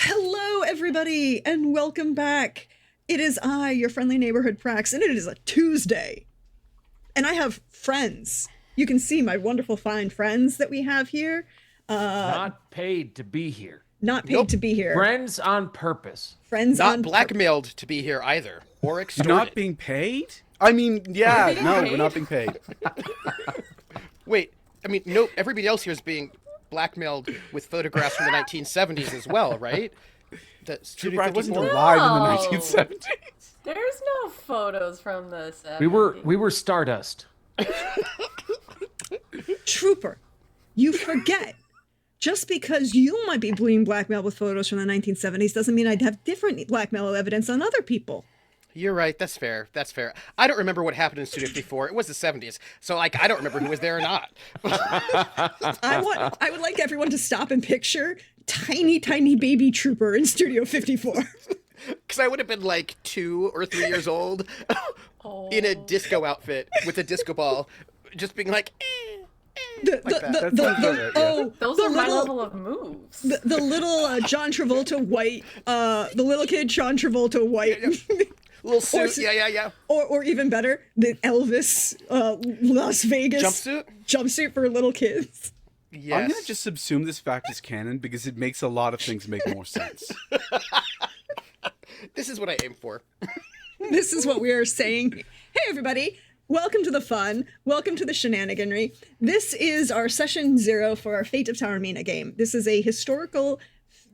Hello, everybody, and welcome back. It is I, your friendly neighborhood Prax, and it is a Tuesday. And I have friends. You can see my wonderful, fine friends that we have here. Not paid to be here. Not paid to be here. Friends on purpose. Friends Not blackmailed to be here either, or extorted. Not being paid? I mean, yeah, no, we're not being paid. Wait, I mean, no, everybody else here is being blackmailed with photographs from the 1970s as well, right? That Studio Trooper, I wasn't 54? alive No. in the 1970s. There's no photos from the 70s. We were Stardust. Trooper, you forget. Just because you might be being blackmailed with photos from the 1970s doesn't mean I'd have different blackmail evidence on other people. You're right, that's fair, that's fair. I don't remember what happened in Studio 54. It was the 70s, so, like, I don't remember who was there or not. I would like everyone to stop and picture tiny, tiny baby Trooper in Studio 54. Because I would have been, like, 2 or 3 years old in a disco outfit with a disco ball, just being like, Those the are my little- level of moves. The little John Travolta white, the little kid John Travolta white, little suit, yeah. or even better, the Elvis Las Vegas Jumpsuit? for little kids. Yes. I'm going to just subsume this fact as canon because it makes a lot of things make more sense. This is what I aim for. This is what we are saying. Hey, everybody. Welcome to the fun. Welcome to the shenaniganry. This is our session 0 for our Fate of Taormina game. This is a historical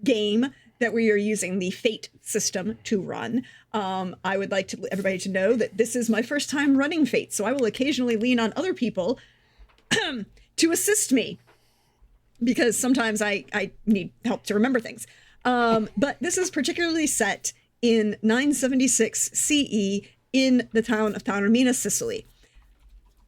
game that we are using the Fate system to run. I would like everybody to know that this is my first time running Fate, so I will occasionally lean on other people to assist me because sometimes I need help to remember things. But this is particularly set in 976 CE in the town of Taormina, Sicily,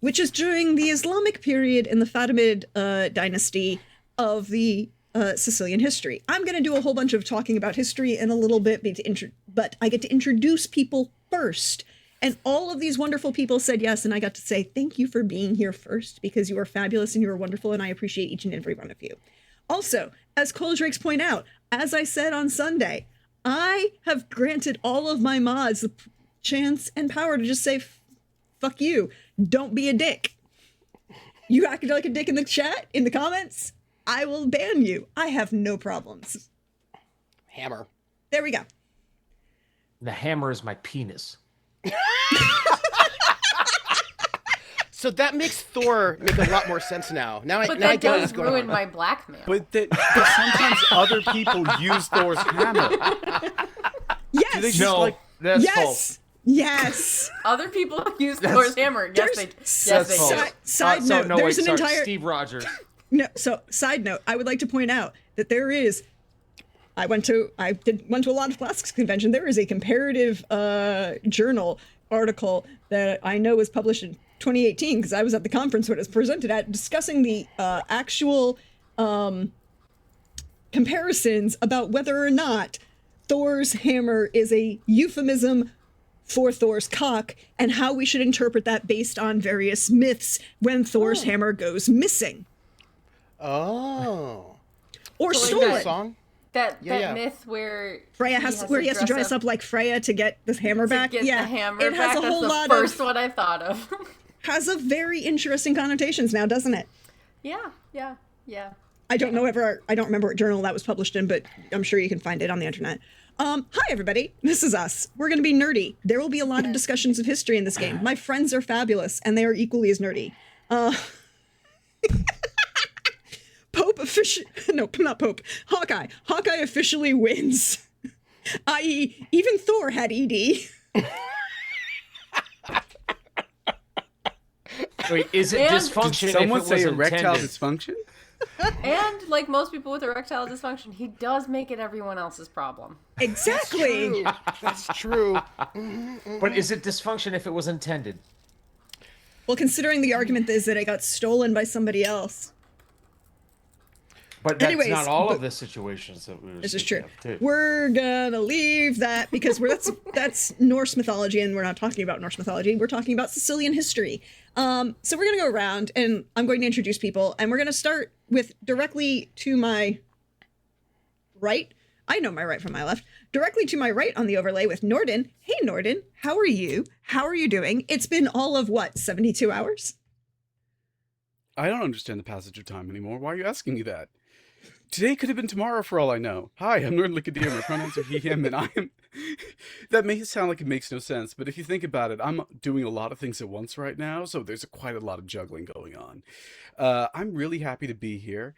which is during the Islamic period in the Fatimid dynasty of the Sicilian history. I'm going to do a whole bunch of talking about history in a little bit, but I get to introduce people first. And all of these wonderful people said yes, and I got to say thank you for being here first, because you are fabulous and you are wonderful, and I appreciate each and every one of you. Also, as Coldrakes point out, as I said on Sunday, I have granted all of my mods the chance and power to just say, fuck you, don't be a dick. You acted like a dick in the chat, in the comments, I will ban you. I have no problems. Hammer. There we go. The hammer is my penis. So that makes Thor make a lot more sense now. Now I But get that what's does going ruin on. my blackmail. But sometimes other people use Thor's hammer. Yes. Do they just No, like... that's Yes. false. Yes. Other people use Thor's hammer. Yes, they That's false. do. Side note, there's an entire Steve Rogers. No, so side note, I would like to point out that there is. I went to a lot of classics convention. There is a comparative journal article that I know was published in 2018 because I was at the conference when it was presented at, discussing the actual comparisons about whether or not Thor's hammer is a euphemism for Thor's cock and how we should interpret that based on various myths when Thor's hammer goes missing. Oh. Or So like stolen. that Song? That Yeah. myth where Freya he has to dress up like Freya to get the hammer back. to get the hammer it has back. a whole That's lot the first of one I thought of. has a very interesting connotations now, doesn't it? Yeah. I don't remember what journal that was published in, but I'm sure you can find it on the internet. Hi everybody, this is us. We're gonna be nerdy. There will be a lot of discussions of history in this game. My friends are fabulous, and they are equally as nerdy. Hawkeye. Hawkeye officially wins. I.e., even Thor had ED. Wait, is it And- dysfunction Did if someone it was say erectile intended? dysfunction? And like most people with erectile dysfunction, he does make it everyone else's problem. Exactly. That's true. But is it dysfunction if it was intended? Well, considering the argument is that it got stolen by somebody else. But that's Anyways, not all of the situations that we were This is speaking true. of, too. We're gonna leave that because that's Norse mythology, and we're not talking about Norse mythology. We're talking about Sicilian history. So we're gonna go around, and I'm going to introduce people, and we're gonna start with directly to my right. I know my right from my left. Directly to my right on the overlay with Norden. Hey, Norden, how are you? How are you doing? It's been all of what, 72 hours? I don't understand the passage of time anymore. Why are you asking me that? Today could have been tomorrow for all I know. Hi, I'm Norden Licadia. My pronouns are he, him, and I am... That may sound like it makes no sense, but if you think about it, I'm doing a lot of things at once right now, so there's quite a lot of juggling going on. I'm really happy to be here.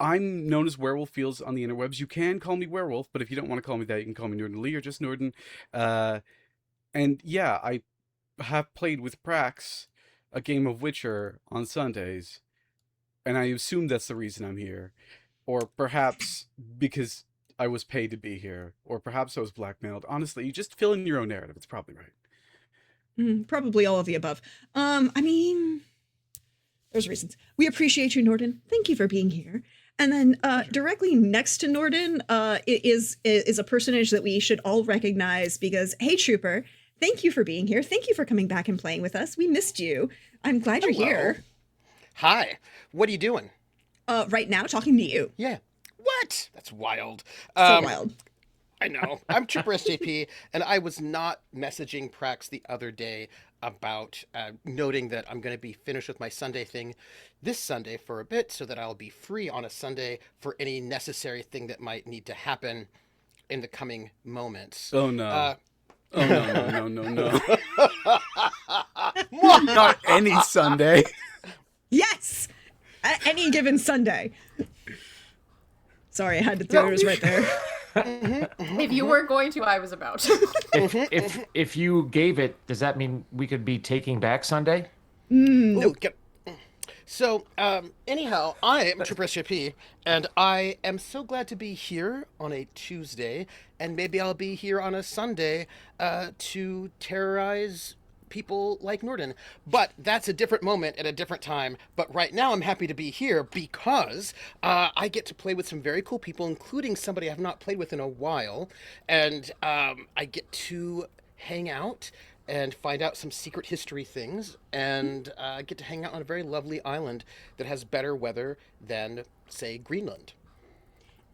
I'm known as Werewolf Feels on the interwebs. You can call me Werewolf, but if you don't want to call me that, you can call me Norden Lee or just Norden. And yeah, I have played with Prax a game of Witcher on Sundays, and I assume that's the reason I'm here. Or perhaps because I was paid to be here, or perhaps I was blackmailed. Honestly, you just fill in your own narrative. It's probably right. Probably all of the above. I mean, there's reasons. We appreciate you, Norden. Thank you for being here. And then directly next to Norden is a personage that we should all recognize because, hey, Trooper, thank you for being here. Thank you for coming back and playing with us. We missed you. I'm glad you're here. Hi. What are you doing? Right now, talking to you. Yeah. What? That's wild. So wild. I know. I'm Trooper SJP, and I was not messaging Prax the other day about noting that I'm going to be finished with my Sunday thing this Sunday for a bit so that I'll be free on a Sunday for any necessary thing that might need to happen in the coming moments. Oh, no. Oh, no. Not any Sunday. Yes! Any given Sunday. Sorry, I had to throw yours right there. If you weren't going to, I was about. If you gave it, does that mean we could be taking back Sunday? Ooh, so, anyhow, I am Trooper SJP, and I am so glad to be here on a Tuesday, and maybe I'll be here on a Sunday to terrorize people like Norden. But that's a different moment at a different time. But right now I'm happy to be here because I get to play with some very cool people, including somebody I've not played with in a while. And I get to hang out and find out some secret history things, and get to hang out on a very lovely island that has better weather than, say, Greenland.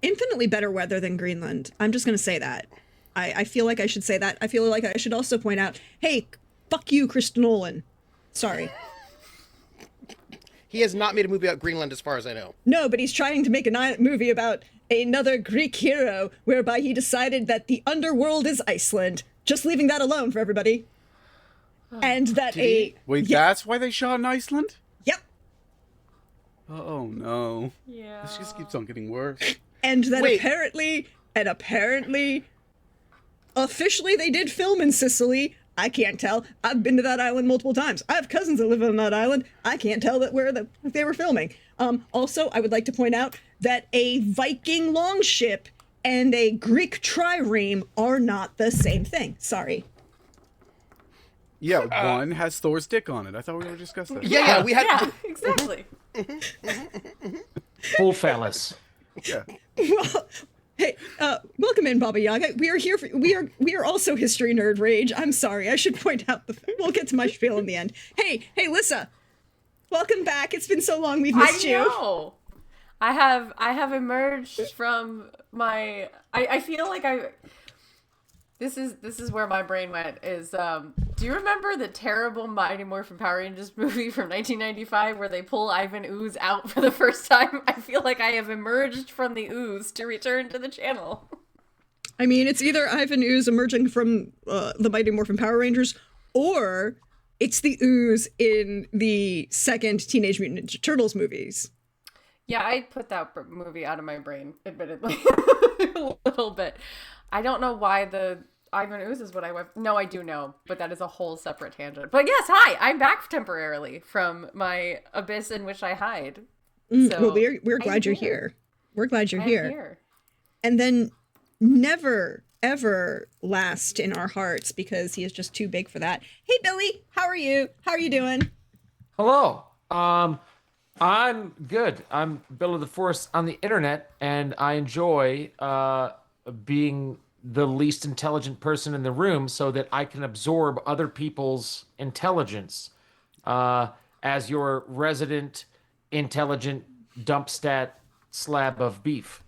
Infinitely better weather than Greenland. I'm just going to say that. I feel like I should say that. I feel like I should also point out, hey, fuck you, Chris Nolan. Sorry. He has not made a movie about Greenland as far as I know. No, but he's trying to make a movie about another Greek hero whereby he decided that the underworld is Iceland. Just leaving that alone for everybody. And that Wait, that's why they shot in Iceland? Yep. Oh, no. Yeah. This just keeps on getting worse. And that Wait. apparently, officially they did film in Sicily. I can't tell. I've been to that island multiple times. I have cousins that live on that island. I can't tell that where they were filming. Also, I would like to point out that a Viking longship and a Greek trireme are not the same thing. Sorry. Yeah, one has Thor's dick on it. I thought we were discussing that. Yeah, we had. Yeah, exactly. Full phallus. Yeah. Well, hey, welcome in, Baba Yaga. We are here for we are also History Nerd Rage. I'm sorry, I should point out we'll get to my spiel in the end. Hey, Lissa, welcome back. It's been so long, we've missed I know. I have emerged from my. I feel like I. This is where my brain went. Do you remember the terrible Mighty Morphin Power Rangers movie from 1995 where they pull Ivan Ooze out for the first time? I feel like I have emerged from the ooze to return to the channel. I mean, it's either Ivan Ooze emerging from the Mighty Morphin Power Rangers, or it's the ooze in the second Teenage Mutant Ninja Turtles movies. Yeah, I put that movie out of my brain, admittedly, a little bit. I don't know why the Ivan Ooze is what I went. No, I do know, but that is a whole separate tangent. But yes, hi, I'm back temporarily from my abyss in which I hide. So Well, we're glad you're here. We're glad you're I'm here. And then never ever last in our hearts because he is just too big for that. Hey, Billy, how are you? How are you doing? Hello. I'm good. I'm Bill of the Force on the internet, and I enjoy being the least intelligent person in the room so that I can absorb other people's intelligence as your resident intelligent dump stat slab of beef.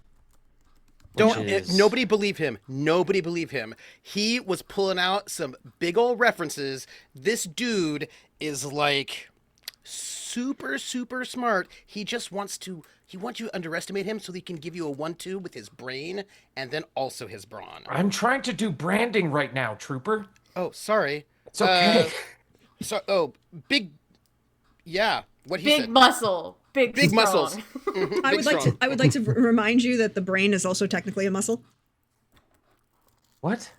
Nobody believe him. Nobody believe him. He was pulling out some big old references. This dude is like super, super smart. He just wants you to underestimate him so he can give you a 1-2 with his brain and then also his brawn. I'm trying to do branding right now, Trooper. Oh, sorry. It's okay. Big. Yeah, what he Big said. muscle. Big muscles. strong. I would like to remind you that the brain is also technically a muscle. What?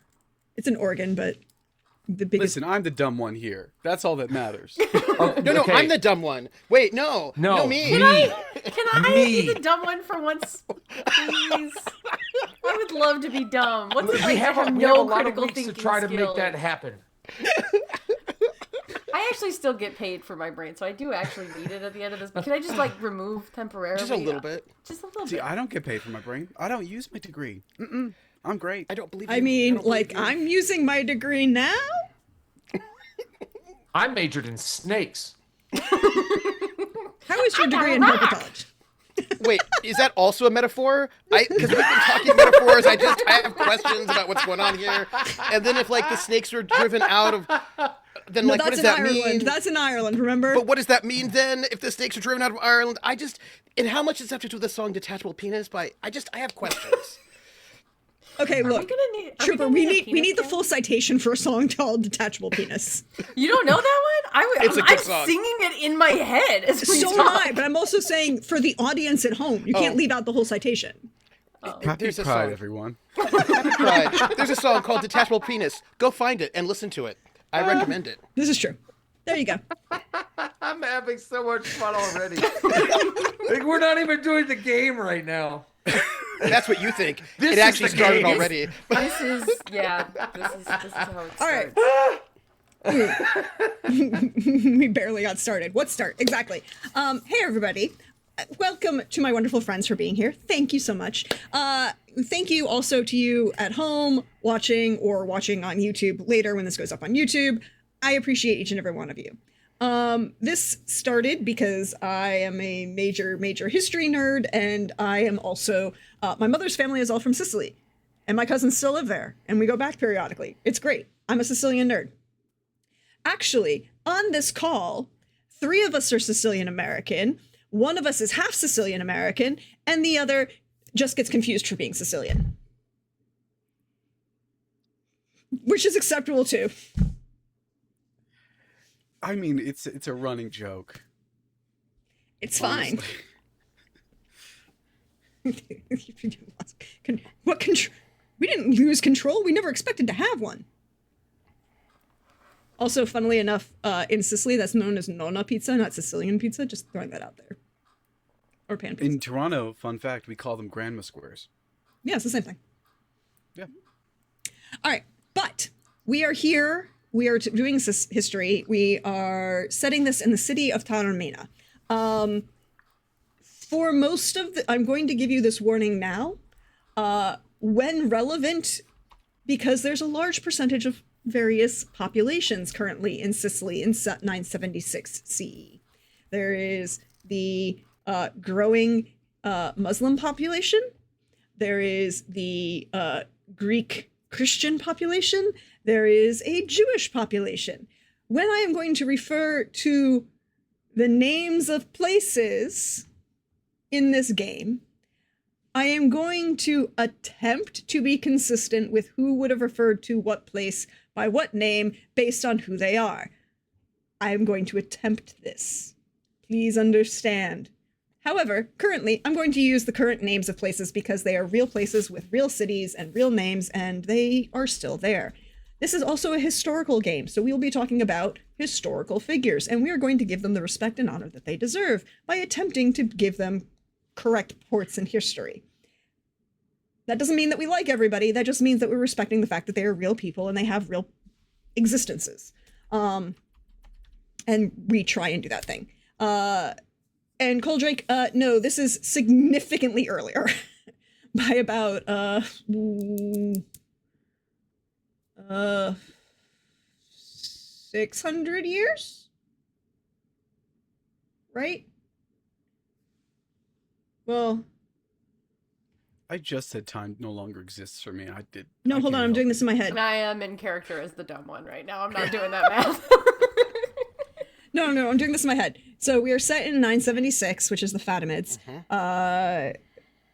It's an organ, but the biggest. Listen, I'm the dumb one here. That's all that matters. No, I'm the dumb one. Wait, no, me. Can I be the dumb one for once, please? I would love to be dumb. What's it like to have no critical thinking to try skills? to make that happen. I actually still get paid for my brain, so I do actually need it at the end of this. But can I just like remove temporarily? Just a little bit. Just a little See, bit. I don't get paid for my brain. I don't use my degree. I'm great. I don't believe you. I mean, I'm using my degree now. I majored in snakes. How is your degree in herpetology? Wait, is that also a metaphor? Because we've been talking metaphors. I have questions about what's going on here. And then if like the snakes were driven out of, then No, like what that's does in that Ireland. mean? That's in Ireland. Remember? But what does that mean then? If the snakes are driven out of Ireland, and how much does that have to do with the song "Detachable Penis"? I have questions. Okay, look, Trooper, we need the full. full citation for a song called "Detachable Penis." You don't know that one? It's a good I'm song. singing it in my head as we So am talk. I, but I'm also saying for the audience at home, you can't leave out the whole citation. Happy There's a Pride, song. everyone. Right. There's a song called "Detachable Penis." Go find it and listen to it. I recommend it. This is true. There you go. I'm having so much fun already. Like, we're not even doing the game right now. That's what you think. This It actually is the started game. already. This is how it All right. starts. We barely got started. What start? Exactly. Hey, everybody. Welcome to my wonderful friends for being here. Thank you so much. Thank you also to you at home watching or watching on YouTube later when this goes up on YouTube. I appreciate each and every one of you. This started because I am a major history nerd, and I am also, my mother's family is all from Sicily, and my cousins still live there, and we go back periodically. It's great. I'm a Sicilian nerd. Actually, on this call, 3 of us are Sicilian American, 1 of us is half Sicilian American, and the other just gets confused for being Sicilian. Which is acceptable too. I mean, it's a running joke. It's fine. Honestly. What control? We didn't lose control. We never expected to have one. Also, funnily enough, in Sicily, that's known as nonna pizza, not Sicilian pizza. Just throwing that out there. Or pan pizza. In Toronto, fun fact, we call them grandma squares. Yeah, it's the same thing. Yeah. All right, but we are here. We are doing this history. We are setting this in the city of Taormina. For most of the, I'm going to give you this warning now. When relevant, because there's a large percentage of various populations currently in Sicily in 976 CE. There is the growing Muslim population. There is the Greek Christian population. There is a Jewish population. When I am going to refer to the names of places in this game, I am going to attempt to be consistent with who would have referred to what place by what name based on who they are. I am going to attempt this. Please understand. However, currently, I'm going to use the current names of places because they are real places with real cities and real names, and they are still there. This is also a historical game, so we will be talking about historical figures, and we are going to give them the respect and honor that they deserve by attempting to give them correct ports in history. That doesn't mean that we like everybody. That just means that we're respecting the fact that they are real people and they have real existences. And we try and do that thing. And Coldrake, no, this is significantly earlier by about 600 years, right? Well, I just said time no longer exists for me. I did. No, I hold can't on. I'm help doing it. this in my head. And I am in character as the dumb one right now. I'm not doing that math. No, I'm doing this in my head. So we are set in 976, which is the Fatimids.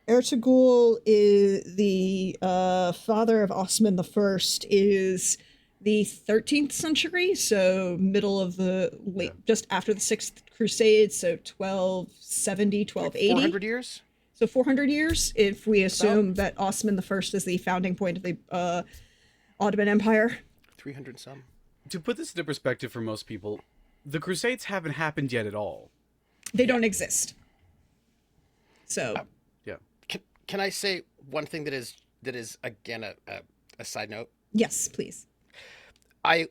Ertugrul is the father of Osman I, is the 13th century, so middle of the late, just after the Sixth Crusade, so 1270, 1280. 400 years? So 400 years, if we assume that Osman I is the founding point of the Ottoman Empire. 300 some. To put this into perspective for most people, the Crusades haven't happened yet at all. They don't exist. So... Can I say one thing that is again a side note? yes, please. I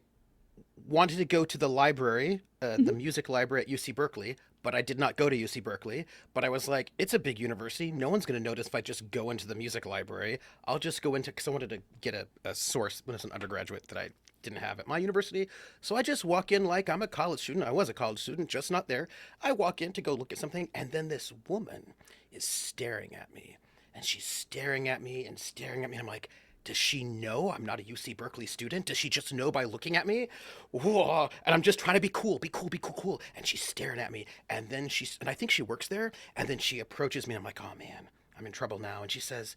wanted to go to the library, the music library at UC Berkeley, but I did not go to UC Berkeley. But I was like, it's a big university. No one's going to notice if I just go into the music library. I'll just go into, because I wanted to get a source when I was an undergraduate that I didn't have at my university. So I just walk in like I'm a college student. I was a college student, just not there. I walk in to go look at something, and then this woman is staring at me. And she's staring at me and staring at me. And I'm like, does she know I'm not a UC Berkeley student? Does she just know by looking at me? Whoa. And I'm just trying to be cool. And she's staring at me. And then and I think she works there. And then she approaches me. And I'm like, oh man, I'm in trouble now. And she says,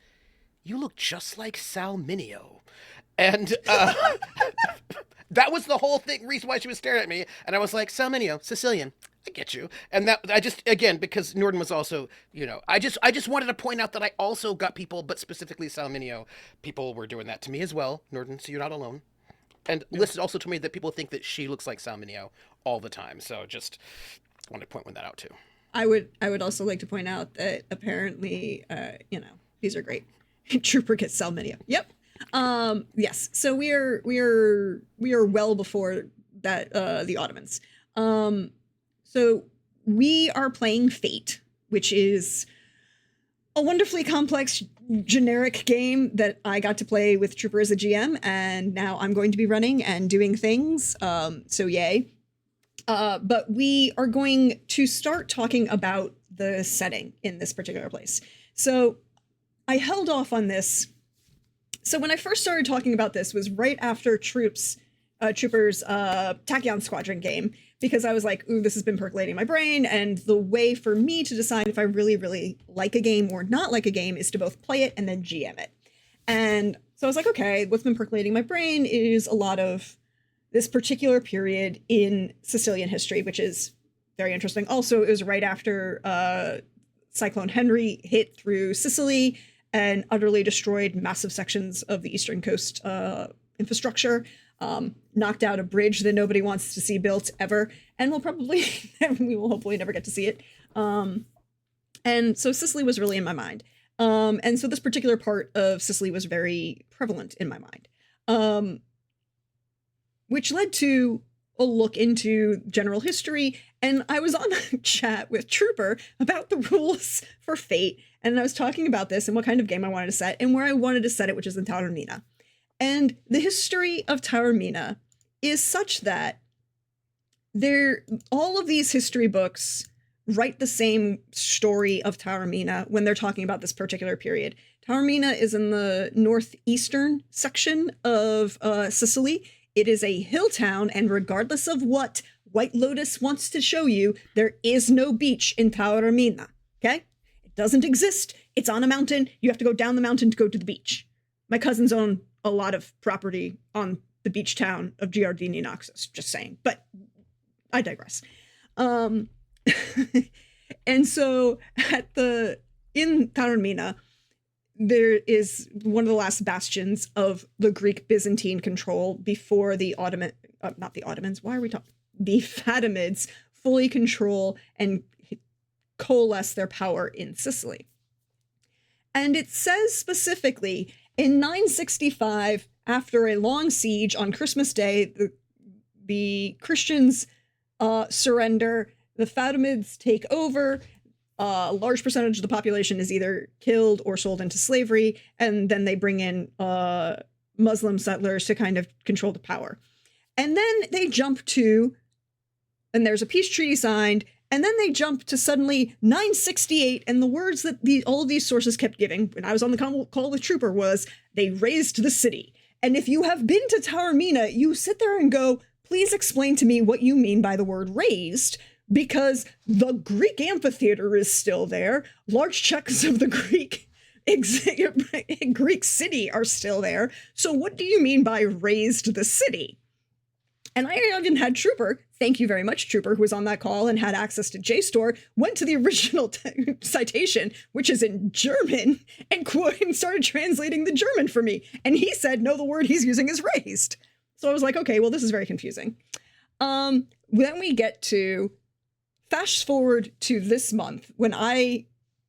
you look just like Sal Mineo. And that was the whole reason why she was staring at me. And I was like, Sal Mineo, Sicilian. I get you. And that I just, again, because Norden was also, I just wanted to point out that I also got people, but specifically Salminio, people were doing that to me as well, Norden, so you're not alone. And Liz also told me that people think that she looks like Salminio all the time. So just wanted to point that out too. I would also like to point out that apparently, these are great. Trooper gets Salminia. Yep. Yes. So we are well before that, the Ottomans. So we are playing Fate, which is a wonderfully complex, generic game that I got to play with Trooper as a GM, and now I'm going to be running and doing things. So yay. But we are going to start talking about the setting in this particular place. So I held off on this. So when I first started talking about this was right after Trooper's Tachyon Squadron game, because I was like, ooh, this has been percolating in my brain, and the way for me to decide if I really, really like a game or not like a game is to both play it and then GM it. And so I was like, okay, what's been percolating in my brain is a lot of this particular period in Sicilian history, which is very interesting. Also, it was right after Cyclone Henry hit through Sicily and utterly destroyed massive sections of the eastern coast infrastructure. Knocked out a bridge that nobody wants to see built ever, and we will hopefully never get to see it. And so Sicily was really in my mind. And so this particular part of Sicily was very prevalent in my mind, which led to a look into general history. And I was on a chat with Trooper about the rules for Fate, and I was talking about this and what kind of game I wanted to set and where I wanted to set it, which is in Taormina. And the history of Taormina is such that all of these history books write the same story of Taormina when they're talking about this particular period. Taormina is in the northeastern section of Sicily. It is a hill town, and regardless of what White Lotus wants to show you, there is no beach in Taormina, okay? It doesn't exist. It's on a mountain. You have to go down the mountain to go to the beach. My cousins own a lot of property on the beach town of Giardini Naxos, just saying, but I digress. And so in Taormina, there is one of the last bastions of the Greek Byzantine control before the the Fatimids fully control and coalesce their power in Sicily. And it says specifically, in 965, after a long siege on Christmas Day, the Christians surrender, the Fatimids take over, a large percentage of the population is either killed or sold into slavery, and then they bring in Muslim settlers to kind of control the power. And then they jump to, and there's a peace treaty signed, And then they jump to suddenly 968, and the words that all of these sources kept giving when I was on the call with Trooper was, they razed the city. And if you have been to Taormina, you sit there and go, please explain to me what you mean by the word razed, because the Greek amphitheater is still there. Large chunks of the Greek city are still there. So what do you mean by razed the city? And I even had Trooper, thank you very much, Trooper, who was on that call and had access to JSTOR, went to the original citation, which is in German, and started translating the German for me. And he said, no, the word he's using is raised. So I was like, okay, well, this is very confusing. Then we get to fast forward to this month when I,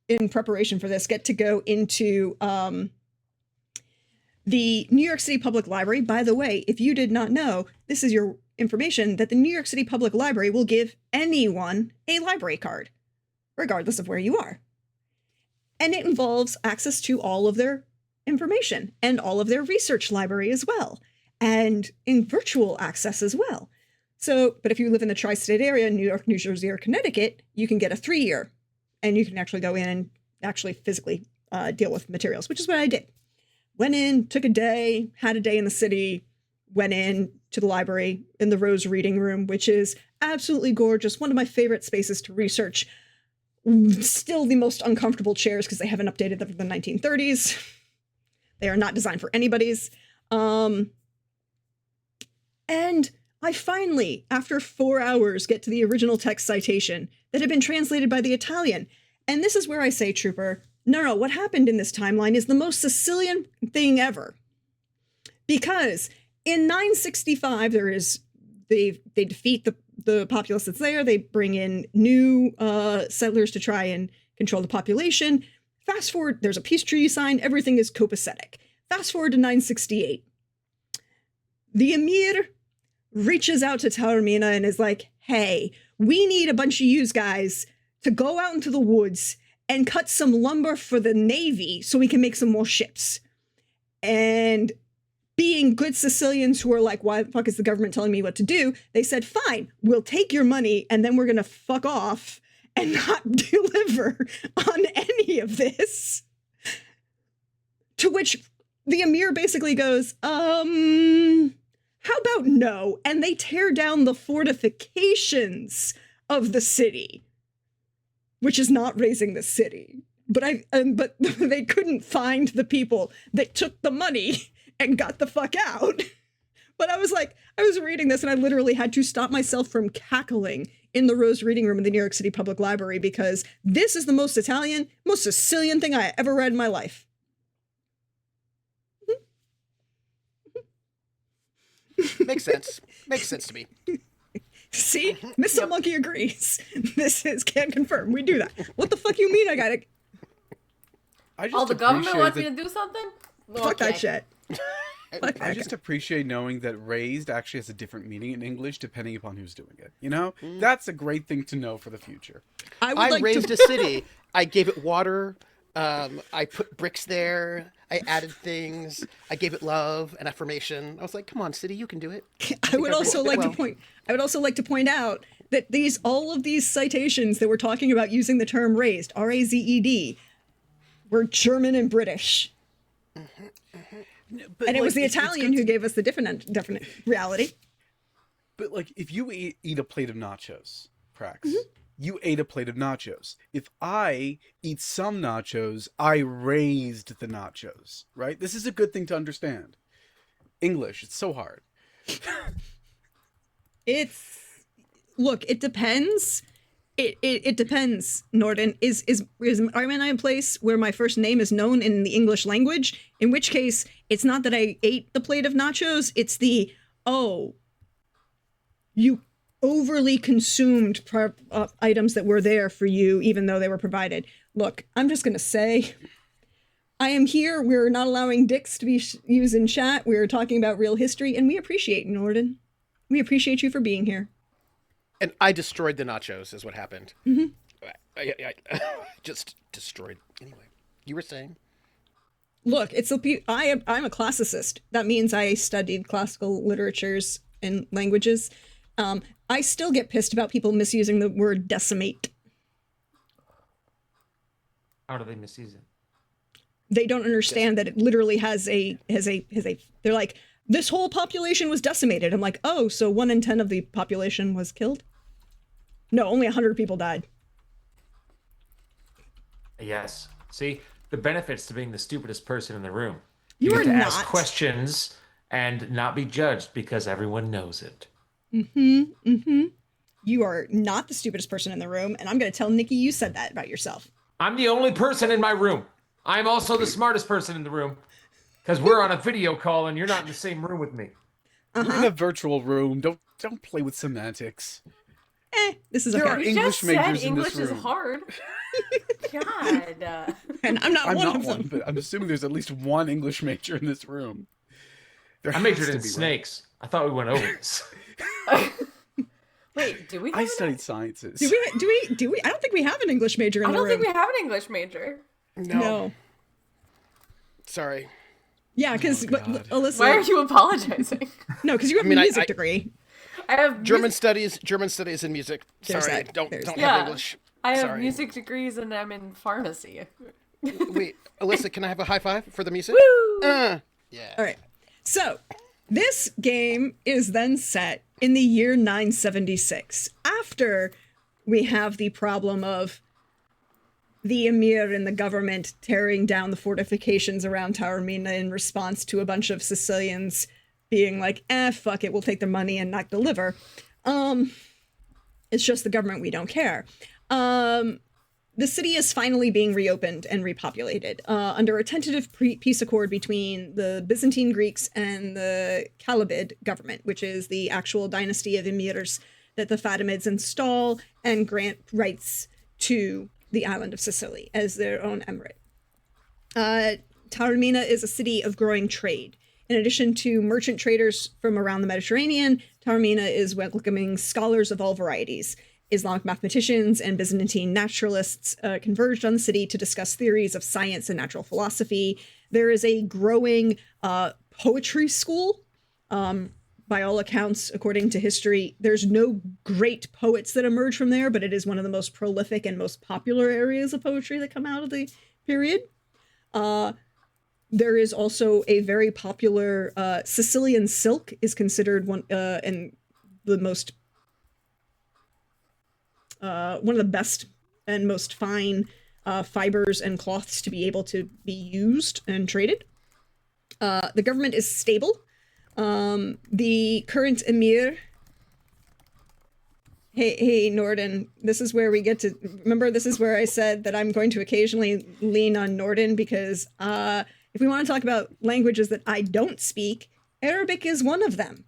in preparation for this, get to go into the New York City Public Library. By the way, if you did not know, this is your information that the New York City Public Library will give anyone a library card, regardless of where you are. And it involves access to all of their information and all of their research library as well, and in virtual access as well. So, but if you live in the tri-state area, New York, New Jersey, or Connecticut, you can get a 3-year, and you can actually go in and actually physically deal with materials, which is what I did. Went in, took a day, had a day in the city, went in to the library in the Rose Reading Room, which is absolutely gorgeous. One of my favorite spaces to research. Still the most uncomfortable chairs because they haven't updated them from the 1930s. They are not designed for anybody's. And I finally, after 4 hours, get to the original text citation that had been translated by the Italian. And this is where I say, Trooper, no, what happened in this timeline is the most Sicilian thing ever. Because in 965, they defeat the populace that's there. They bring in new settlers to try and control the population. Fast forward, there's a peace treaty signed. Everything is copacetic. Fast forward to 968. The emir reaches out to Taormina and is like, hey, we need a bunch of you guys to go out into the woods and cut some lumber for the Navy so we can make some more ships. And being good Sicilians who are like, why the fuck is the government telling me what to do? They said, fine, we'll take your money and then we're going to fuck off and not deliver on any of this. To which the emir basically goes, how about no? And they tear down the fortifications of the city, which is not raising the city. But they couldn't find the people that took the money and got the fuck out. But I was reading this and I literally had to stop myself from cackling in the Rose Reading Room in the New York City Public Library because this is the most Italian, most Sicilian thing I ever read in my life. Makes sense. Makes sense to me. See? Mr. Monkey agrees. This is can confirm. We do that. What the fuck you mean I gotta... The government wants me to do something? Well, fuck that shit. I just appreciate knowing that raised actually has a different meaning in English depending upon who's doing it. You know? That's a great thing to know for the future. I raised a city. I gave it water. I put bricks there. I added things. I gave it love and affirmation. I was like, "Come on, city, you can do it." I would also like to point out that all of these citations that we're talking about using the term raised, R-A-Z-E-D, were German and British. And it was the Italian who gave us the definite reality. But like, if you eat a plate of nachos, Prax, you ate a plate of nachos. If I eat some nachos, I raised the nachos, right? This is a good thing to understand. English, it's so hard. Look, it depends. It depends, Norden. Am I in a place where my first name is known in the English language? In which case, it's not that I ate the plate of nachos, it's you overly consumed items that were there for you, even though they were provided. Look, I'm just going to say, I am here. We're not allowing dicks to be used in chat. We're talking about real history, and we appreciate you, Norden. We appreciate you for being here. And I destroyed the nachos, is what happened. I just destroyed. Anyway, you were saying? Look, I'm a classicist. That means I studied classical literatures and languages. I still get pissed about people misusing the word decimate. How do they misuse it? They don't understand that it literally has a they're like, this whole population was decimated. I'm like, oh, so 1 in 10 of the population was killed? No, only 100 people died. Yes. See, the benefits to being the stupidest person in the room. You get are to not. ask questions and not be judged because everyone knows it. You are not the stupidest person in the room, and I'm going to tell Nikki you said that about yourself. I'm the only person in my room. I'm also the smartest person in the room because we're on a video call and you're not in the same room with me. We're in a virtual room. Don't play with semantics. This is There are okay. English Just said majors in English this is room. hard. God. And I'm not I'm one not of them. one, but I'm assuming there's at least one English major in this room. There I has majored to in be, right? snakes. I thought we went over this. Wait, do we? I Have studied sciences. Do we? I don't think we have an English major in I the don't room. think we have an English major. No. Sorry. Yeah, because God. Alyssa. Why are you apologizing? No, because you have mean, a I- music I- degree. I have German studies and music. There's Sorry, that. don't There's don't that. have Yeah. English. I have Sorry. music degrees and I'm in pharmacy. Wait, Alyssa, can I have a high five for the music? Woo! Yeah. All right. So this game is then set in the year 976, after we have the problem of the emir and the government tearing down the fortifications around Taormina in response to a bunch of Sicilians being like, fuck it, we'll take their money and not deliver. It's just the government, we don't care. The city is finally being reopened and repopulated under a tentative peace accord between the Byzantine Greeks and the Caliphate government, which is the actual dynasty of emirs that the Fatimids install and grant rights to the island of Sicily as their own emirate. Taormina is a city of growing trade. In addition to merchant traders from around the Mediterranean, Taormina is welcoming scholars of all varieties. Islamic mathematicians and Byzantine naturalists converged on the city to discuss theories of science and natural philosophy. There is a growing poetry school. By all accounts, according to history, there's no great poets that emerge from there, but it is one of the most prolific and most popular areas of poetry that come out of the period. There is also a very popular Sicilian silk is considered one and the most one of the best and most fine fibers and cloths to be able to be used and traded. The government is stable. The current emir. Hey, Norden, this is where we get to, remember, this is where I said that I'm going to occasionally lean on Norden because if we want to talk about languages that I don't speak, Arabic is one of them.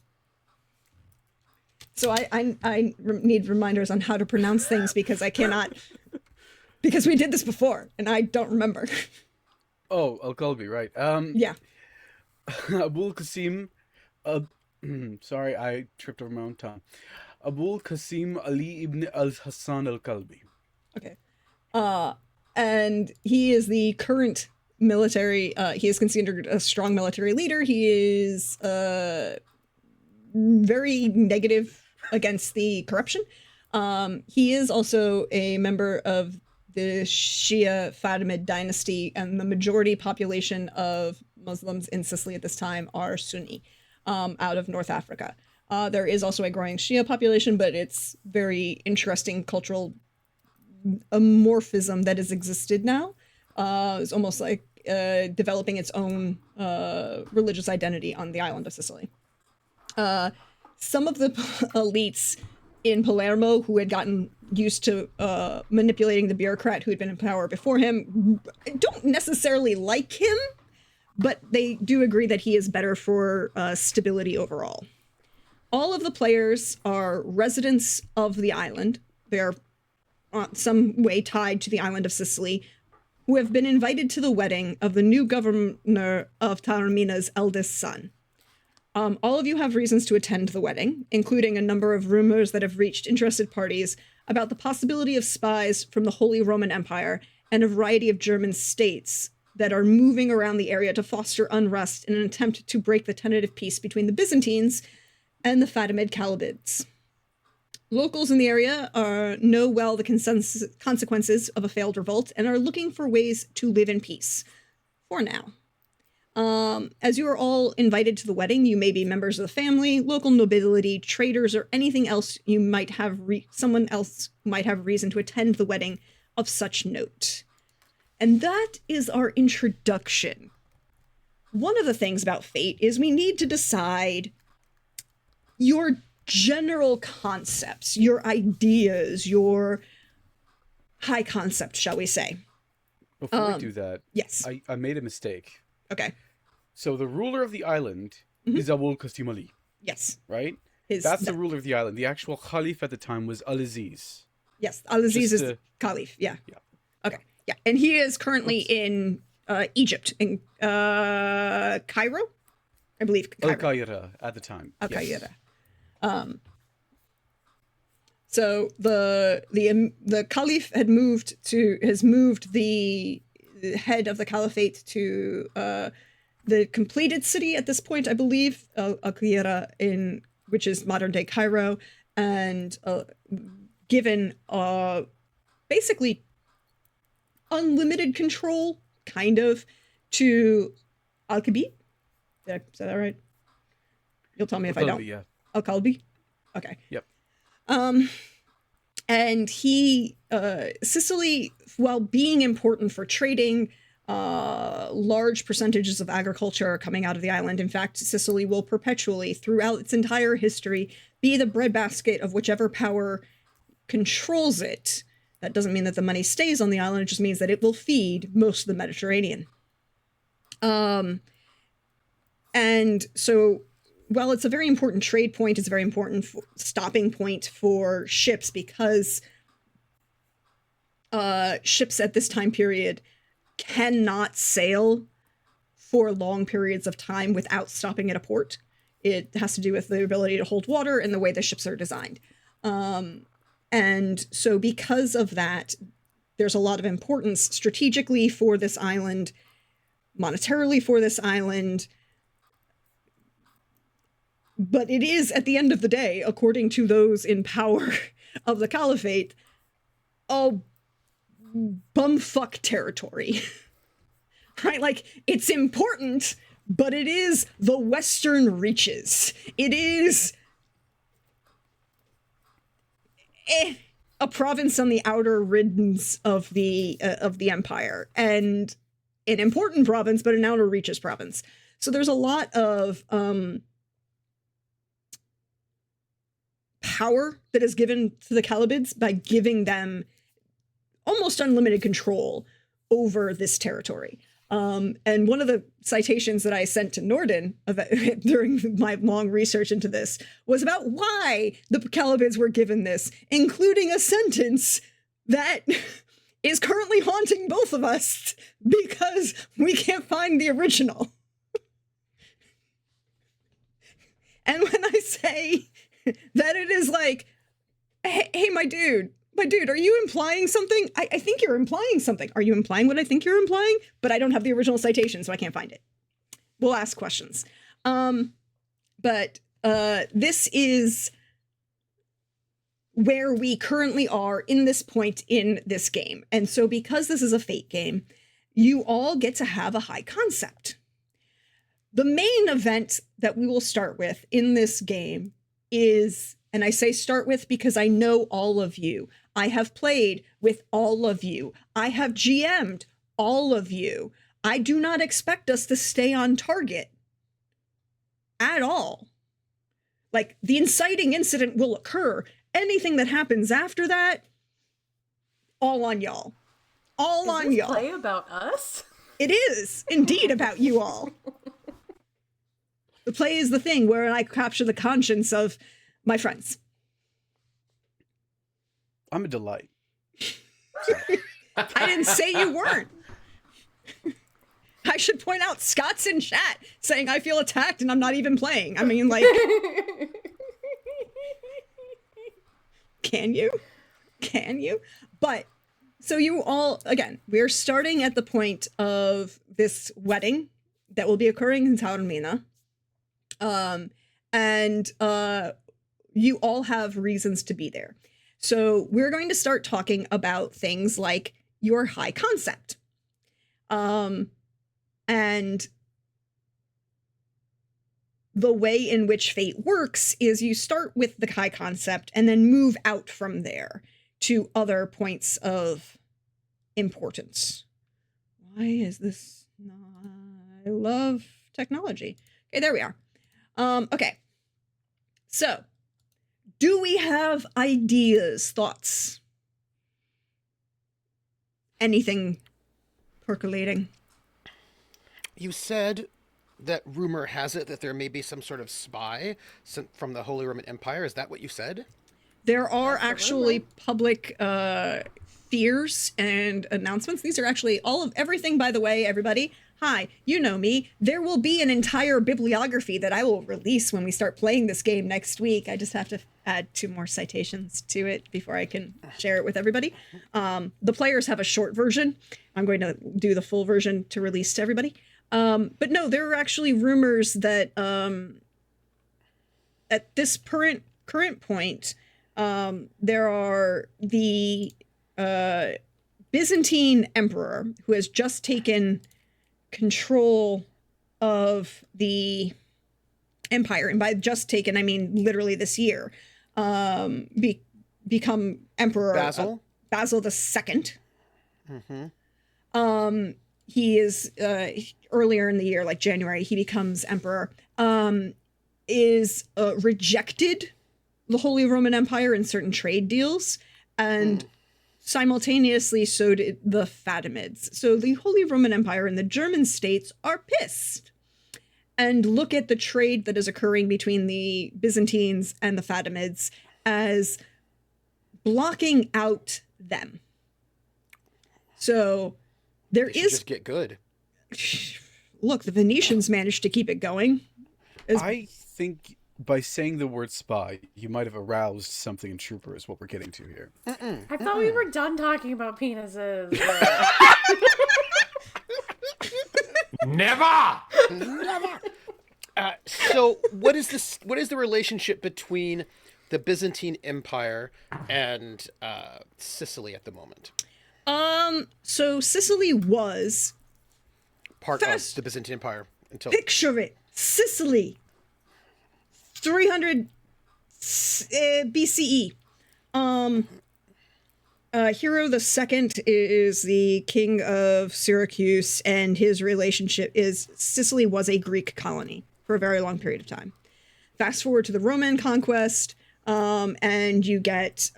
So I need reminders on how to pronounce things because I cannot, because we did this before and I don't remember. Oh, Al-Qalbi, right. Yeah. Abul Qasim, sorry, I tripped over my own tongue. Abul Qasim Ali ibn al-Hassan al-Qalbi. Okay. And he is the current military, he is considered a strong military leader. He is very negative against the corruption. He is also a member of the Shia Fatimid dynasty, and the majority population of Muslims in Sicily at this time are Sunni, out of North Africa. There is also a growing Shia population, but it's very interesting cultural amorphism that has existed now. It's almost like developing its own religious identity on the island of Sicily. Some of the elites in Palermo who had gotten used to manipulating the bureaucrat who had been in power before him don't necessarily like him, but they do agree that he is better for stability overall. All of the players are residents of the island. They are some way tied to the island of Sicily, who have been invited to the wedding of the new governor of Taormina's eldest son. All of you have reasons to attend the wedding, including a number of rumors that have reached interested parties about the possibility of spies from the Holy Roman Empire and a variety of German states that are moving around the area to foster unrest in an attempt to break the tentative peace between the Byzantines and the Fatimid Caliphates. Locals in the area know well the consequences of a failed revolt and are looking for ways to live in peace for now. As you are all invited to the wedding, you may be members of the family, local nobility, traders, or anything else you might have someone else might have reason to attend the wedding of such note. And that is our introduction. One of the things about fate is we need to decide your general concepts, your ideas, your high concept, shall we say. Before we do that, Yes. I made a mistake. Okay. So the ruler of the island is Abul Qasim Ali, Yes. right? His, That's the ruler of the island. The actual Khalif at the time was Al-Aziz. Yes. Al-Aziz Just is to- Caliph. Yeah. Yeah. Okay. Yeah. And he is currently in Egypt, in Cairo, I believe. Al-Qaira at the time. Al-Qaeda. Yes. So the Caliph has moved the head of the Caliphate to the completed city at this point, I believe, Al-Qaira, which is modern day Cairo, and given basically unlimited control, kind of, to Al-Kabid. Did I say that right? You'll tell me if I don't. Yeah. Al-Kalbi? Okay. Yep. And he, Sicily, while being important for trading, large percentages of agriculture are coming out of the island. In fact, Sicily will perpetually, throughout its entire history, be the breadbasket of whichever power controls it. That doesn't mean that the money stays on the island, it just means that it will feed most of the Mediterranean. And so, while it's a very important trade point, it's a very important stopping point for ships, because ships at this time period cannot sail for long periods of time without stopping at a port. It has to do with the ability to hold water and the way the ships are designed. And so because of that, there's a lot of importance strategically for this island, monetarily for this island. But it is, at the end of the day, according to those in power of the Caliphate, all bumfuck territory. Right? Like, it's important, but it is the Western reaches. It is a province on the outer riddance of the empire, and an important province, but an outer reaches province. So there's a lot of power that is given to the Calibids by giving them almost unlimited control over this territory. And one of the citations that I sent to Norden during my long research into this was about why the Calibids were given this, including a sentence that is currently haunting both of us because we can't find the original. And when I say that it is like, hey, my dude, are you implying something? I think you're implying something. Are you implying what I think you're implying? But I don't have the original citation, so I can't find it. We'll ask questions. But this is where we currently are in this point in this game. And so because this is a fate game, you all get to have a high concept. The main event that we will start with in this game is, and I say start with because I know all of you. I have played with all of you. I have GM'd all of you. I do not expect us to stay on target at all. Like, the inciting incident will occur. Anything that happens after that, all on y'all. All on y'all. Is this play about us? It is indeed about you all. The play is the thing where I capture the conscience of my friends. I'm a delight. I didn't say you weren't. I should point out Scott's in chat saying I feel attacked and I'm not even playing. I mean, like, can you? Can you? But so you all, again, we're starting at the point of this wedding that will be occurring in Taormina. And you all have reasons to be there. So we're going to start talking about things like your high concept. And the way in which fate works is you start with the high concept and then move out from there to other points of importance. Why is this not... I love technology. Okay, there we are. Okay. So, do we have ideas, thoughts? Anything percolating? You said that rumor has it that there may be some sort of spy from the Holy Roman Empire. Is that what you said? There are actually public fears and announcements. These are actually everything, by the way, everybody. Hi, you know me. There will be an entire bibliography that I will release when we start playing this game next week. I just have to add 2 more citations to it before I can share it with everybody. The players have a short version. I'm going to do the full version to release to everybody. But no, there are actually rumors that at this current point, there are the Byzantine emperor who has just taken control of the empire, and by just taken I mean literally this year, become emperor Basil the Second. He is earlier in the year, like January, he becomes emperor. Is rejected the Holy Roman Empire in certain trade deals, and simultaneously so did the Fatimids. So the Holy Roman Empire and the German states are pissed and look at the trade that is occurring between the Byzantines and the Fatimids as blocking out them. So there is just get good. Look, the Venetians managed to keep it going. I think by saying the word spy, you might have aroused something in Trooper is what we're getting to here. I thought we were done talking about penises. Never! So what is this? What is the relationship between the Byzantine Empire and Sicily at the moment? So Sicily was part of the Byzantine Empire until... Picture it. Sicily. 300 BCE. Hero the Second is the king of Syracuse, and his relationship is Sicily was a Greek colony for a very long period of time. Fast forward to the Roman conquest, and you get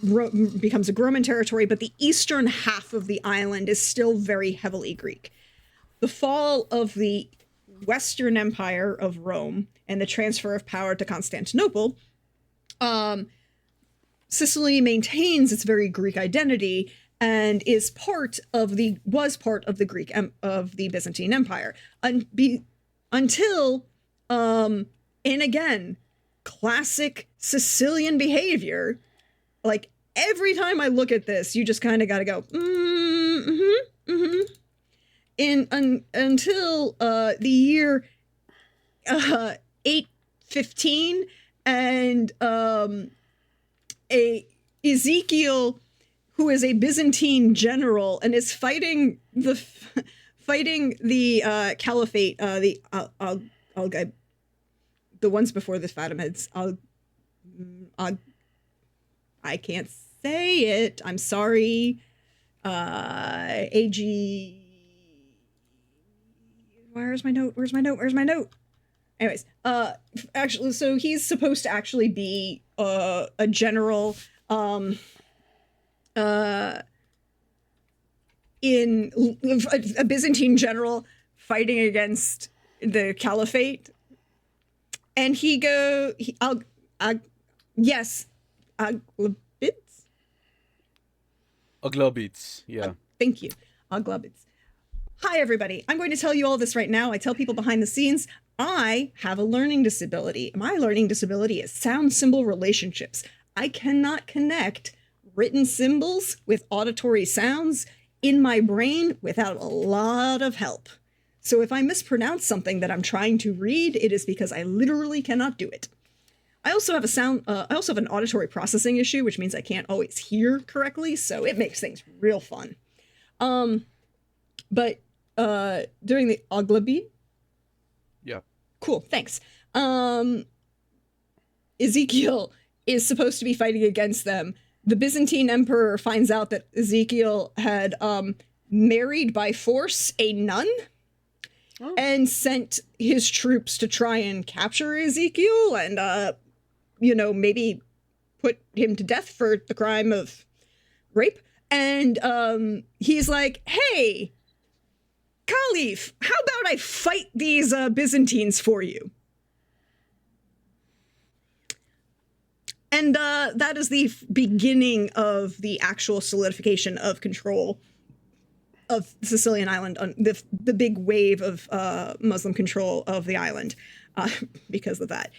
becomes a Roman territory, but the eastern half of the island is still very heavily Greek. The fall of the Western Empire of Rome and the transfer of power to Constantinople, Sicily maintains its very Greek identity and was part of the Byzantine Empire until, and again, classic Sicilian behavior. Like every time I look at this, you just kind of got to go, until the year 815, and Ezekiel, who is a Byzantine general and is fighting the Caliphate, the ones before the Fatimids. I can't say it. I'm sorry. AG. Where's my note? Anyways, actually, so he's supposed to actually be a general in a Byzantine general fighting against the Caliphate, and Aglobids, yeah. Thank you, Aglobids. Hi, everybody. I'm going to tell you all this right now. I tell people behind the scenes, I have a learning disability. My learning disability is sound symbol relationships. I cannot connect written symbols with auditory sounds in my brain without a lot of help. So if I mispronounce something that I'm trying to read, it is because I literally cannot do it. I also have I also have an auditory processing issue, which means I can't always hear correctly, so it makes things real fun. But during the Aglabi, Yeah. cool, thanks. Ezekiel is supposed to be fighting against them. The Byzantine emperor finds out that Ezekiel had married by force a nun and sent his troops to try and capture Ezekiel and, maybe put him to death for the crime of rape. And he's like, hey, Caliph, how about I fight these Byzantines for you? And that is the beginning of the actual solidification of control of the Sicilian island, on the big wave of Muslim control of the island because of that.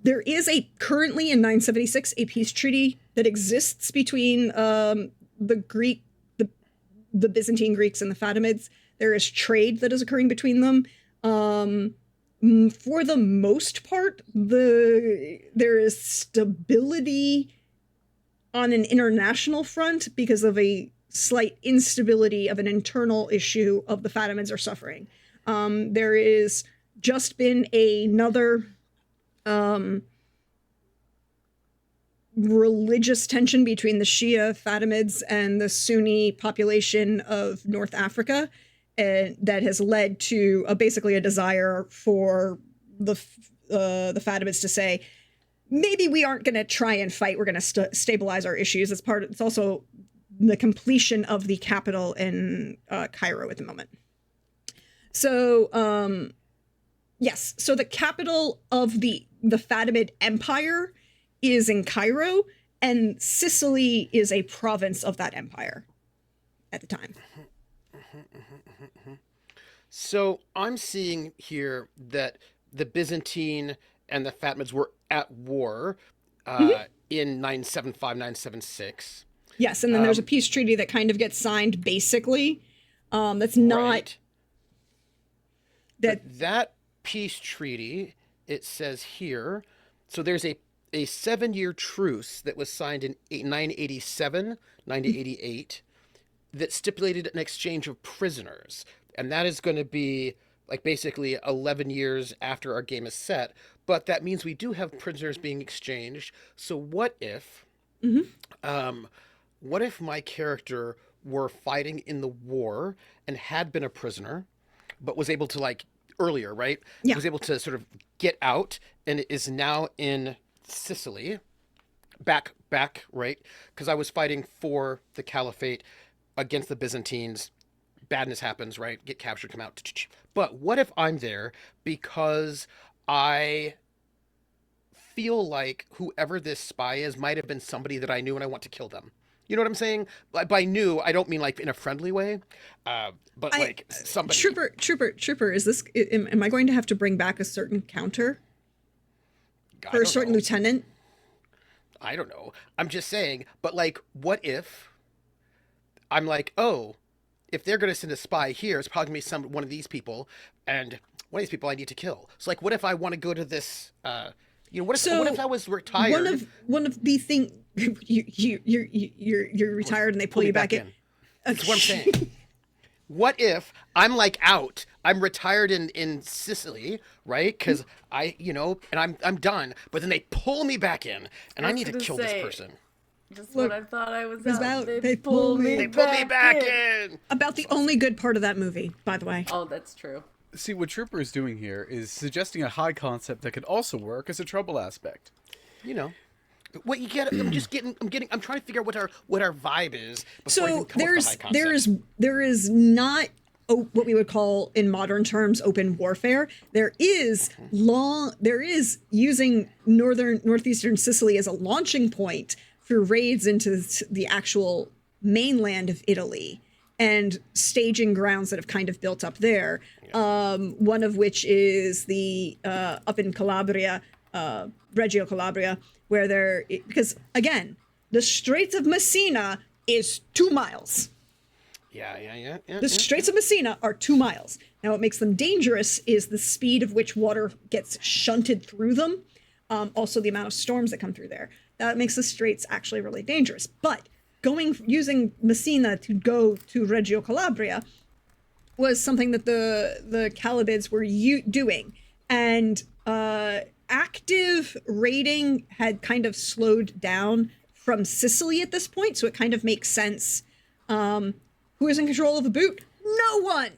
There is currently in 976 a peace treaty that exists between the Byzantine Greeks and the Fatimids. There is trade that is occurring between them. For the most part, there is stability on an international front because of a slight instability of an internal issue of the Fatimids are suffering. There is just been another religious tension between the Shia Fatimids and the Sunni population of North Africa, that has led to basically a desire for the Fatimids to say, maybe we aren't going to try and fight. We're going to stabilize our issues. It's also the completion of the capital in Cairo at the moment. So, yes. So the capital of the Fatimid Empire is in Cairo, and Sicily is a province of that empire at the time. So I'm seeing here that the Byzantine and the Fatimids were at war in 975, 976. Yes, and then there's a peace treaty that kind of gets signed basically. That's not... Right. That peace treaty, it says here, so there's a 7-year truce that was signed in 987, 988 that stipulated an exchange of prisoners. And that is going to be like basically 11 years after our game is set. But that means we do have prisoners being exchanged. So what if my character were fighting in the war and had been a prisoner, but was able to earlier, right? Yeah. Was able to sort of get out and is now in Sicily, back, right? Because I was fighting for the Caliphate against the Byzantines. Badness happens, right? Get captured, come out. But what if I'm there because I feel like whoever this spy is might have been somebody that I knew and I want to kill them? You know what I'm saying? By knew, I don't mean in a friendly way, but somebody. Trooper, is this? Am I going to have to bring back a certain counter for a certain lieutenant? I don't know. I'm just saying. But what if I'm if they're going to send a spy here, it's probably going to be one of these people, and one of these people I need to kill. So what if I want to go to this? What if I was retired? One of the thing you're retired and they pull you back in. That's what I'm saying. What if I'm out? I'm retired in Sicily, right? Because and I'm done. But then they pull me back in, and I need to kill this person. Just when I thought I was out, they pull me back in. About the only good part of that movie, by the way. Oh, that's true. See, what Trooper is doing here is suggesting a high concept that could also work as a trouble aspect. What you get? I'm trying to figure out what our vibe is. So there is not what we would call in modern terms open warfare. There is using northeastern Sicily as a launching point for raids into the actual mainland of Italy and staging grounds that have kind of built up there. One of which is the up in Calabria, Reggio Calabria, where because again, the Straits of Messina is 2 miles. Yeah. The Straits of Messina are 2 miles. Now, what makes them dangerous is the speed of which water gets shunted through them. Also the amount of storms that come through there. That makes the straits actually really dangerous. But using Messina to go to Reggio Calabria was something that the Calibids were doing. And active raiding had kind of slowed down from Sicily at this point, so it kind of makes sense. Who is in control of the boot? No one!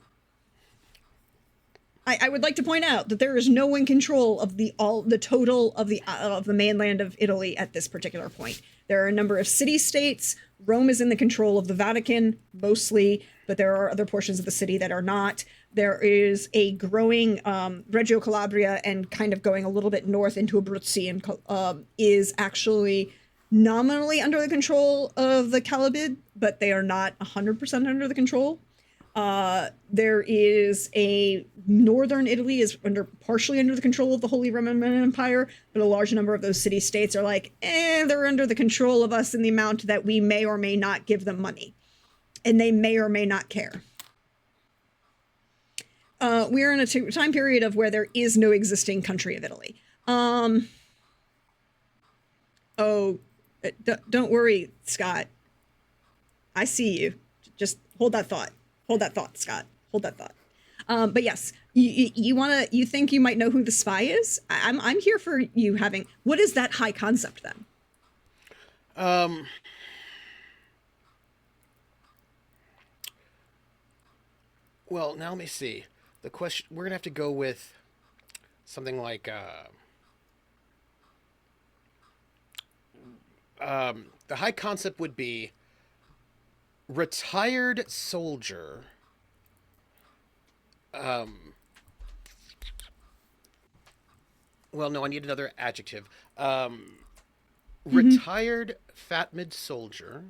I would like to point out that there is no one in control of the total of the mainland of Italy at this particular point. There are a number of city-states. Rome is in the control of the Vatican, mostly, but there are other portions of the city that are not. There is a growing Reggio Calabria, and kind of going a little bit north into Abruzzi, and is actually nominally under the control of the Calibid, but they are not 100% under the control. There is a northern Italy is partially under the control of the Holy Roman Empire, but a large number of those city-states are like, they're under the control of us in the amount that we may or may not give them money, and they may or may not care. We are in a time period of where there is no existing country of Italy. Don't worry, Scott. I see you. Just hold that thought. Hold that thought, Scott. Hold that thought. But yes, you think you might know who the spy is? I'm here for you having. What is that high concept then? Well, now let me see. The question, we're gonna have to go with something like the high concept would be retired soldier. Well, no, I need another adjective. Retired Fatimid soldier.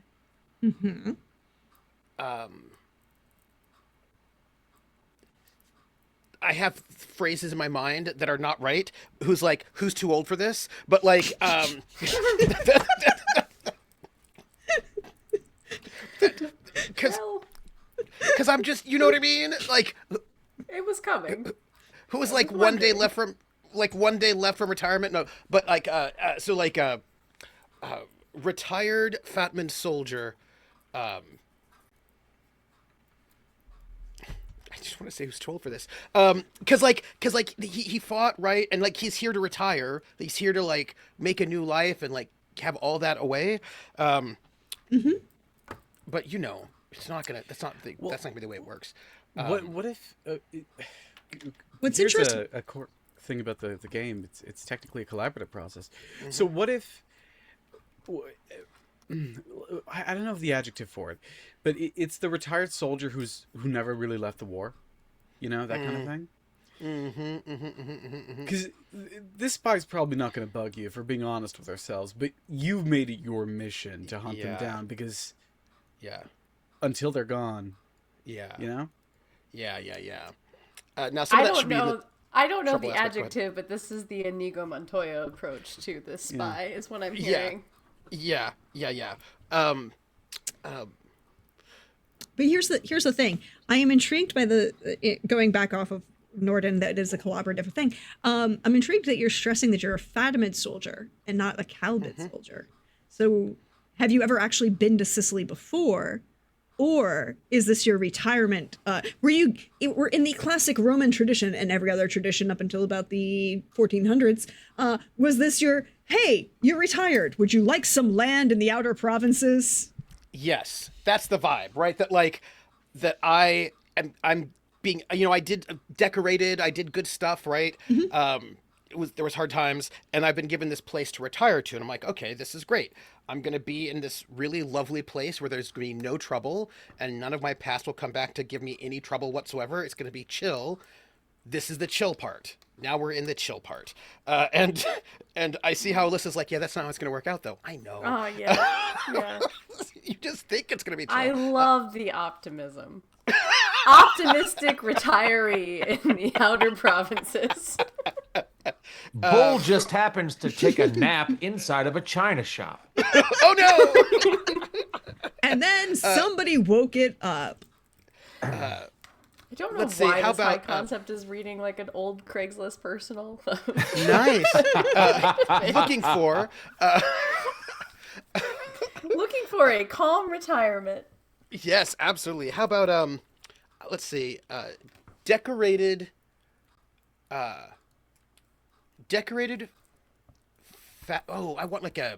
Mm-hmm. I have phrases in my mind that are not right. Who's too old for this? But because I'm just, you know what I mean? Like, it was coming. Who was like one day left from retirement? No, but retired Fatman soldier. I just want to say who's too old for this. Because he fought, right, and like he's here to retire. He's here to like make a new life and like have all that away. But you know, it's not gonna. That's not gonna be the way it works. What if? What's here's interesting? a core thing about the game. It's technically a collaborative process. So what if? I don't know the adjective for it, but it's the retired soldier who never really left the war, you know, that kind of thing. Because this spy's probably not going to bug you, if we're being honest with ourselves, but you've made it your mission to hunt them down because, until they're gone, you know. Now some of that should be. I don't know the adjective, but this is the Inigo Montoya approach to this spy, is what I'm hearing. Yeah. But here's the thing. I am intrigued by going back off of Norden, that is a collaborative thing. I'm intrigued that you're stressing that you're a Fatimid soldier and not a Calibid soldier. So have you ever actually been to Sicily before? Or is this your retirement? We're in the classic Roman tradition and every other tradition up until about the 1400s. Was this your, hey, you're retired. Would you like some land in the outer provinces? Yes, that's the vibe, right? I'm being, you know, I did decorated, I did good stuff, right? There was hard times, and I've been given this place to retire to, and I'm like, okay, this is great. I'm going to be in this really lovely place where there's going to be no trouble, and none of my past will come back to give me any trouble whatsoever. It's going to be chill. This is the chill part. Now we're in the chill part. And I see how Alyssa's like, yeah, that's not how it's going to work out, though. I know. Oh, yeah. You just think it's going to be chill. I love the optimism. Optimistic retiree in the outer provinces. Bull just happens to take a nap inside of a china shop. Oh no! And then somebody woke it up. I don't know let's see, why how this high about, concept is reading like an old Craigslist personal. Nice. Looking for. Looking for a calm retirement. Yes, absolutely. How about let's see, decorated. Decorated. Oh, I want like a.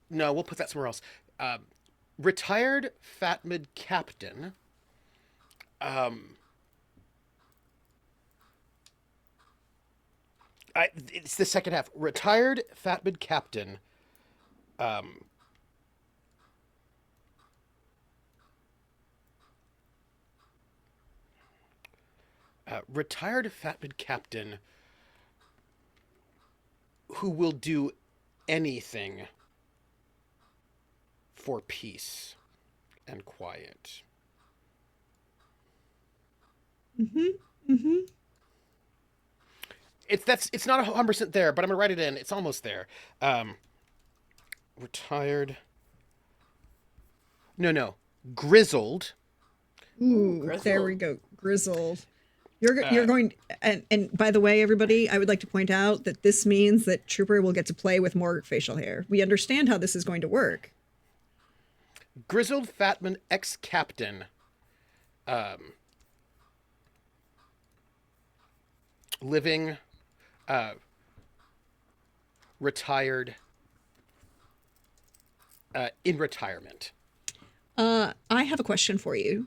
No, we'll put that somewhere else. Retired Fatimid captain. It's the second half. Retired Fatimid captain. Retired Fatimid captain who will do anything for peace and quiet. It's not 100% there, but I'm gonna write it in. It's almost there. Retired. No. Grizzled. Ooh, grizzled. there we go. Grizzled. You're going, and by the way, everybody, I would like to point out that this means that Trooper will get to play with more facial hair. We understand how this is going to work. Grizzled Fatman ex-captain. Living. Retired. In retirement. I have a question for you.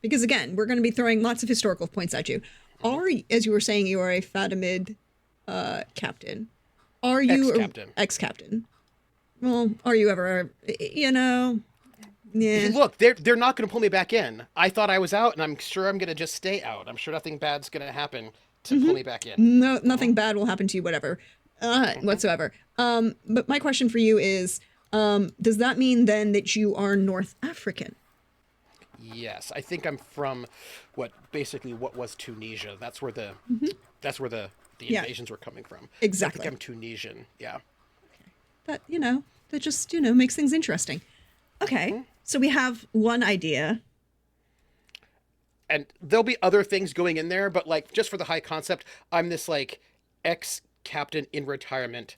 Because again, we're going to be throwing lots of historical points at you. As you were saying, you are a Fatimid captain. Are you Ex-captain. Ex-captain? Well, are you ever? Yeah. Look, they're not going to pull me back in. I thought I was out, and I'm sure I'm going to just stay out. I'm sure nothing bad's going to happen to pull me back in. No, nothing bad will happen to you, whatever, whatsoever. But my question for you is, does that mean then that you are North African? Yes, I think I'm from what was Tunisia. That's where the Yeah. invasions were coming from. Exactly. I think I'm Tunisian. Yeah. That just makes things interesting. Okay, so we have one idea. And there'll be other things going in there, but like just for the high concept, I'm this like ex-captain in retirement,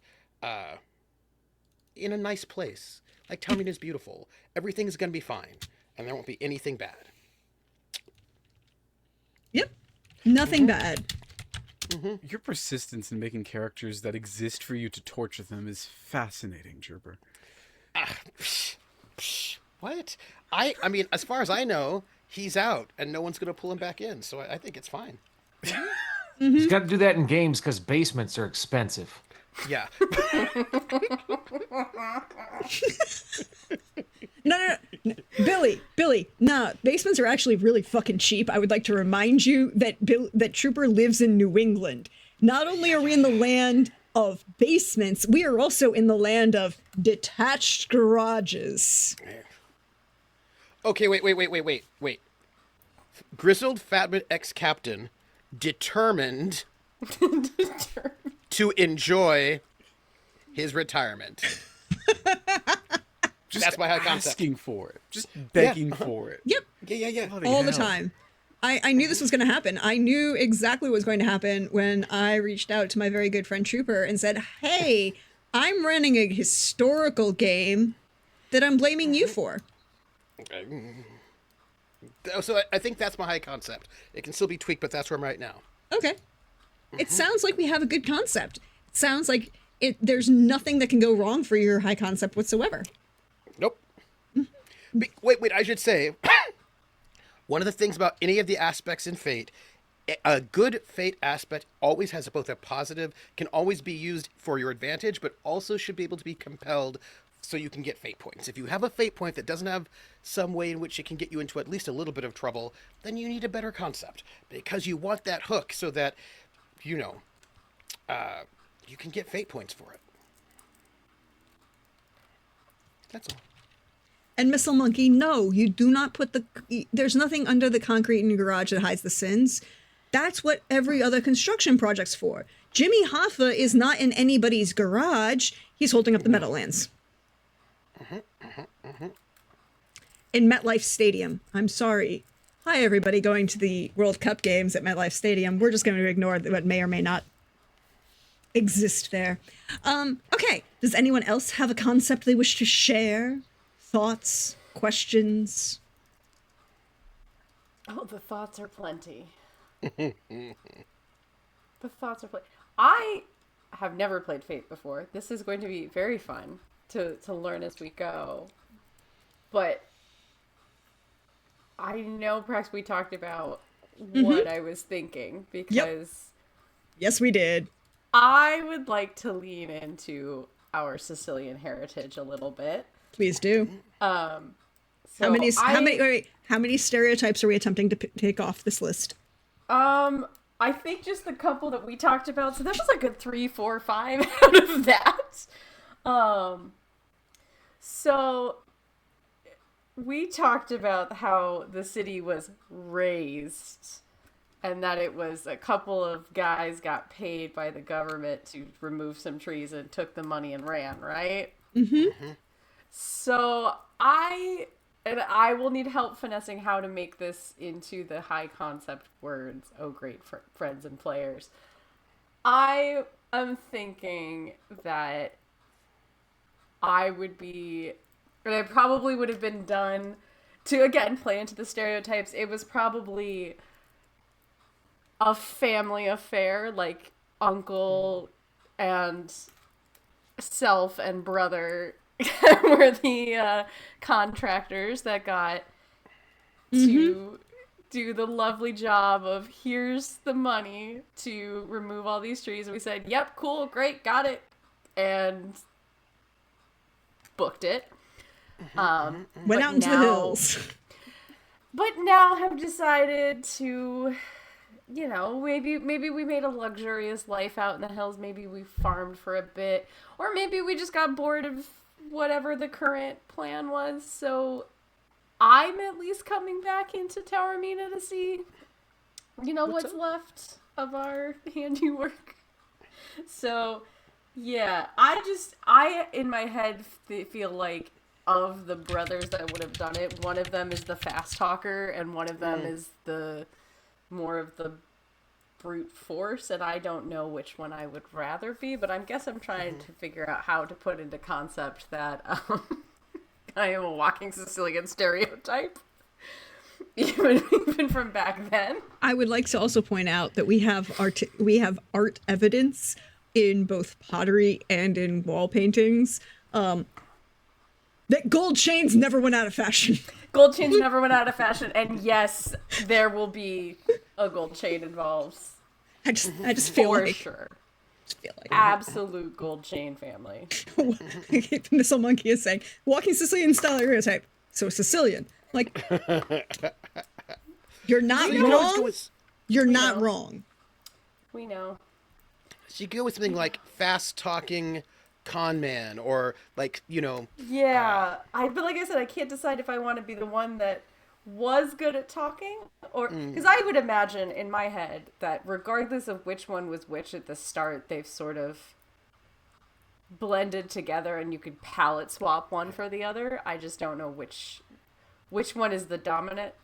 in a nice place. Like Taormina is beautiful. Everything's gonna be fine, and there won't be anything bad. Yep, nothing bad. Your persistence in making characters that exist for you to torture them is fascinating, Gerber. What? I mean, as far as I know, he's out, and no one's gonna pull him back in. So I think it's fine. He's got to do that in games because basements are expensive. Yeah. No. Billy, no. Basements are actually really fucking cheap. I would like to remind you that Trooper lives in New England. Not only are we in the land of basements, we are also in the land of detached garages. Okay, wait. Grizzled Fatman ex-captain determined to enjoy his retirement. That's my high concept. Asking for it. Just begging for it. Yep. Yeah. Bloody All the hell. time. I knew this was going to happen. I knew exactly what was going to happen when I reached out to my very good friend Trooper and said, hey, I'm running a historical game that I'm blaming you for. So I think that's my high concept. It can still be tweaked, but that's where I'm right now. Okay. It sounds like we have a good concept. It sounds like there's nothing that can go wrong for your high concept whatsoever. Nope. Wait, I should say, one of the things about any of the aspects in Fate, a good Fate aspect always has both a positive, can always be used for your advantage, but also should be able to be compelled so you can get Fate points. If you have a Fate point that doesn't have some way in which it can get you into at least a little bit of trouble, then you need a better concept, because you want that hook so that, you can get Fate points for it. That's all. And Missile Monkey, no, you do not put there's nothing under the concrete in your garage that hides the sins. That's what every other construction project's for. Jimmy Hoffa is not in anybody's garage. He's holding up the Meadowlands. In MetLife Stadium. I'm sorry. hi, everybody going to the World Cup games at MetLife Stadium. We're just going to ignore what may or may not exist there. Okay, does anyone else have a concept they wish to share? Thoughts, questions? Oh, the thoughts are plenty. The thoughts are plenty. I have never played Fate before. This is going to be very fun to learn as we go. But I know perhaps we talked about what I was thinking because Yes, we did. I would like to lean into our Sicilian heritage a little bit. Please do. So How many stereotypes are we attempting to take off this list? I think just the couple that we talked about. So that was like a 3, 4, 5 out of that. So we talked about how the city was raised and that it was a couple of guys got paid by the government to remove some trees and took the money and ran, right? Mm-hmm. So I will need help finessing how to make this into the high concept words, oh great friends and players. I am thinking that I probably would have been done to, again, play into the stereotypes. It was probably a family affair, like uncle and self and brother were the contractors that got to do the lovely job of here's the money to remove all these trees. And we said, yep, cool, great, got it. And booked it. Went out into the hills. But now have decided to, you know, maybe we made a luxurious life out in the hills. Maybe we farmed for a bit. Or maybe we just got bored of whatever the current plan was. So I'm at least coming back into Taormina to see, you know, what's left of our handiwork. So, yeah, I in my head feel like of the brothers that would have done it, one of them is the fast talker and one of them is the more of the brute force, and I don't know which one I would rather be, but I guess I'm trying to figure out how to put into concept that I am a walking Sicilian stereotype. Even from back then. I would like to also point out that we have art evidence in both pottery and in wall paintings that gold chains never went out of fashion. Gold chains never went out of fashion, and yes, there will be a gold chain involved. I just feel for like sure. Just feel like Absolute gold chain family. Missile Monkey is saying walking Sicilian stereotype. So Sicilian, like you're not wrong. You're not wrong. We know. So you go with something like fast talking con man, or like, you know. Yeah, but like I said, I can't decide if I want to be the one that was good at talking, or because I would imagine in my head that regardless of which one was which at the start, they've sort of blended together, and you could palette swap one for the other. I just don't know which one is the dominant.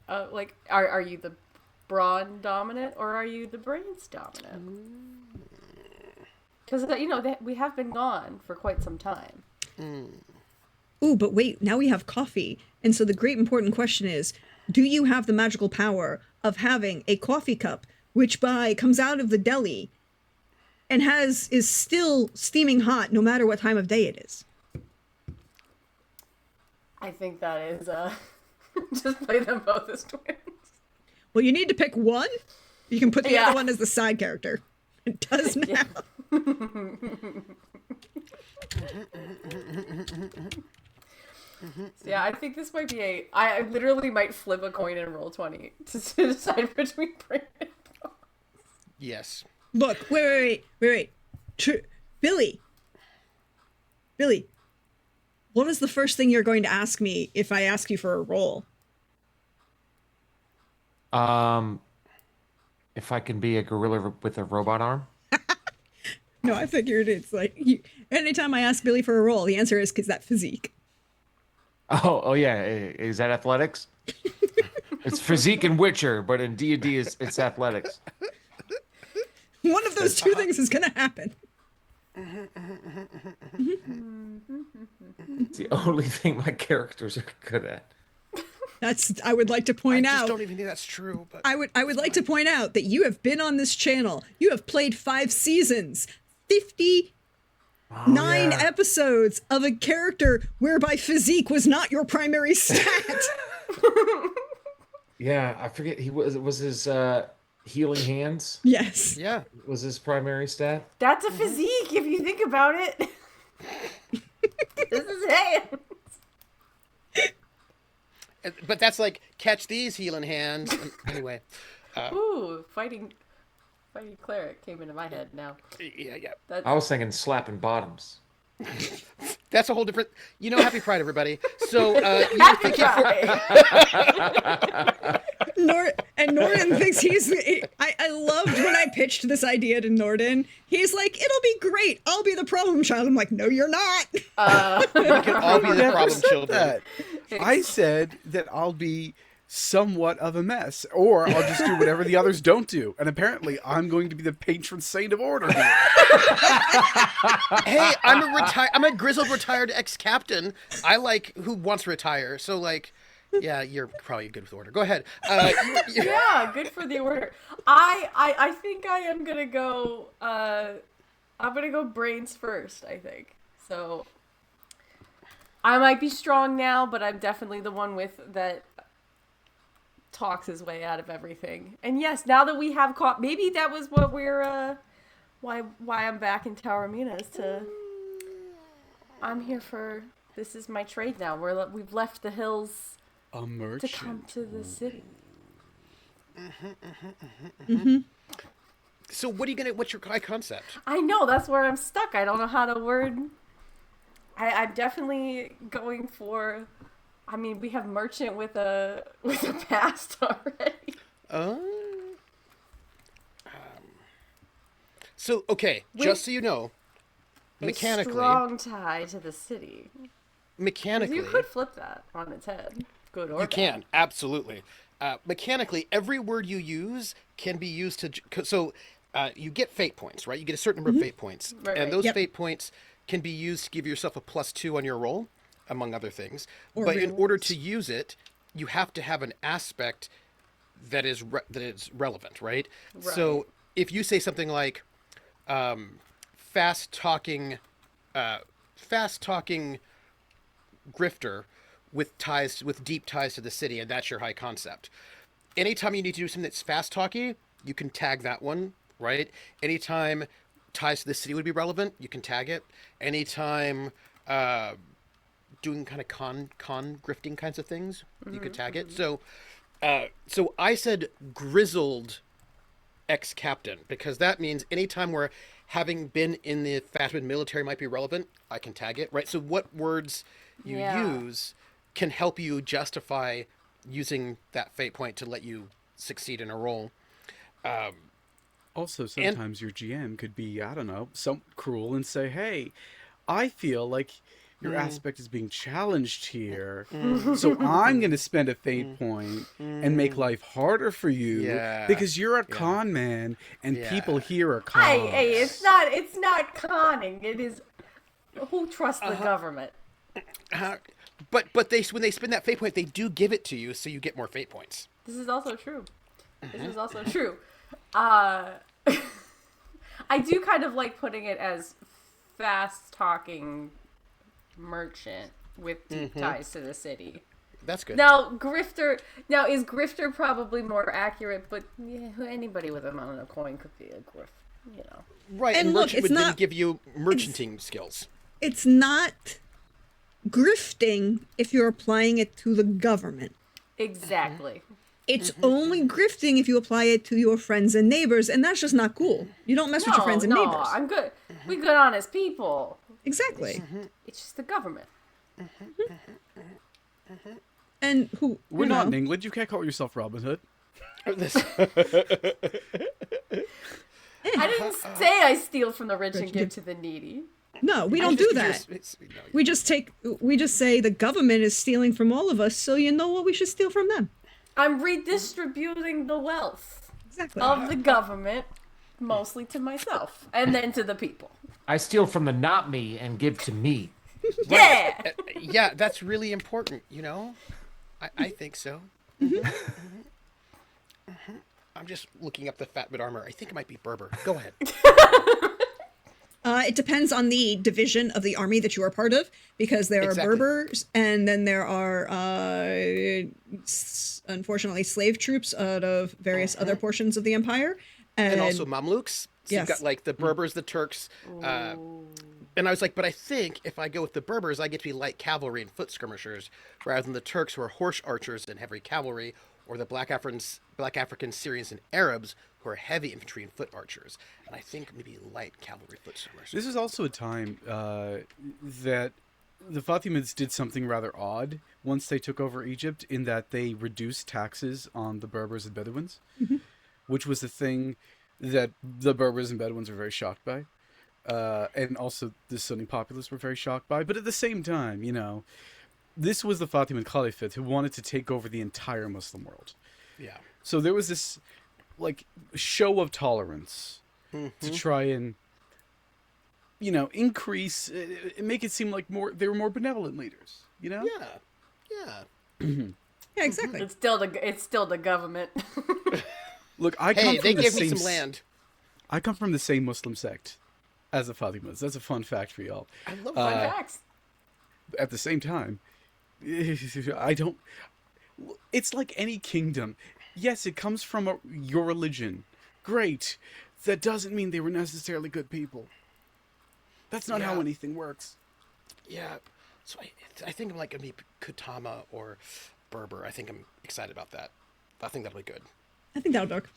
Like, are you the brawn dominant or are you the brains dominant? Because, you know, we have been gone for quite some time. Ooh, but wait, now we have coffee. And so the great important question is, do you have the magical power of having a coffee cup which comes out of the deli and is still steaming hot no matter what time of day it is? I think that is, just play them both as twins. Well, you need to pick one. You can put the other one as the side character. It does now. Yeah. Yeah, I think this might be I literally might flip a coin and roll 20 to decide between brain and bones. Yes. Look, wait. Billy, what is the first thing you're going to ask me if I ask you for a roll? If I can be a gorilla with a robot arm. No, I figured it's like, anytime I ask Billy for a roll, the answer is because that physique. Oh yeah. Is that athletics? It's physique and Witcher, but in D&D it's athletics. One of those two things is gonna happen. It's the only thing my characters are good at. I would like to point I just out. don't even think that's true. But I would like to point out that you have been on this channel. You have played 5 seasons, 59 episodes of a character whereby physique was not your primary stat. Yeah, I forget was his healing hands Yes. yeah. was his primary stat. That's a physique if you think about it. This is hands. But that's like catch these healing hands. Anyway. Ooh, fighting cleric came into my head now. Yeah. I was thinking slapping bottoms. That's a whole different. Happy Pride, everybody. So you Happy think Pride. Norden thinks I loved when I pitched this idea to Norden. He's like, it'll be great. I'll be the problem child. I'm like, no, you're not. we can all be the Never problem said children. that. I said that I'll be somewhat of a mess, or I'll just do whatever the others don't do. And apparently, I'm going to be the patron saint of order here. Hey, I'm a grizzled retired ex-captain. I like who wants to retire. So like, yeah, you're probably good with order. Go ahead. Yeah, good for the order. I think I am gonna go. I'm gonna go brains first. I think so. I might be strong now, but I'm definitely the one that talks his way out of everything. And yes, now that we have caught, maybe that was what we're why I'm back in Taormina is to. I'm here for. This is my trade now. We've left the hills. A To merchant. come to the city. So what's your high concept? I know, that's where I'm stuck. I don't know how to word. I'm definitely going for. I mean, we have merchant with a past already. So okay, just so you know, mechanically, Strong tie to the city. mechanically, You could flip that on its head. Good or you bad. can absolutely. Mechanically, every word you use can be used to. So you get fate points, right? You get a certain number of fate points, Right, and right. those Yep. fate points can be used to give yourself a +2 on your roll, among other things. Or But in order rewards. to use it, you have to have an aspect that is relevant, right? So if you say something like fast talking grifter with deep ties to the city, and that's your high concept. Anytime you need to do something that's fast talky, you can tag that one, right? Anytime ties to the city would be relevant, you can tag it. Anytime doing kind of con grifting kinds of things, you could tag it. So I said grizzled ex-captain because that means anytime where having been in the Fatimid military might be relevant, I can tag it, right? So what words you use can help you justify using that fate point to let you succeed in a role. Also, sometimes your GM could be, I don't know, some cruel and say, hey, I feel like your aspect is being challenged here. So I'm going to spend a fate point and make life harder for you because you're a con man and people here are cons. Hey, it's not conning. It is who trusts the government. But when they spend that fate point, they do give it to you, so you get more fate points. This is also true. I do kind of like putting it as fast talking merchant with deep ties to the city. That's good. Now, is grifter probably more accurate, but yeah, anybody with amount of a coin could be a grift, you know. Right, And and look, merchant it's would then not- give you merchanting skills. It's not grifting if you're applying it to the government. Exactly. It's only grifting if you apply it to your friends and neighbors, and that's just not cool. You don't mess with your friends and no, neighbors. I'm good. We good honest people. Exactly. It's just the government. And who We're you not know, in England. You can't call yourself Robin Hood. I didn't say I steal from the rich and give to the needy. No, we don't do that. We just say the government is stealing from all of us, so you know what, we should steal from them. I'm redistributing the wealth Exactly. of the government, mostly to myself, and then to the people. I steal from the not me and give to me. Yeah! Yeah, that's really important, you know? I think so. I'm just looking up the Fatimid armor. I think it might be Berber. Go ahead. It depends on the division of the army that you are part of, because there are Exactly. Berbers, and then there are, unfortunately, slave troops out of various other portions of the empire. And also Mamluks. So Yes. you've got like the Berbers, the Turks. And I was like, but I think if I go with the Berbers, I get to be light cavalry and foot skirmishers, rather than the Turks who are horse archers and heavy cavalry, or the Black African Syrians and Arabs who are heavy infantry and foot archers. And I think maybe light cavalry foot skirmishers. This is also a time that the Fatimids did something rather odd once they took over Egypt, in that they reduced taxes on the Berbers and Bedouins, which was the thing that the Berbers and Bedouins were very shocked by. And also the Sunni populace were very shocked by. But at the same time, you know, this was the Fatimid Caliphate who wanted to take over the entire Muslim world. Yeah. So there was this, like, show of tolerance to try and, you know, increase, make it seem like they were more benevolent leaders, you know? Yeah. Yeah, exactly. It's still the government. Look, I Hey, come they from the gave me same some land. I come from the same Muslim sect as the Fatimids. That's a fun fact for y'all. I love Fun that. facts. At the same time, I don't. It's like any kingdom. Yes, it comes from your religion. Great. That doesn't mean they were necessarily good people. That's not how Yeah. anything works. Yeah. So I think I'm like going to be Kutama or Berber. I think I'm excited about that. I think that'll be good. I think that'll work.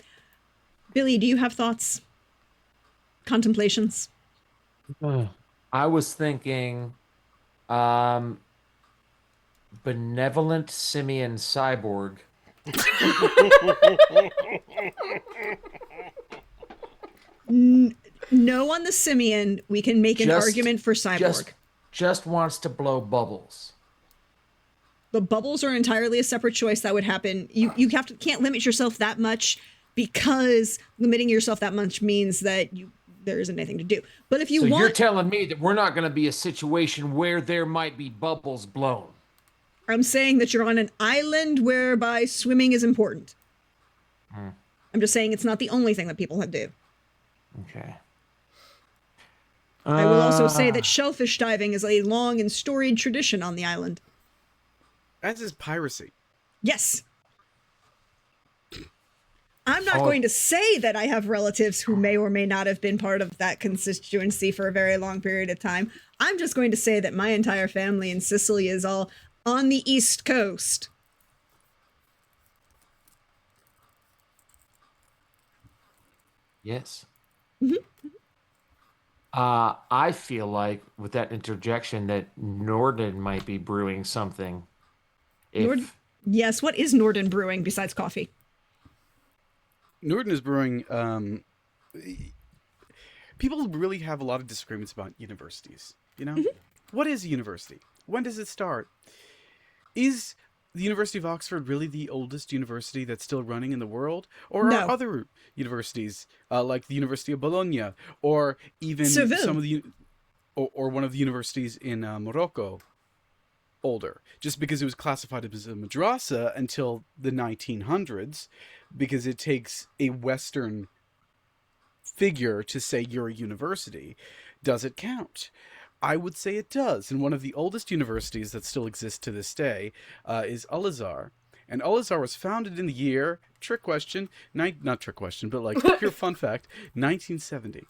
Billy, do you have thoughts? Contemplations? I was thinking benevolent simian cyborg. No on the simian. We can make an argument for cyborg. Just wants to blow bubbles. The bubbles are entirely a separate choice that would happen. You can't limit yourself that much, because limiting yourself that much means that there isn't anything to do. But if you So want, you're telling me that we're not going to be a situation where there might be bubbles blown. I'm saying that you're on an island whereby swimming is important. I'm just saying it's not the only thing that people do. Okay. I will also say that shellfish diving is a long and storied tradition on the island. As is piracy. Yes. I'm not going to say that I have relatives who may or may not have been part of that constituency for a very long period of time. I'm just going to say that my entire family in Sicily is all on the East Coast. Yes. I feel like with that interjection that Norden might be brewing something. Yes, what is Norden brewing besides coffee? Norden is brewing. People really have a lot of disagreements about universities. You know, what is a university? When does it start? Is the University of Oxford really the oldest university that's still running in the world, or No. are other universities like the University of Bologna, or even Seville. some of the, or one of the universities in Morocco, older? Just because it was classified as a madrasa until the 1900s, because it takes a Western figure to say you're a university. Does it count? I would say it does. And one of the oldest universities that still exists to this day is Al-Azhar. And Al-Azhar was founded in the year, trick question, not trick question, but like pure fun fact, 1970.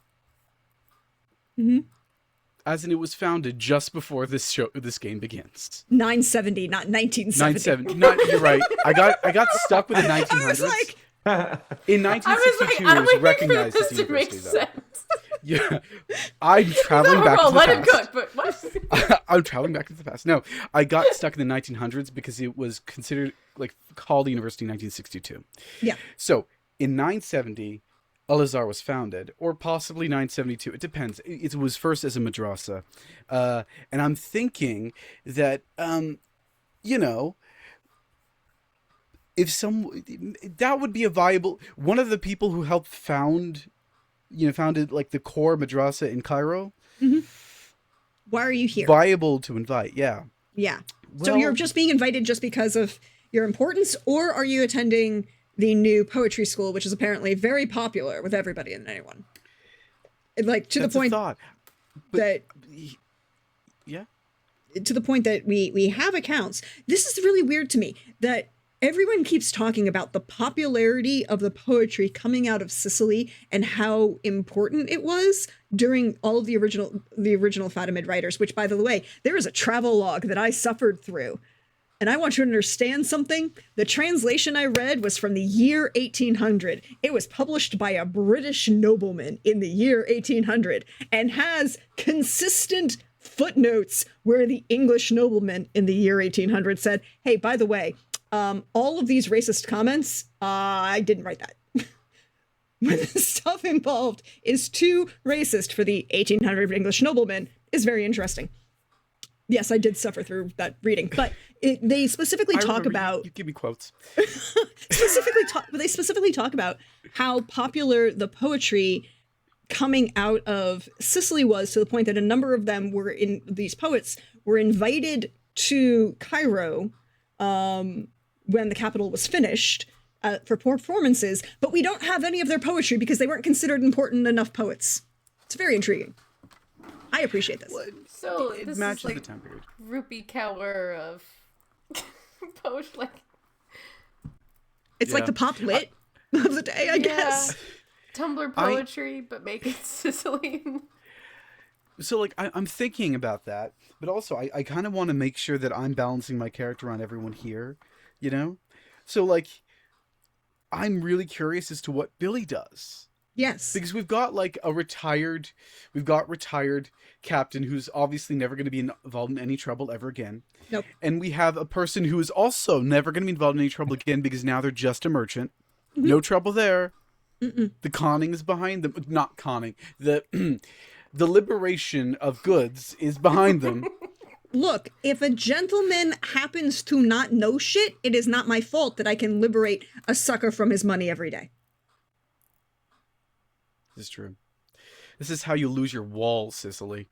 As in, it was founded just before this game begins. 970, not 1970. 970. You're right. I got stuck with the 1900s. I was like, In 1962, it was recognized as a to make university, though. sense. Yeah, I'm traveling back to the Let past. him cook, but what? I'm traveling back into the past. No, I got stuck in the 1900s because it was considered called a university in 1962. yeah. So in 970, Al-Azhar was founded, or possibly 972. It depends. It was first as a madrasa, and I'm thinking that if some that would be a viable one of the people who helped founded like the core madrasa in Cairo. Why are you here? Viable to invite, yeah. Yeah. So Well- you're just being invited just because of your importance, or are you attending the new poetry school, which is apparently very popular with everybody and anyone? Like to That's the a point thought. that Yeah. to the point that we have accounts. This is really weird to me that everyone keeps talking about the popularity of the poetry coming out of Sicily and how important it was during all of the original Fatimid writers, which, by the way, there is a travel log that I suffered through. And I want you to understand something. The translation I read was from the year 1800. It was published by a British nobleman in the year 1800 and has consistent footnotes where the English nobleman in the year 1800 said, hey, by the way, all of these racist comments, I didn't write that. When the stuff involved is too racist for the 1800 English nobleman is very interesting. Yes, I did suffer through that reading, but they specifically I talk remember about you give me quotes. they specifically talk about how popular the poetry coming out of Sicily was, to the point that a number of them these poets were invited to Cairo when the capital was finished for performances, but we don't have any of their poetry because they weren't considered important enough poets. It's very intriguing. I appreciate this. So It this matches is like the time period. Rupi Kaur of post, like It's like Yeah. the pop lit of the day, I guess. Tumblr poetry, but make it Sicilian. So like I'm thinking about that, but also I kind of want to make sure that I'm balancing my character on everyone here, you know? So like I'm really curious as to what Billy does. Yes. Because we've got retired captain who's obviously never going to be involved in any trouble ever again. Nope. And we have a person who is also never going to be involved in any trouble again because now they're just a merchant. No trouble there. The conning is behind them. Not conning. The the liberation of goods is behind them. Look, if a gentleman happens to not know shit, it is not my fault that I can liberate a sucker from his money every day. This is true. This is how you lose your wall, Sicily.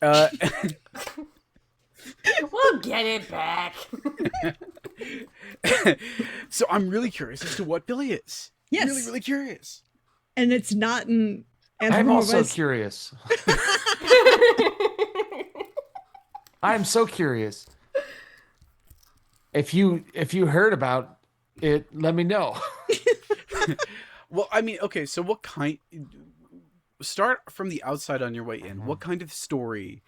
We'll get it back. So I'm really curious as to what Billy is. Yes. Really, really curious. And it's not an I'm also anthropomorphized- curious. I'm so curious. If you heard about it, let me know. Well, I mean, okay, so what kind... Start from the outside on your way in. What kind of story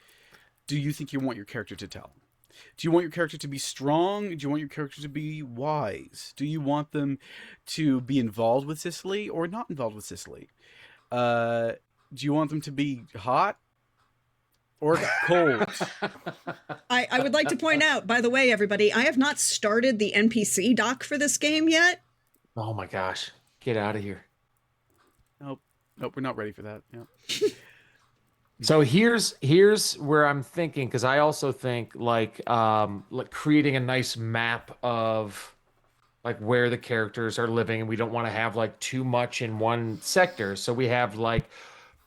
do you think you want your character to tell? Do you want your character to be strong? Do you want your character to be wise? Do you want them to be involved with Sicily or not involved with Sicily? Do you want them to be hot or cold? I would like to point out, by the way, everybody, I have not started the NPC doc for this game yet. Oh my gosh. Get out of here. Nope, we're not ready for that. Yeah. So here's where I'm thinking, because I also think like creating a nice map of like where the characters are living, and we don't want to have like too much in one sector. So we have like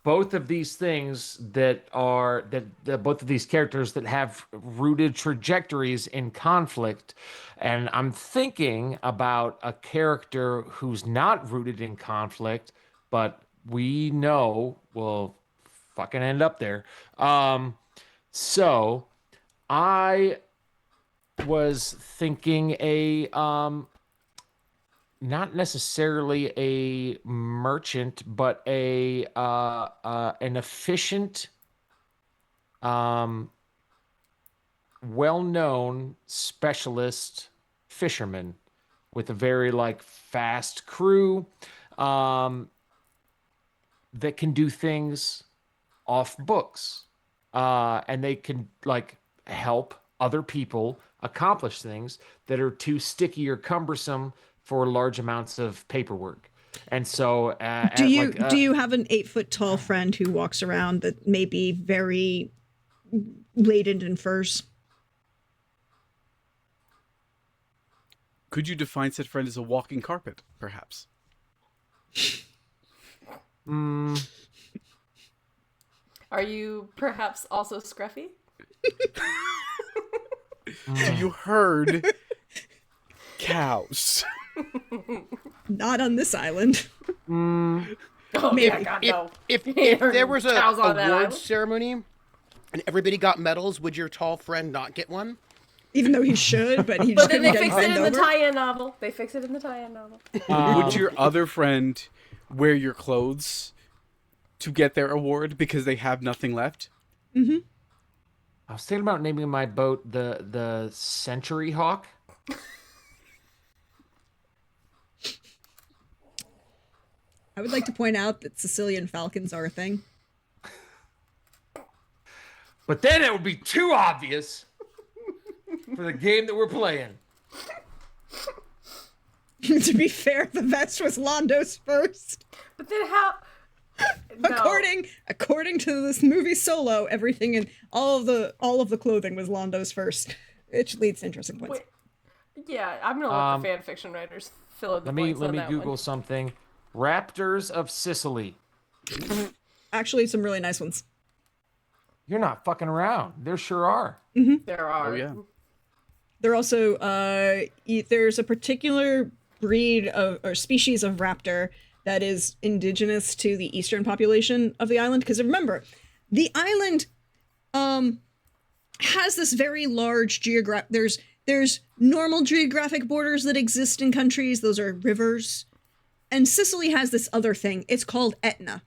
both of these things that both of these characters that have rooted trajectories in conflict. And I'm thinking about a character who's not rooted in conflict, but we know will fucking end up there. So I was thinking not necessarily a merchant, but an efficient, well-known specialist fisherman with a very like fast crew that can do things off books, and they can like help other people accomplish things that are too sticky or cumbersome for large amounts of paperwork. And so Do you have an 8-foot tall friend who walks around that may be very laden in furs? Could you define said friend as a walking carpet, perhaps? Are you perhaps also scruffy? Do you herd cows? Not on this island. Oh, Maybe. yeah, God, no. If there was a Cows on that award island? ceremony and everybody got medals, would your tall friend not get one? Even though he should, but he But just then couldn't they get fix it in bent the over. tie-in novel. They fix it in the tie-in novel. Would your other friend wear your clothes to get their award because they have nothing left? I was thinking about naming my boat the Century Hawk. I would like to point out that Sicilian falcons are a thing. But then it would be too obvious for the game that we're playing. To be fair, the vest was Londo's first. But then how? No. According to this movie Solo, everything in all of the clothing was Londo's first, which leads to interesting points. Wait, yeah, I'm gonna let the fan fiction writers fill in the points Let on me that Google one. something. Raptors of Sicily. Actually, some really nice ones. You're not fucking around. There sure are. There are. Oh, yeah. They're also there's a particular breed of or species of raptor that is indigenous to the eastern population of the island. Because remember, the island has this very large there's normal geographic borders that exist in countries. Those are rivers. And Sicily has this other thing. It's called Etna.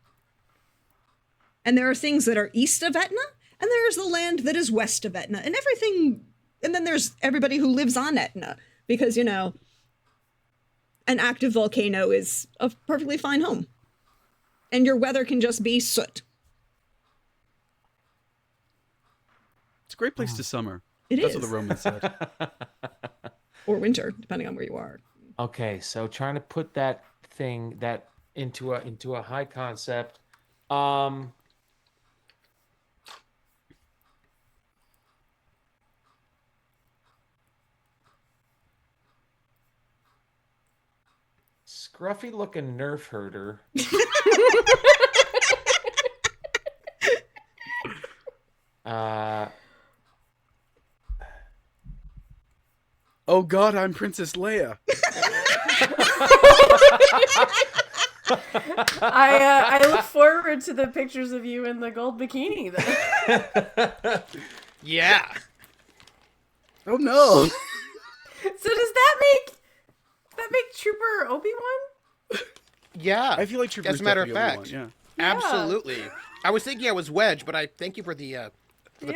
And there are things that are east of Etna, and there's the land that is west of Etna, and everything. And then there's everybody who lives on Etna, because, you know, an active volcano is a perfectly fine home. And your weather can just be soot. It's a great place to summer. It That's is. what the Romans said. Or winter, depending on where you are. Okay, so trying to put that thing into a high concept. Scruffy looking nerf herder. Oh God, I'm Princess Leia. I look forward to the pictures of you in the gold bikini. Then. Yeah. Oh no. So does that make Trooper Obi-Wan? Yeah. I feel like Trooper's as a matter of definitely fact. Obi-Wan, yeah. Absolutely. I was thinking I was Wedge, but I thank you for the Yeah.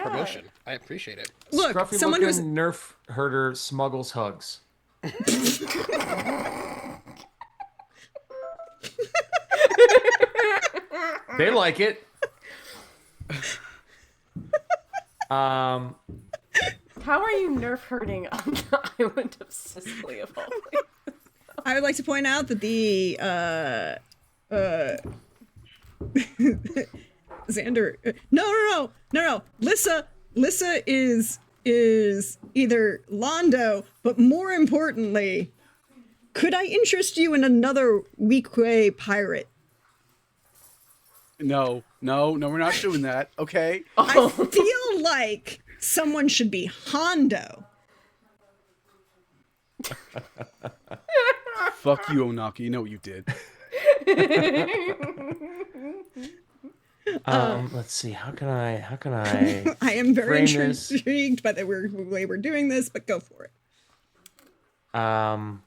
promotion. I appreciate it. Look, Scruffy someone looking who's nerf herder smuggles hugs. They like it. How are you nerf herding on the island of Sicily of all places? I would like to point out that the Xander no. Lissa is either Londo, but more importantly, could I interest you in another weequay pirate? No, we're not doing that. Okay. I feel like someone should be Hondo. Fuck you, Onaki. You know what you did. Let's see. How can I? I am very Frame this. intrigued by the way we're doing this, but go for it. I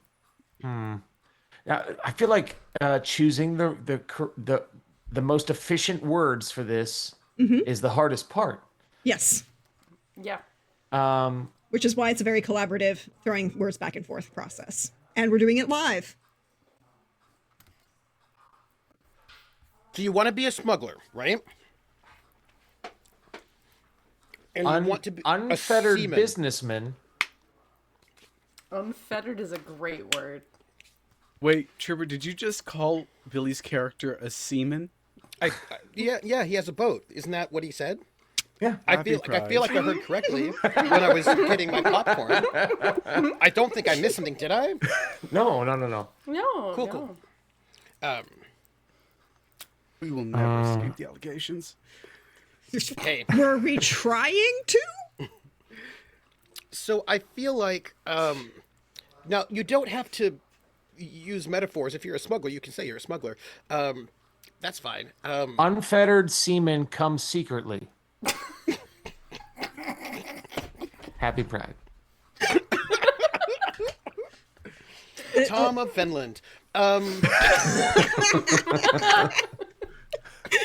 feel like choosing the most efficient words for this is the hardest part. Yes. Yeah. Which is why it's a very collaborative, throwing words back and forth process. And we're doing it live. So you want to be a smuggler, right? And you want to be Unfettered a seaman. businessman. Unfettered is a great word. Wait, Trevor, did you just call Billy's character a seaman? Yeah, he has a boat. Isn't that what he said? Yeah. I feel like I heard correctly when I was getting my popcorn. I don't think I missed something, did I? No. No. Cool, no. cool. We will never escape the allegations. Hey, Were we trying to? so I feel like now you don't have to use metaphors. If you're a smuggler, you can say you're a smuggler. That's fine. Unfettered semen comes secretly. Happy Pride. Tom of Finland. I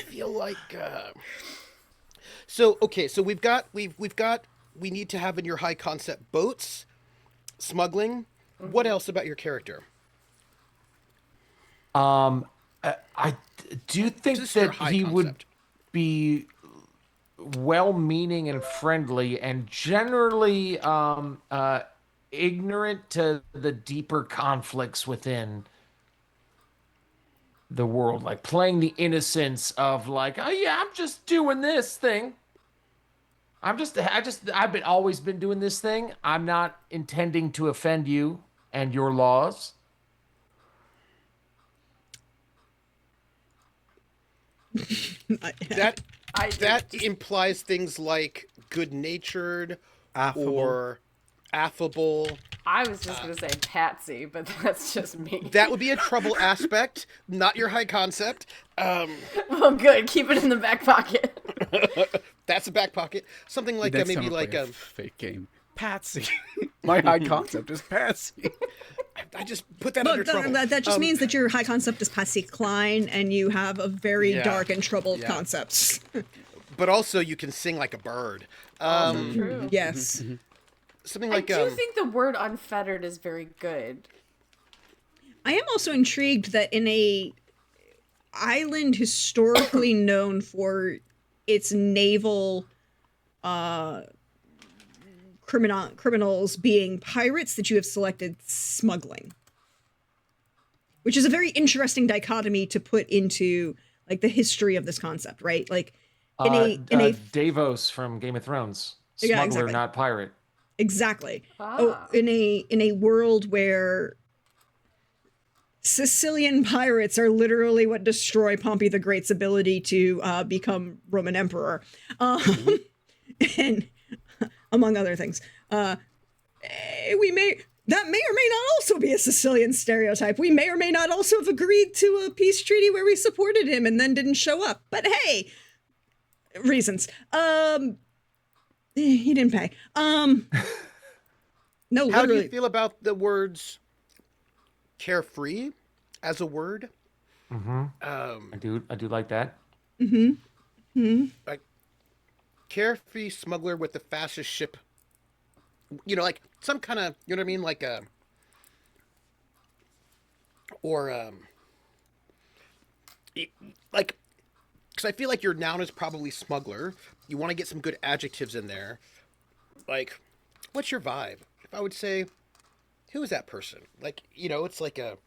feel like so okay. So we've got we need to have in your high concept boats, smuggling. What else about your character? I do think Just your that high he would concept. be well-meaning and friendly, and generally ignorant to the deeper conflicts within the world, like playing the innocence of like, oh yeah, I'm just doing this thing. I've always been doing this thing. I'm not intending to offend you and your laws. That I that implies things like good-natured Affable. or affable. I was just gonna say Patsy, but that's just me. That would be a trouble aspect, not your high concept. Well, good. Keep it in the back pocket. That's a back pocket. Something like Next maybe time I like play a fake game. Patsy. My high concept is Patsy. I just put that under Look, trouble. that just means that your high concept is Patsy Cline, and you have a very Yeah. dark and troubled Yeah. concepts. But also you can sing like a bird. True. Yes. Something I like do think the word unfettered is very good. I am also intrigued that in a island historically known for its naval criminals being pirates, that you have selected smuggling, which is a very interesting dichotomy to put into like the history of this concept, right? Like in a Davos from Game of Thrones, Yeah, smuggler, exactly. not pirate. exactly. Ah. Oh, in a world where Sicilian pirates are literally what destroy Pompey the Great's ability to become Roman emperor, and among other things. That may or may not also be a Sicilian stereotype. We may or may not also have agreed to a peace treaty where we supported him and then didn't show up. But hey, reasons. He didn't pay. No, how do literally. you feel about the words carefree as a word? I do like that. Like carefree smuggler with the fastest ship. You know, like some kind of, you know what I mean, like a, or like, because I feel like your noun is probably smuggler. You want to get some good adjectives in there. Like, what's your vibe? If I would say, who is that person? Like, you know, it's like a,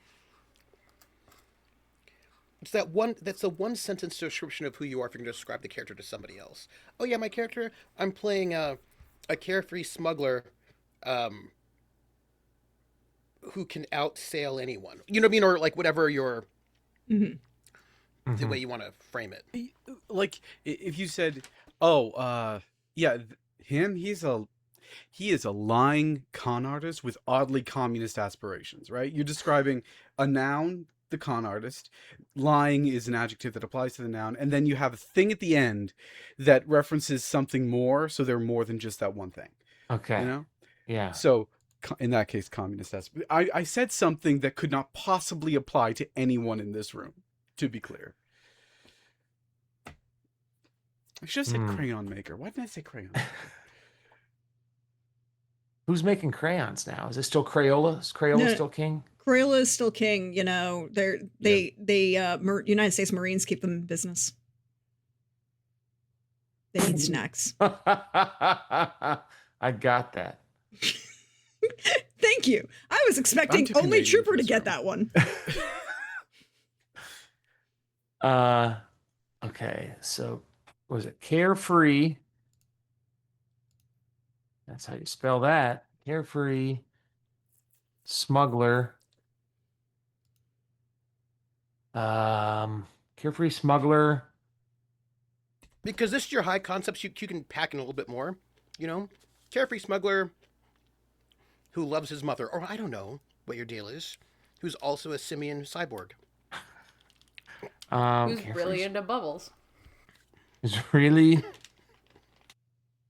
it's that one, that's a one sentence description of who you are if you're going to describe the character to somebody else. Oh yeah, my character, I'm playing a carefree smuggler who can outsail anyone. You know what I mean? Or like whatever your, the way you want to frame it. Like if you said, "Oh, yeah, he is a lying con artist with oddly communist aspirations," right? You're describing a noun, the con artist. Lying is an adjective that applies to the noun, and then you have a thing at the end that references something more, so they're more than just that one thing. Okay. You know? Yeah. So in that case, communist I said something that could not possibly apply to anyone in this room, to be clear. I should have said crayon maker. Why didn't I say crayon maker? Who's making crayons now? Is it still Crayola? Is Crayola No. still king? Crayola is still king. You know, United States Marines keep them in business. They need snacks. I got that. Thank you. I was expecting too only Canadian Trooper for to this get room. that one. Okay, so was it carefree That's how you spell that. Carefree smuggler. Carefree smuggler. Because this is your high concepts, you can pack in a little bit more. You know, carefree smuggler who loves his mother, or I don't know what your deal is, who's also a simian cyborg. Who's really into bubbles? Is really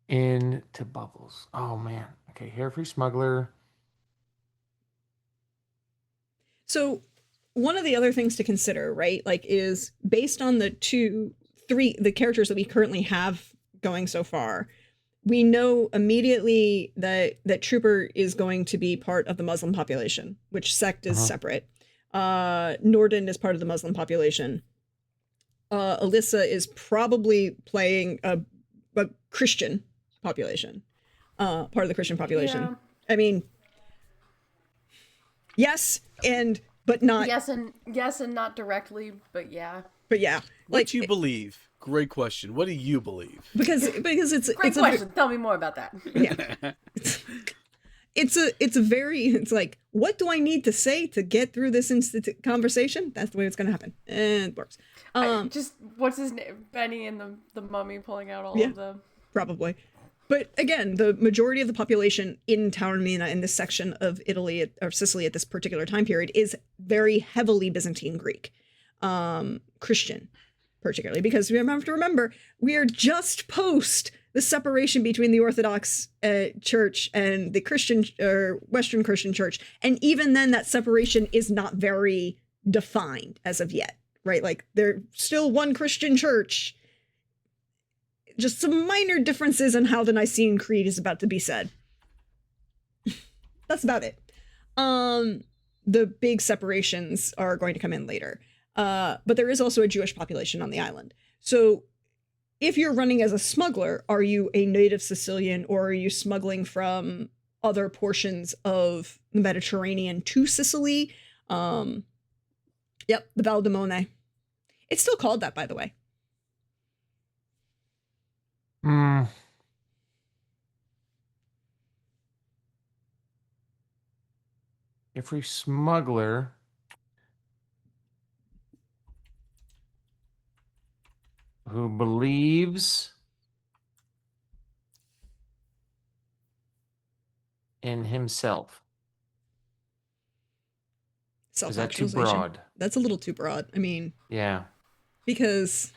into bubbles. Oh man. Okay, carefree smuggler. So one of the other things to consider, right, like, is based on the the characters that we currently have going so far, we know immediately that Trooper is going to be part of the Muslim population, which sect is separate. Norden is part of the Muslim population. Alyssa is probably playing a Christian population, part of the Christian population. Yeah. I mean, yes, but not. Yes and not directly, but yeah. But yeah, What do you believe? Great question. What do you believe? because it's Great question. Tell me more about that. Yeah. It's like, what do I need to say to get through this conversation? That's the way it's going to happen. And it works. Just, what's his name? Benny and the mummy pulling out all of them. Probably. But again, the majority of the population in Taormina, in this section of Italy or Sicily at this particular time period, is very heavily Byzantine Greek, Christian, particularly, because we have to remember we are just post the separation between the Orthodox Church and the Christian or Western Christian Church, and even then, that separation is not very defined as of yet, right? Like, they're still one Christian church. Just some minor differences in how the Nicene Creed is about to be said. That's about it. The big separations are going to come in later. But there is also a Jewish population on the island. So if you're running as a smuggler, are you a native Sicilian, or are you smuggling from other portions of the Mediterranean to Sicily? Yep, the Val d'Amone. It's still called that, by the way. Every smuggler who believes in himself. Is that too broad? That's a little too broad. I mean, yeah. Because,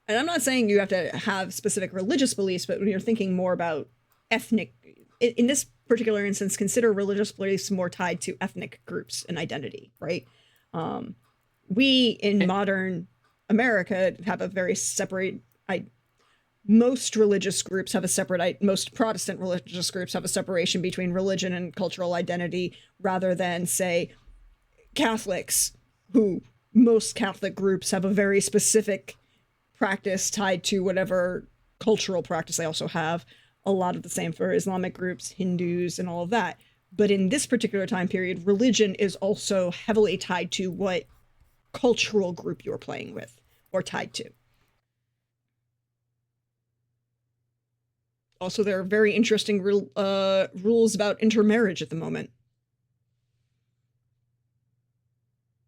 and I'm not saying you have to have specific religious beliefs, but when you're thinking more about ethnic, in this particular instance, consider religious beliefs more tied to ethnic groups and identity, right? We in modern America have a very separate, most religious groups have a separate, most Protestant religious groups have a separation between religion and cultural identity, rather than, say, Catholics, who most Catholic groups have a very specific practice tied to whatever cultural practice they also have. A lot of the same for Islamic groups, Hindus, and all of that. But in this particular time period, religion is also heavily tied to what cultural group you're playing with or tied to. Also, there are very interesting rules about intermarriage at the moment.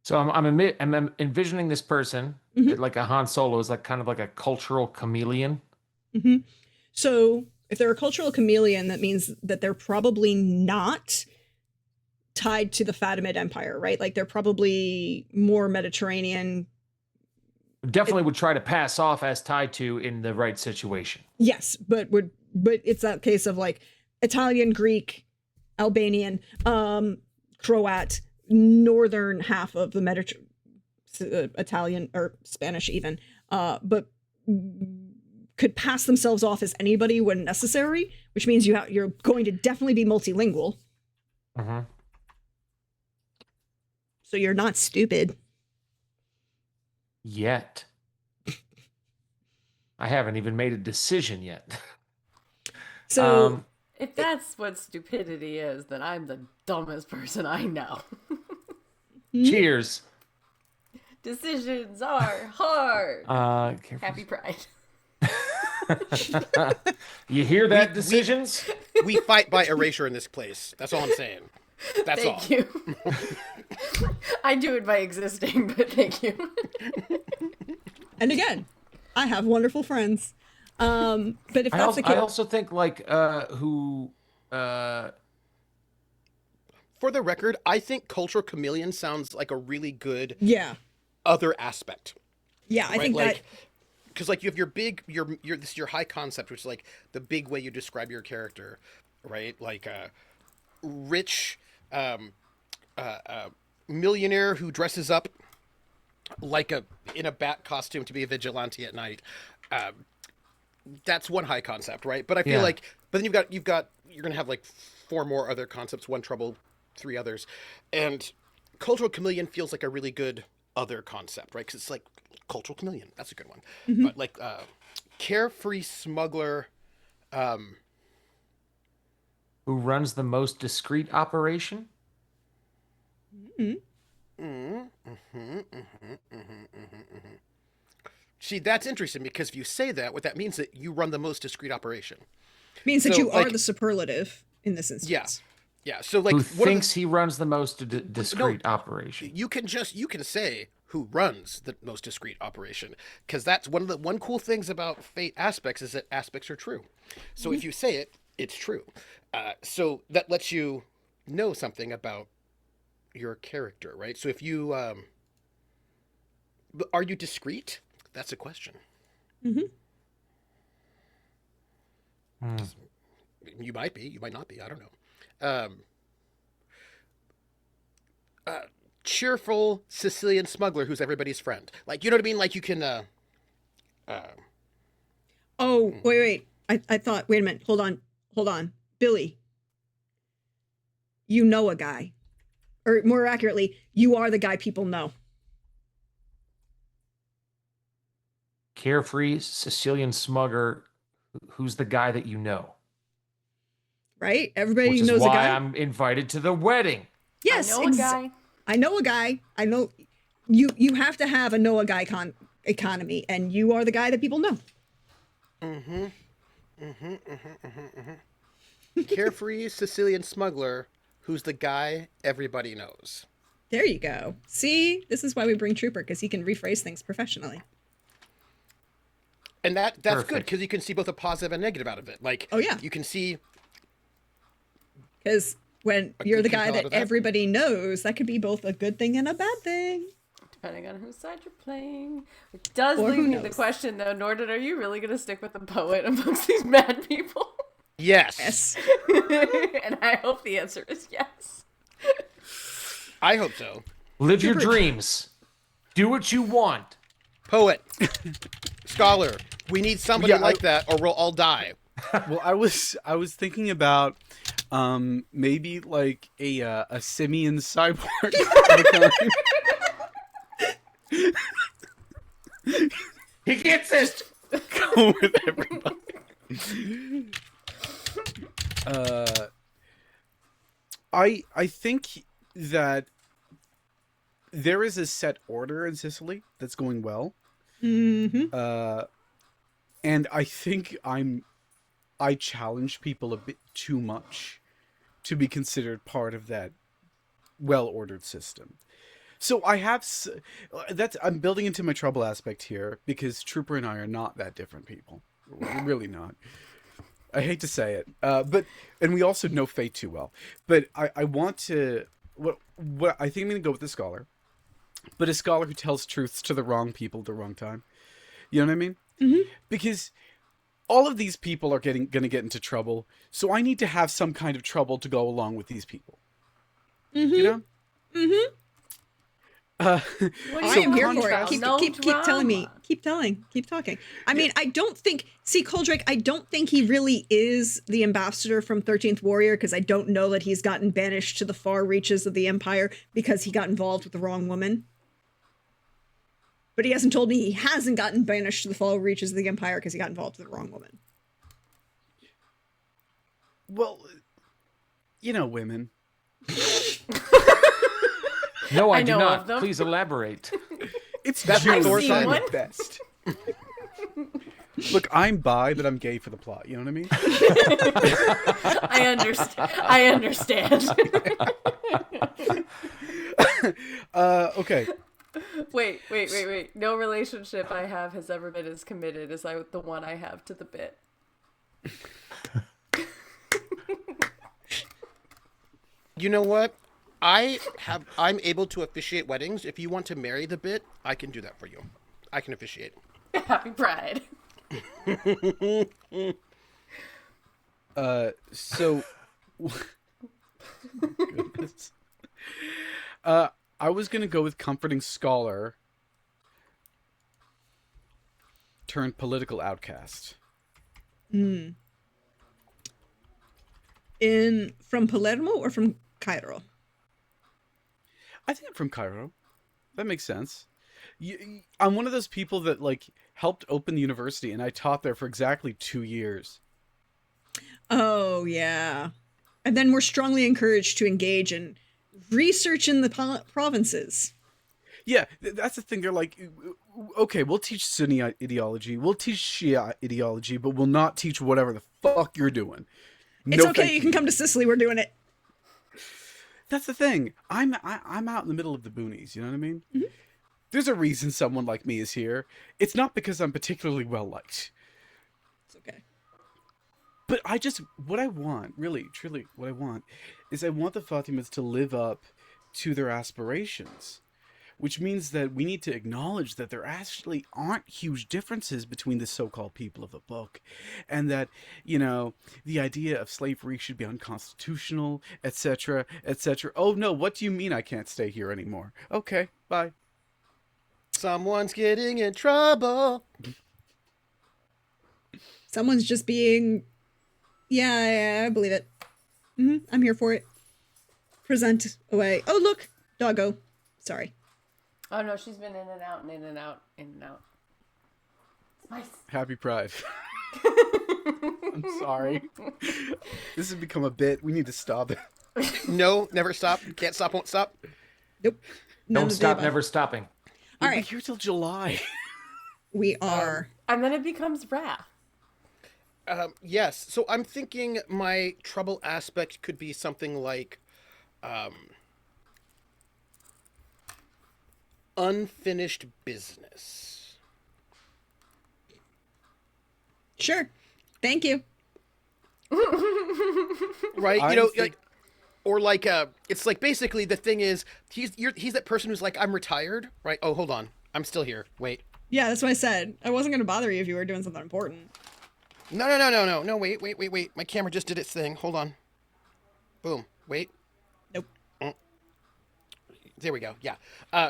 So I'm envisioning this person, like a Han Solo, is like kind of like a cultural chameleon. Mm-hmm. So if they're a cultural chameleon, that means that they're probably not tied to the Fatimid Empire, right? Like, they're probably more Mediterranean. Definitely would try to pass off as tied to in the right situation. Yes, but it's that case of like Italian, Greek, Albanian, Croat, northern half of the Mediterranean, Italian or Spanish even, but could pass themselves off as anybody when necessary, which means you're going to definitely be multilingual. So you're not stupid. Yet. I haven't even made a decision yet. So if that's what stupidity is, then I'm the dumbest person I know. Cheers. Decisions are hard. Happy Pride. You hear that, decisions? We fight by erasure in this place. That's all I'm saying. That's all. Thank you. I do it by existing, but thank you. And again, I have wonderful friends. But if that's the case, I also think like For the record, I think cultural chameleon sounds like a really good yeah, other aspect. yeah, I Right? think Like, that because like you have this is your high concept, which is like the big way you describe your character, right? Like rich millionaire who dresses up like in a bat costume to be a vigilante at night. That's one high concept, right? But I feel Yeah. like, but then you're gonna have like four more other concepts: one trouble, three others, and cultural chameleon feels like a really good other concept, right? Because it's like cultural chameleon. That's a good one. But like carefree smuggler. who runs the most discreet operation? See, that's interesting because if you say that, what that means is that you run the most discreet operation. means that so, you are like- the superlative in this instance. Yeah. Yeah. So like, Who what are the- thinks he runs the most discreet operation? you can say who runs the most discreet operation, because that's one cool things about fate aspects is that aspects are true. So if you say it, it's true. So that lets you know something about your character, right? So if you are you discreet? That's a question. You might be, you might not be. I don't know. Cheerful Sicilian smuggler who's everybody's friend. Like, you know what I mean? Like, you can. Oh, wait. I thought. Wait a minute. Hold on. Billy, you know a guy, or more accurately, you are the guy people know. Carefree Sicilian smuggler, who's the guy that you know? Right? Everybody Which is knows a why guy. I'm invited to the wedding. Yes, I know a guy. I know a guy. I know you have to have a know a guy economy, and you are the guy that people know. Carefree Sicilian smuggler who's the guy everybody knows. There you go. See, this is why we bring Trooper, because he can rephrase things professionally. And that's good Perfect. because you can see both a positive and negative out of it. Like, Oh, yeah. you can see. Because when you're the good guy thought that of that. everybody knows, that could be both a good thing and a bad thing. Depending on whose side you're playing. Which does Or leave who me the knows. question, though, Norden, are you really going to stick with the poet amongst these mad people? Yes. Yes. And I hope the answer is yes. I hope so. Live your dreams. Do what you want. Poet. Scholar. We need somebody Yeah, like that or we'll all die. Well, I was thinking about maybe like a simian cyborg. He gets it. Go with everybody. I think that there is a set order in Sicily that's going well. And I think I challenge people a bit too much to be considered part of that well-ordered system. So I have I'm building into my trouble aspect here because Trooper and I are not that different people. We're really not. I hate to say it, and we also know Fate too well. But I want to what I think I'm going to go with the scholar, but a scholar who tells truths to the wrong people at the wrong time. You know what I mean? Because all of these people are going to get into trouble, so I need to have some kind of trouble to go along with these people. You know? I am here for it. contrast. Keep, No keep telling me. drama. Keep talking. I mean, I don't think. See, Coldrake, I don't think he really is the ambassador from 13th Warrior because I don't know that he's gotten banished to the far reaches of the Empire because he got involved with the wrong woman. But he hasn't told me he hasn't gotten banished to the far reaches of the Empire because he got involved with the wrong woman. Well, you know, women. No, I, I do know not. of them. Please elaborate. It's That's June Thor seen sign. one. best. Look, I'm bi, but I'm gay for the plot. You know what I mean? I understand. I understand. Okay. Wait. No relationship I have has ever been as committed as the one I have to the bit. You know what? I'm able to officiate weddings. If you want to marry the bit, I can do that for you. I can officiate. Happy Pride. So goodness. I was gonna go with comforting scholar turned political outcast. From Palermo or from Cairo? I think I'm from Cairo. That makes sense. I'm one of those people that like helped open the university, and I taught there for exactly 2 years. Oh, yeah. And then we're strongly encouraged to engage in research in the provinces. Yeah, that's the thing. They're like, okay, we'll teach Sunni ideology, we'll teach Shia ideology, but we'll not teach whatever the fuck you're doing. It's No, okay, thank you can come to Sicily, we're doing it. That's the thing. I'm out in the middle of the boonies. You know what I mean? Mm-hmm. There's a reason someone like me is here. It's not because I'm particularly well liked. It's okay. But what I want, really, truly, what I want, is I want the Fatimids to live up to their aspirations. Which means that we need to acknowledge that there actually aren't huge differences between the so-called people of the book. And that, the idea of slavery should be unconstitutional, etc., etc. Oh no, what do you mean I can't stay here anymore? Okay, bye. Someone's getting in trouble. Someone's just being... Yeah, I believe it. I'm here for it. Present away. Oh, look! Doggo. Sorry. Oh no, she's been in and out and in and out, in and out. It's nice. Happy Pride. I'm sorry. This has become a bit. We need to stop it. No, never stop. Can't stop, won't stop. Nope. Don't stop, never stopping. All We'll be right. here till July. We are. And then it becomes wrath. Yes. So I'm thinking my trouble aspect could be something like unfinished business. Sure. Thank you. Right? I You know, think- like, or like it's like basically the thing is he's that person who's like, I'm retired, right? Oh, hold on. I'm still here. Wait. Yeah, that's what I said. I wasn't going to bother you if you were doing something important. No, wait. My camera just did its thing. Hold on. Boom. Wait. Nope. There we go. Yeah.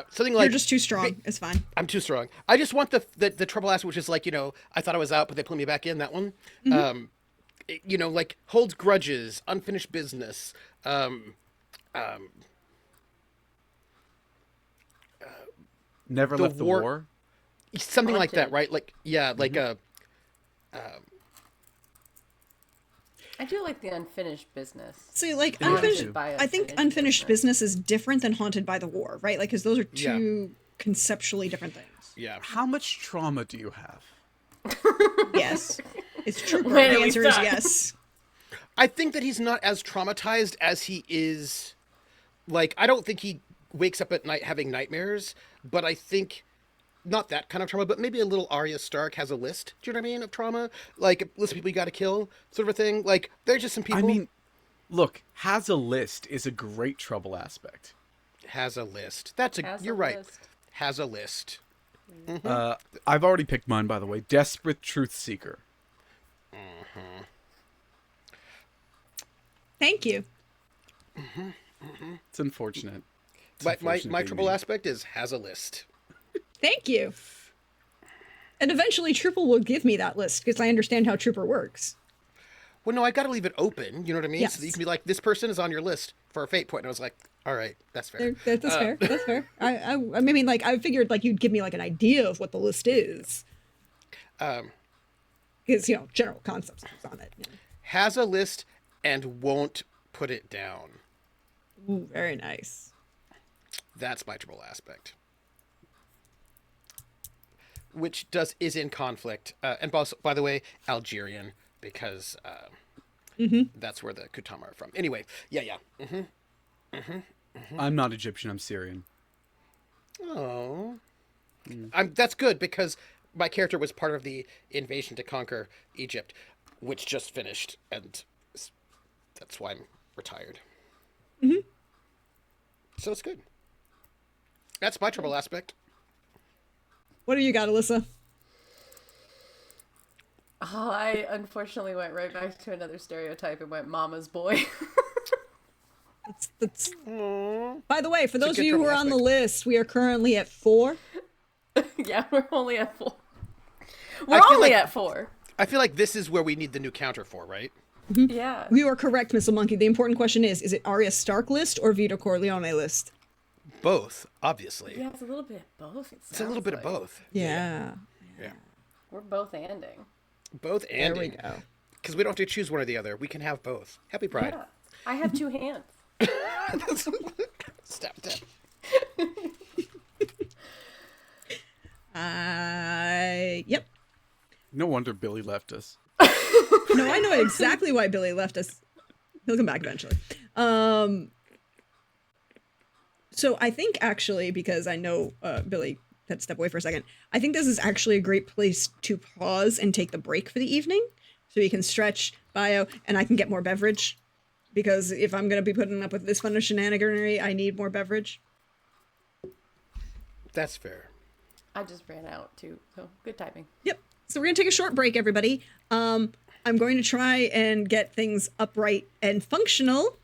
Something like You're just too strong. It's fine. I'm too strong. I just want the trouble aspect, which is like, I thought I was out, but they put me back in, that one. Like holds grudges, unfinished business. Never The left the war- war. Something like that, Haunted. right? Like, yeah, like I do like the unfinished business. See, like, Yeah, unfinished... too. By I think unfinished unfinished business is different than haunted by the war, right? Like, because those are two conceptually different things. yeah. How much trauma do you have? Yes. It's true. Where do The we answer is start? yes. I think that he's not as traumatized as he is. Like, I don't think he wakes up at night having nightmares, but I think not that kind of trauma, but maybe a little Arya Stark has a list. Do you know what I mean? Of trauma, like a list of people you got to kill, sort of a thing. Like, there's just some people. I mean, look, has a list is a great trouble aspect. has a list. That's a. Has a you're right. list. Has a list. I've already picked mine, by the way. Desperate truth seeker. Thank you. It's unfortunate. It's My unfortunate my they trouble mean- aspect is has a list. Thank you. And eventually Trooper will give me that list because I understand how Trooper works. Well, no, I got to leave it open. You know what I mean? So that you Yes. can be like, this person is on your list for a fate point. And I was like, all right, that's fair. That's fair. That's fair. I mean, like, I figured, like, you'd give me, like, an idea of what the list is. Because, general concepts on it. Has a list and won't put it down. Ooh, very nice. That's my trouble aspect. which is in conflict, and also, by the way, Algerian, because that's where the Kutama are from. Anyway, yeah. I'm not Egyptian. I'm Syrian. Oh, that's good because my character was part of the invasion to conquer Egypt, which just finished, and that's why I'm retired. So it's good. That's my trouble aspect. What do you got, Alyssa? Oh, I unfortunately went right back to another stereotype and went mama's boy. That's... By the way, for those of good you who are trouble on the aspect. list, we are currently at 4. Yeah, we're only at 4. We're feel only like- at 4. I feel like this is where we need the new counter for, right? Yeah. You are correct, Missile Monkey. The important question is it Arya Stark list or Vito Corleone list? Both, obviously. Yeah, it's a little bit of both. It's a little bit of both. Yeah. Yeah. We're both ending. Both There and we go. because we don't have to choose one or the other. We can have both. Happy Pride. Yeah. I have 2 hands. Step. Yep. No wonder Billy left us. No, I know exactly why Billy left us. He'll come back eventually. So I think actually, because I know Billy had to step away for a second, I think this is actually a great place to pause and take the break for the evening. So you can stretch, bio, and I can get more beverage. Because if I'm going to be putting up with this fun of shenaniganery, I need more beverage. That's fair. I just ran out too, so good timing. Yep. So we're going to take a short break, everybody. I'm going to try and get things upright and functional.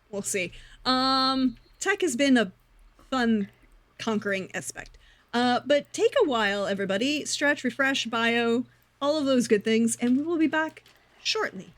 We'll see. Tech has been a fun conquering aspect. But take a while, everybody. Stretch, refresh, bio, all of those good things, and we will be back shortly.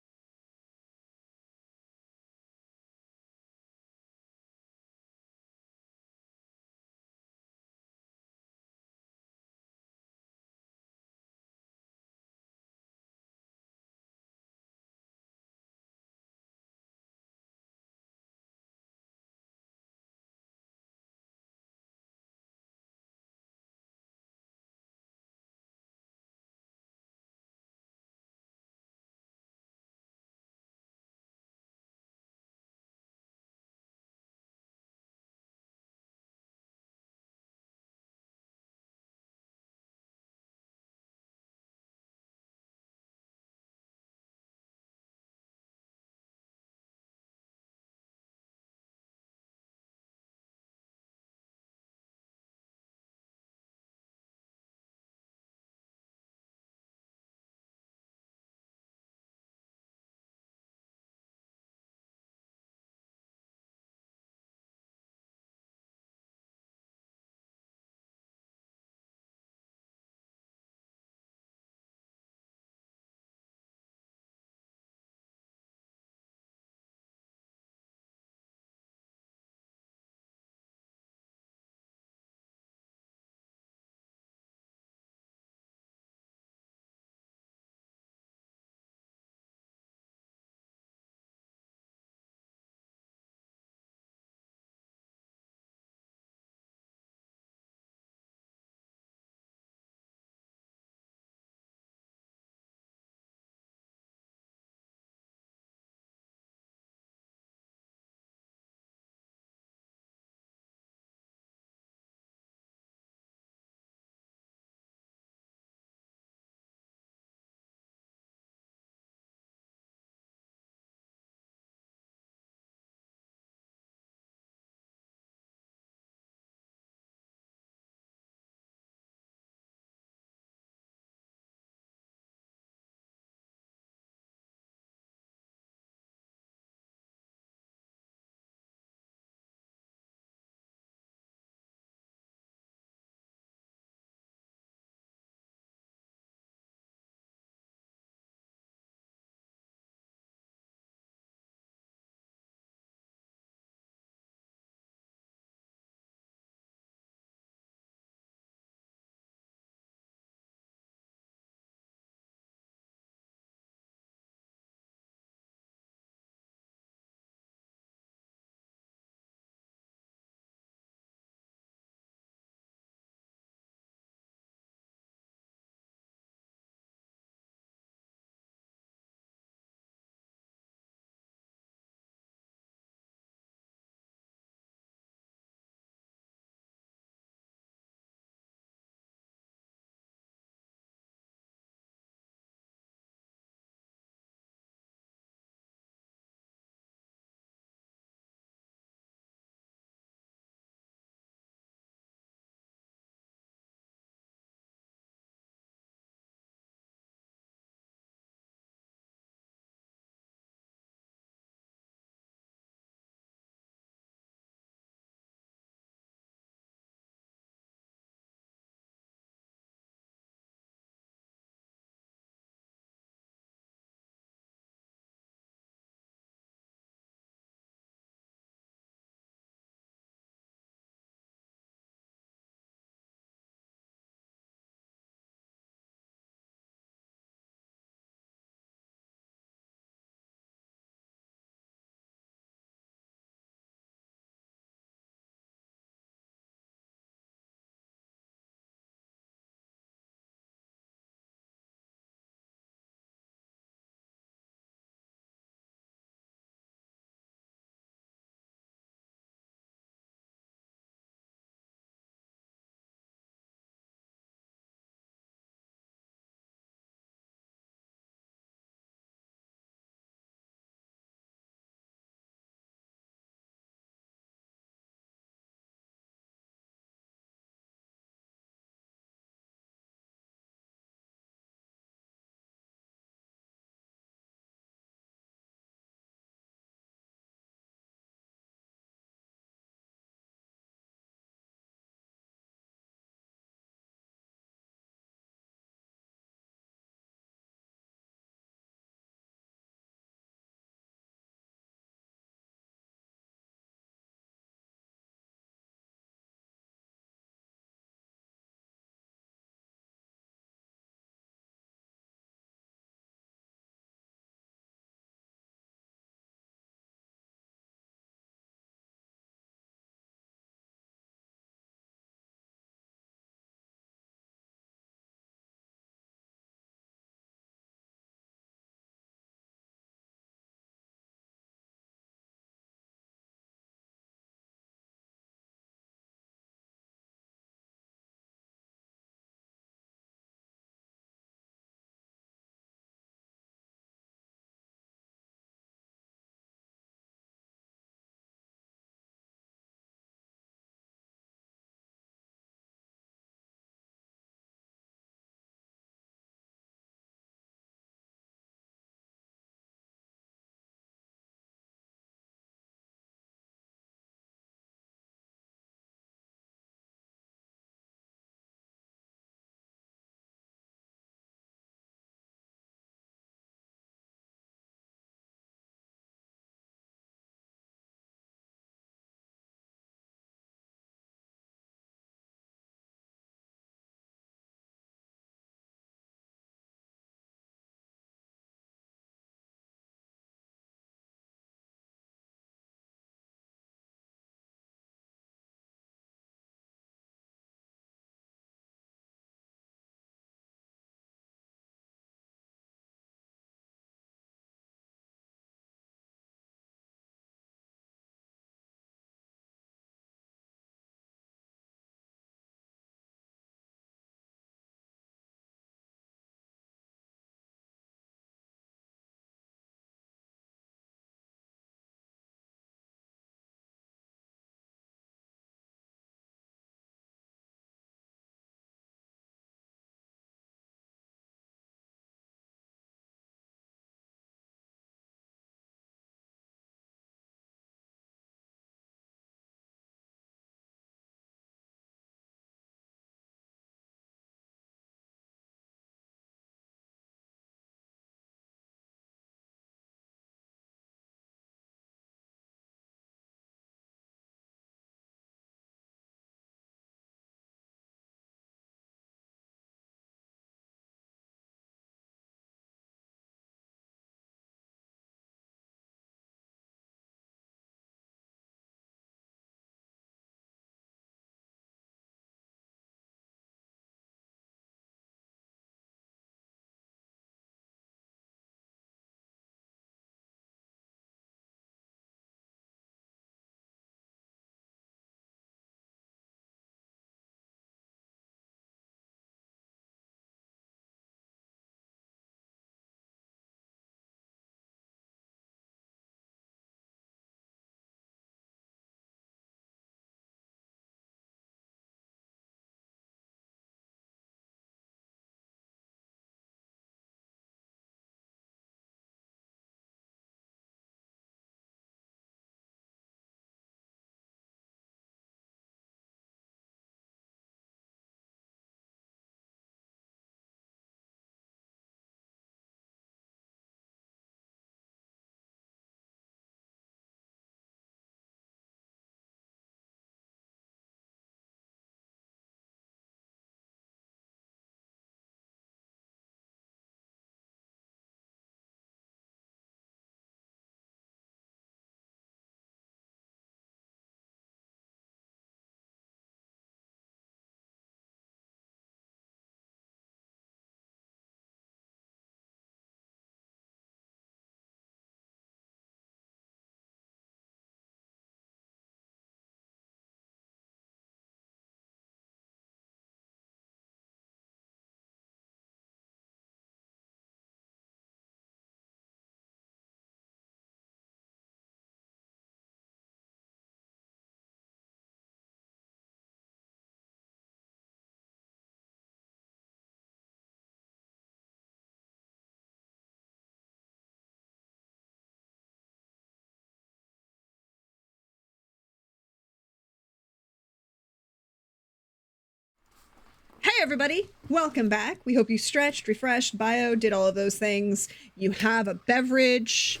everybody, welcome back. We hope you stretched, refreshed, did all of those things. You have a beverage.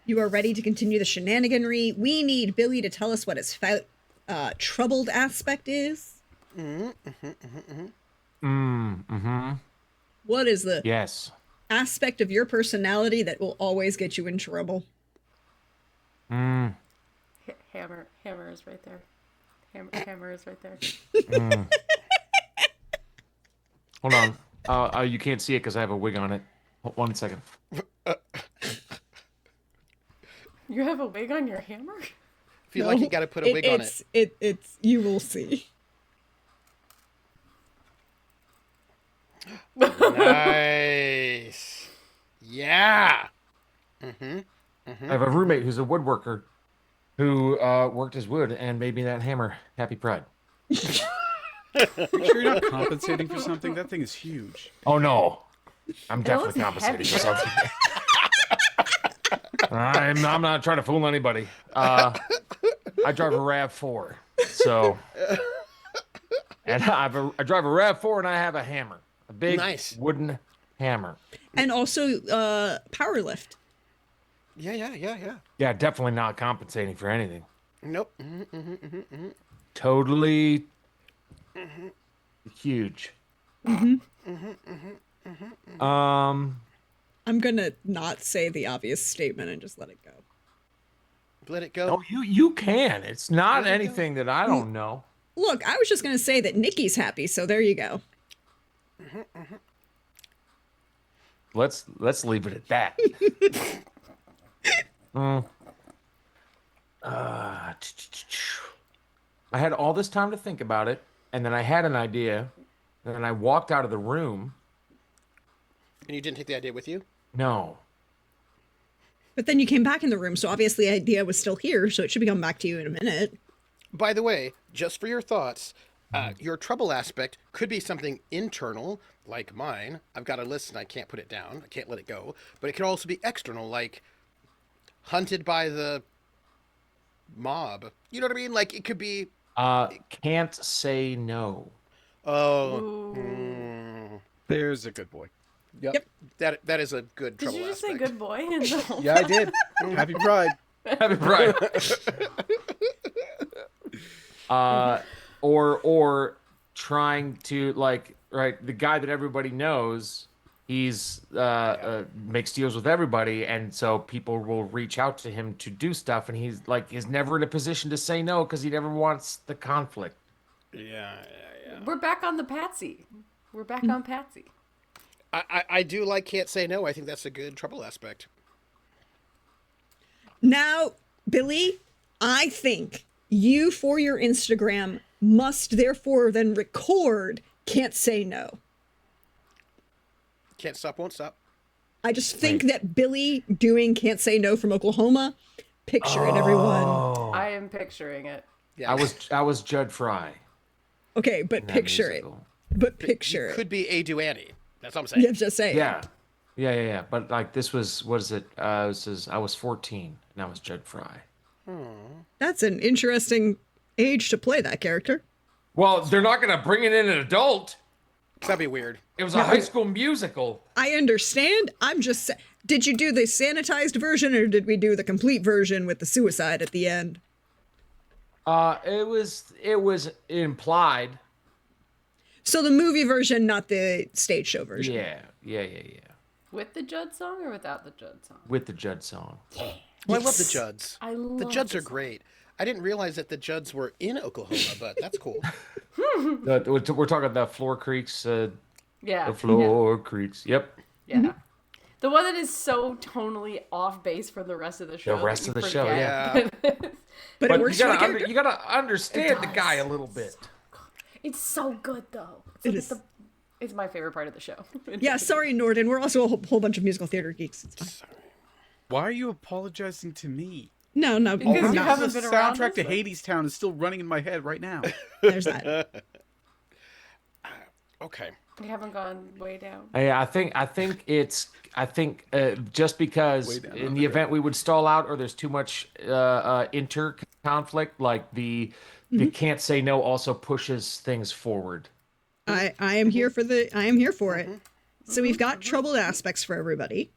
You are ready to continue the shenaniganry. We need Billy to tell us what his troubled aspect is. What is the aspect of your personality that will always get you in trouble? Hammer is right there. Hammer is right there. Hold on. You can't see it because I have a wig on it. Hold 1 second. You have a wig on your hammer? If you like, you got to put a wig on it. It's you will see. Nice. Yeah. I have a roommate who's a woodworker who worked his wood and made me that hammer. Happy Pride. Are you sure you're not compensating for something? That thing is huge. Oh, no. I'm definitely looks compensating for heavy. something. I'm not trying to fool anybody. I drive a RAV4, so... And I drive a RAV4 and I have a hammer. A big wooden hammer. And also power lift. Yeah. Yeah, definitely not compensating for anything. Nope. Totally huge. I'm gonna not say the obvious statement and just let it go. Let it go. Oh, you can. It's not anything that I don't know. Look, I was just gonna say that Nikki's happy, so there you go. Let's leave it at that. I had all this time to think about it, and then I had an idea, and then I walked out of the room. And you didn't take the idea with you? No. But then you came back in the room, so obviously the idea was still here, so it should be coming back to you in a minute. By the way, just for your thoughts, your trouble aspect could be something internal, like mine. I've got a list and I can't put it down. I can't let it go. But it could also be external, like hunted by the mob. You know what I mean? Like it could be... Can't say no. Oh. There's a good boy. Yep. That is a good Did trouble you just aspect. say good boy? No. Yeah, I did. Happy Pride. Happy Pride. Or trying to the guy that everybody knows, he's makes deals with everybody, and so people will reach out to him to do stuff, and he's never in a position to say no because he never wants the conflict. Yeah. We're back on the Patsy. We're back on Patsy. I do like can't say no. I think that's a good trouble aspect. Now, Billy, I think you, for your Instagram, must therefore then record can't say no. Can't stop, won't stop. I just think that Billy doing can't say no from Oklahoma, picture it, everyone. I am picturing it. Yeah. I was Judd Fry. Okay, but in that picture it. musical. But picture it. Could be a Duanny. That's all I'm saying. Yeah, just say it. Yeah. But this was, what is it? I was 14 and I was Judd Fry. That's an interesting age to play that character. Well, they're not going to bring it in an adult. That'd be weird. It was a high school musical. I understand. I'm just did you do the sanitized version or did we do the complete version with the suicide at the end? It was implied. So the movie version, not the stage show version. Yeah. With the Judd song or without the Judd song? With the Judd song. Well, I love the Judds. I love The Judds the are song. great. I didn't realize that the Judds were in Oklahoma, but that's cool. We're talking the Floor Creeks. Yeah. The Floor Creeks. Yep. Yeah. The one that is so tonally off base from the rest of the show. The rest that of you the show, forget. Yeah. But it works you for the gotta, character. you gotta understand It the does. guy a little bit. It's so good though. It is. It's my favorite part of the show. Yeah, sorry, Norden. We're also a whole bunch of musical theater geeks. It's fine. Why are you apologizing to me? No, Because you no. haven't The been around soundtrack us, to but- Hades Town is still running in my head right now. There's that. Okay. We haven't gone way down. I think just because Way down, in the event we would stall out or there's too much inter conflict, like the can't say no also pushes things forward. I am here for it. So we've got troubled aspects for everybody.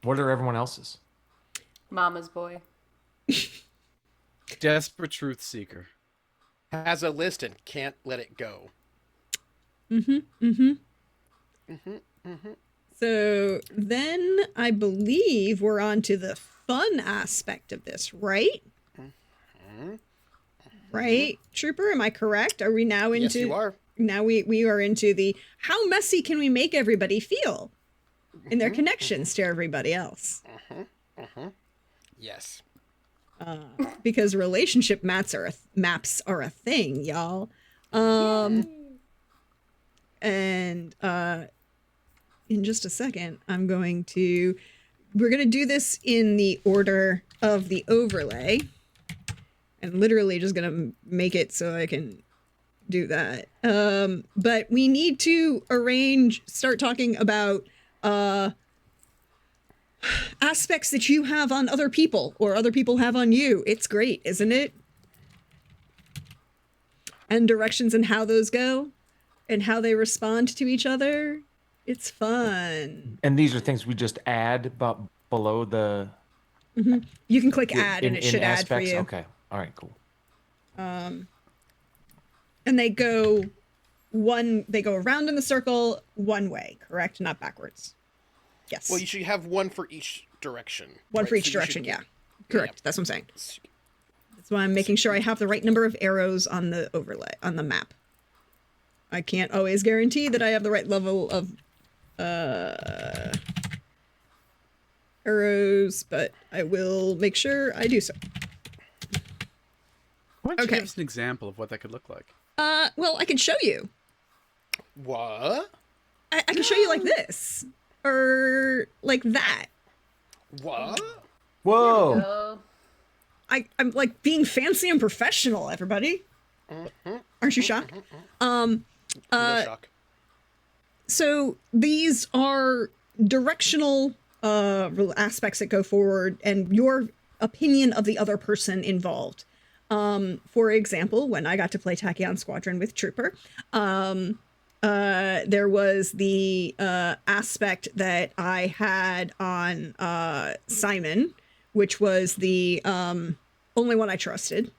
What are everyone else's? Mama's boy. Desperate truth seeker. Has a list and can't let it go. So then I believe we're on to the fun aspect of this, right? Right, Trooper? Am I correct? Are we now into? Yes, you are. Now we are into the how messy can we make everybody feel in their connections to everybody else? Yes. Because relationship maps are a thing, y'all. And in just a second, we're gonna do this in the order of the overlay. I'm literally just gonna make it so I can do that. But we need to start talking about aspects that you have on other people or other people have on you. It's great, isn't it? And directions and how those go and how they respond to each other. It's fun. And these are things we just add below the... You can click add and it should add for you. Okay. All right, cool. And they go around in the circle one way, correct? Not backwards. Yes. Well, you should have one for each direction. One for each direction, yeah. Correct. That's what I'm saying. That's why I'm making sure I have the right number of arrows on the overlay, on the map. I can't always guarantee that I have the right level of arrows, but I will make sure I do so. Why don't you Okay. give us an example of what that could look like? Well, I can show you. What? I can show you like this. Or like that. What? Whoa! I'm like being fancy and professional, everybody. Aren't you shocked? No shock. So these are directional aspects that go forward and your opinion of the other person involved. For example, when I got to play Tachyon Squadron with Trooper, there was the aspect that I had on Simon, which was the only one I trusted.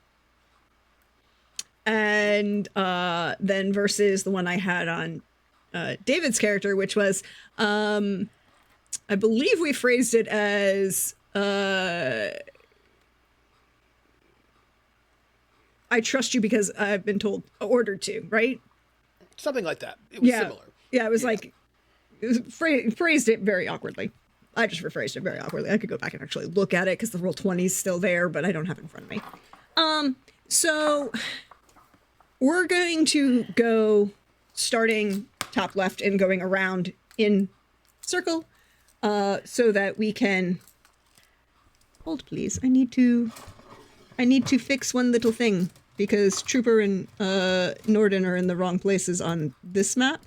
And then versus the one I had on David's character, which was, I believe we phrased it as, I trust you because I've been ordered to, right? Something like that. It was Yeah. similar. Yeah, it was like, it was phrased it very awkwardly. I just rephrased it very awkwardly. I could go back and actually look at it because the roll 20 is still there, but I don't have it in front of me. So we're going to go starting top left and going around in circle so that we can hold, please. I need to fix one little thing because Trooper and Norden are in the wrong places on this map.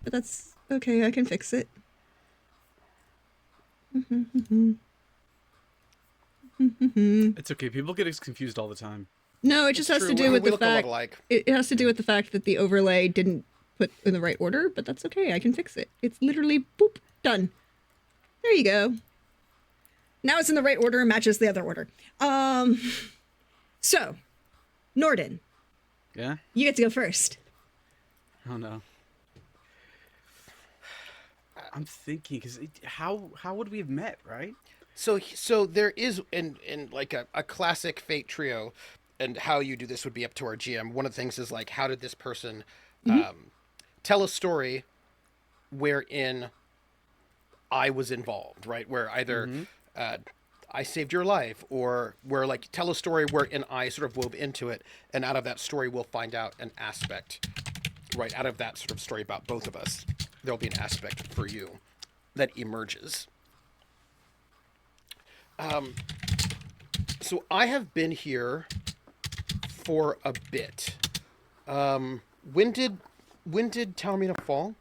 But that's okay, I can fix it. It's okay. People get confused all the time. No, it just has True, to do with we the look a lot fact alike. it has to do with the fact that the overlay didn't put in the right order, but that's okay. I can fix it. It's literally boop done. There you go. Now it's in the right order and matches the other order. So, Norden, Yeah? you get to go first. Oh no. I'm thinking because how would we have met, right? So there is in like a classic Fate trio, and how you do this would be up to our GM. One of the things is like, how did this person tell a story wherein I was involved, right? Where either I saved your life, or where like tell a story wherein I sort of wove into it, and out of that story we'll find out an aspect, right? Out of that sort of story about both of us, there'll be an aspect for you that emerges. So I have been here for a bit. When did Taormina fall?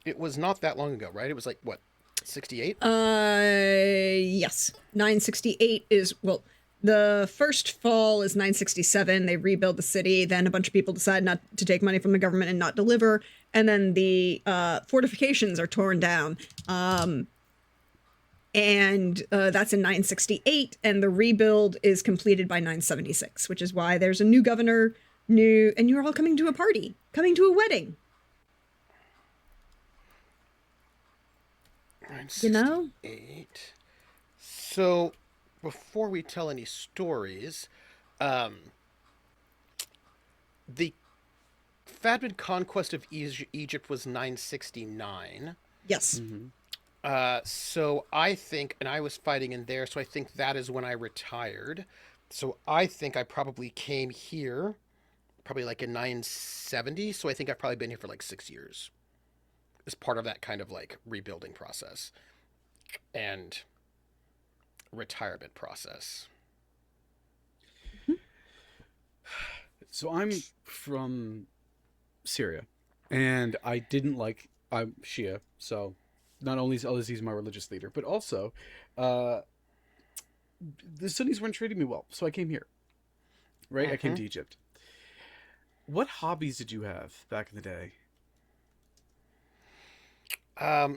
It was not that long ago, right? It was like what, 68? Yes. 968 is, well, The first fall is 967. They rebuild the city. Then a bunch of people decide not to take money from the government and not deliver. And then the fortifications are torn down. And that's in 968. And the rebuild is completed by 976, which is why there's a new governor, and you're all coming to a party, coming to a wedding. You know? 968. So, before we tell any stories, the Fatimid conquest of Egypt was 969. Yes. So I think, and I was fighting in there, so I think that is when I retired. So I think I probably came here, probably like in 970. So I think I've probably been here for like 6 years as part of that kind of like rebuilding process and retirement process. So I'm from Syria, and I'm Shia, so not only is he my religious leader, but also the Sunnis weren't treating me well, so I came here. Right? I came to Egypt. What hobbies did you have back in the day?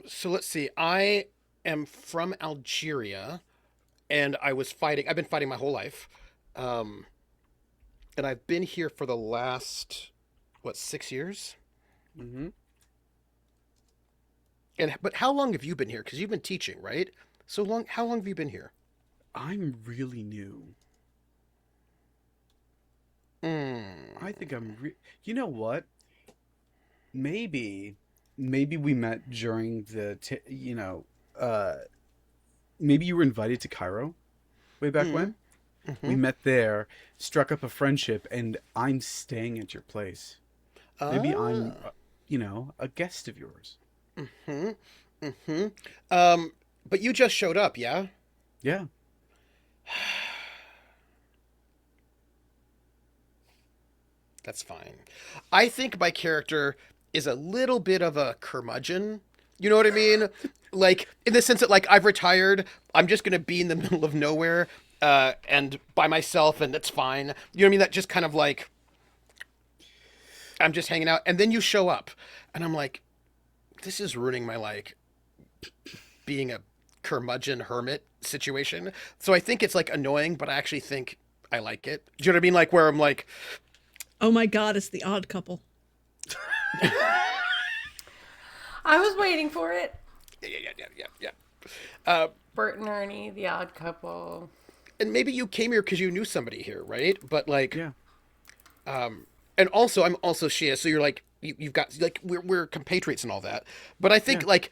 So let's see. I am from Algeria, and I've been fighting my whole life. And I've been here for the last, 6 years? Mm-hmm. But how long have you been here? Because you've been teaching, right? How long have you been here? I'm really new. I think you know what? Maybe we met during maybe you were invited to Cairo way back when. We met there, struck up a friendship, and I'm staying at your place. Maybe I'm, a guest of yours. But you just showed up, yeah? Yeah. That's fine. I think my character is a little bit of a curmudgeon. You know what I mean? Like, in the sense that, like, I've retired, I'm just going to be in the middle of nowhere, and by myself, and that's fine. You know what I mean? That just kind of like, I'm just hanging out, and then you show up, and I'm like, this is ruining my, like, being a curmudgeon hermit situation. So I think it's, like, annoying, but I actually think I like it. Do you know what I mean? Like, where I'm like, oh my God, it's the Odd Couple. I was waiting for it. yeah. Bert and Ernie, the Odd Couple. And maybe you came here because you knew somebody here, right? But like, Yeah. And also I'm also Shia, so you're like, you've got like we're compatriots and all that. But I think like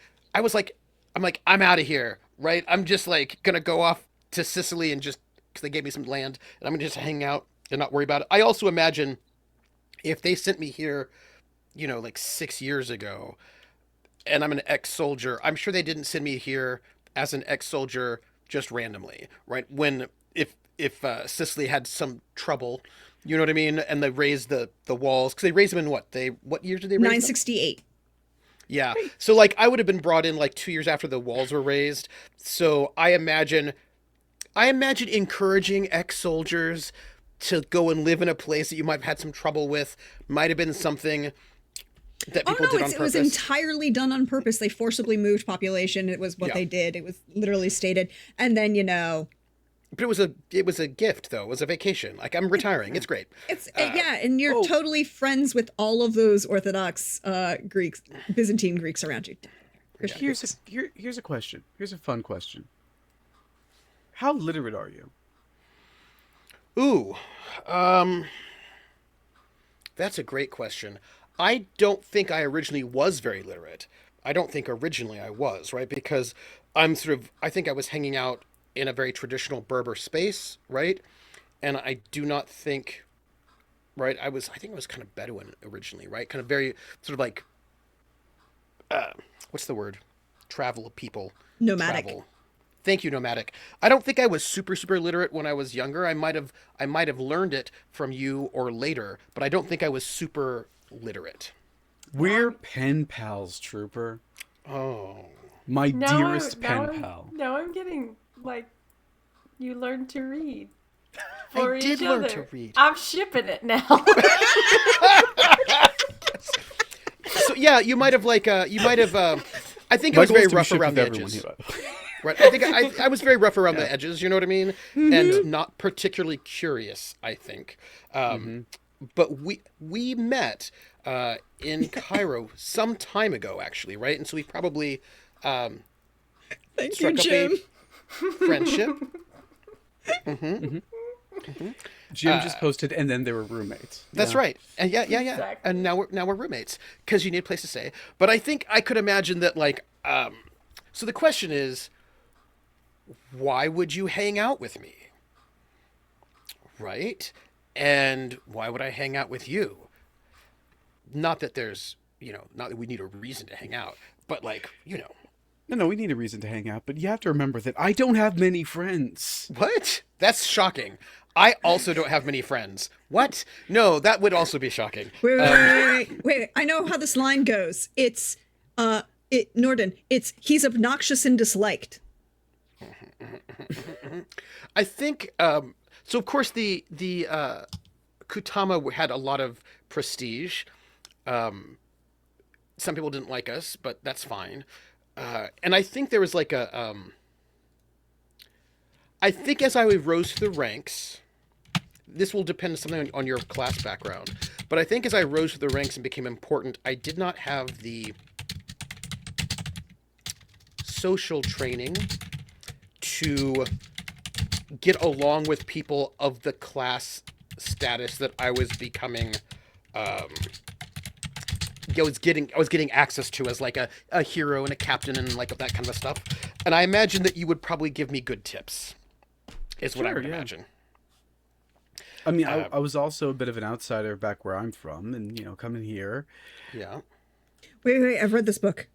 I'm out of here, right? I'm just like gonna go off to Sicily and just because they gave me some land, and I'm gonna just hang out and not worry about it. I also imagine if they sent me here, like 6 years ago, and I'm an ex-soldier, I'm sure they didn't send me here as an ex-soldier just randomly, right? If Sicily had some trouble, you know what I mean, and they raised the walls, because they raised them in what year did they raise them? 968. Yeah, so like I would have been brought in like 2 years after the walls were raised. So I imagine encouraging ex-soldiers to go and live in a place that you might have had some trouble with might have been something that people did on purpose. It was entirely done on purpose. They forcibly moved population. It was what they did. It was literally stated. And then, But it was a gift, though. It was a vacation. Like, I'm retiring. It's great. It's and you're totally friends with all of those Orthodox Greeks, Byzantine Greeks around you. Here's a question. Here's a fun question. How literate are you? Ooh, that's a great question. I don't think I originally was very literate. I don't think originally I was, right? Because I think I was hanging out in a very traditional Berber space, right? And I do not think, right? I think I was kind of Bedouin originally, right? Kind of very sort of like, what's the word? Travel people. Nomadic. Travel. Thank you, nomadic. I don't think I was super, super literate when I was younger. I might have learned it from you or later, but I don't think I was super literate. We're pen pals, Trooper. Oh. My dearest pen pal. Now I'm getting, like, you learned to read. for I each did other. learn to read. I'm shipping it now. So yeah, you might have I think I My was goal very is to be rough shipped around with the everyone edges. here, by the way. Right. I think I was very rough around the edges, you know what I mean? And not particularly curious, I think. But we met in Cairo some time ago, actually, right? And so we probably Thank you, struck up Jim. a friendship. Jim just posted, and then they were roommates. That's Yeah. right. And yeah. Exactly. And now we're roommates because you need a place to stay. But I think I could imagine that so the question is, why would you hang out with me? Right? And why would I hang out with you? Not that there's, not that we need a reason to hang out, but No, we need a reason to hang out, but you have to remember that I don't have many friends. what? That's shocking. I also don't have many friends. What? No, that would also be shocking. Wait. I know how this line goes. It's Norden. It's he's obnoxious and disliked. I think so. Of course, the Kutama had a lot of prestige. Some people didn't like us, but that's fine. And I think there was I think as I rose through the ranks, this will depend something on your class background. But I think as I rose through the ranks and became important, I did not have the social training to get along with people of the class status that I was becoming. I was getting access to as a hero and a captain and that kind of stuff. And I imagine that you would probably give me good tips. Is what I Sure, would yeah. imagine. I mean, I was also a bit of an outsider back where I'm from, and coming here. Yeah. Wait. I've read this book.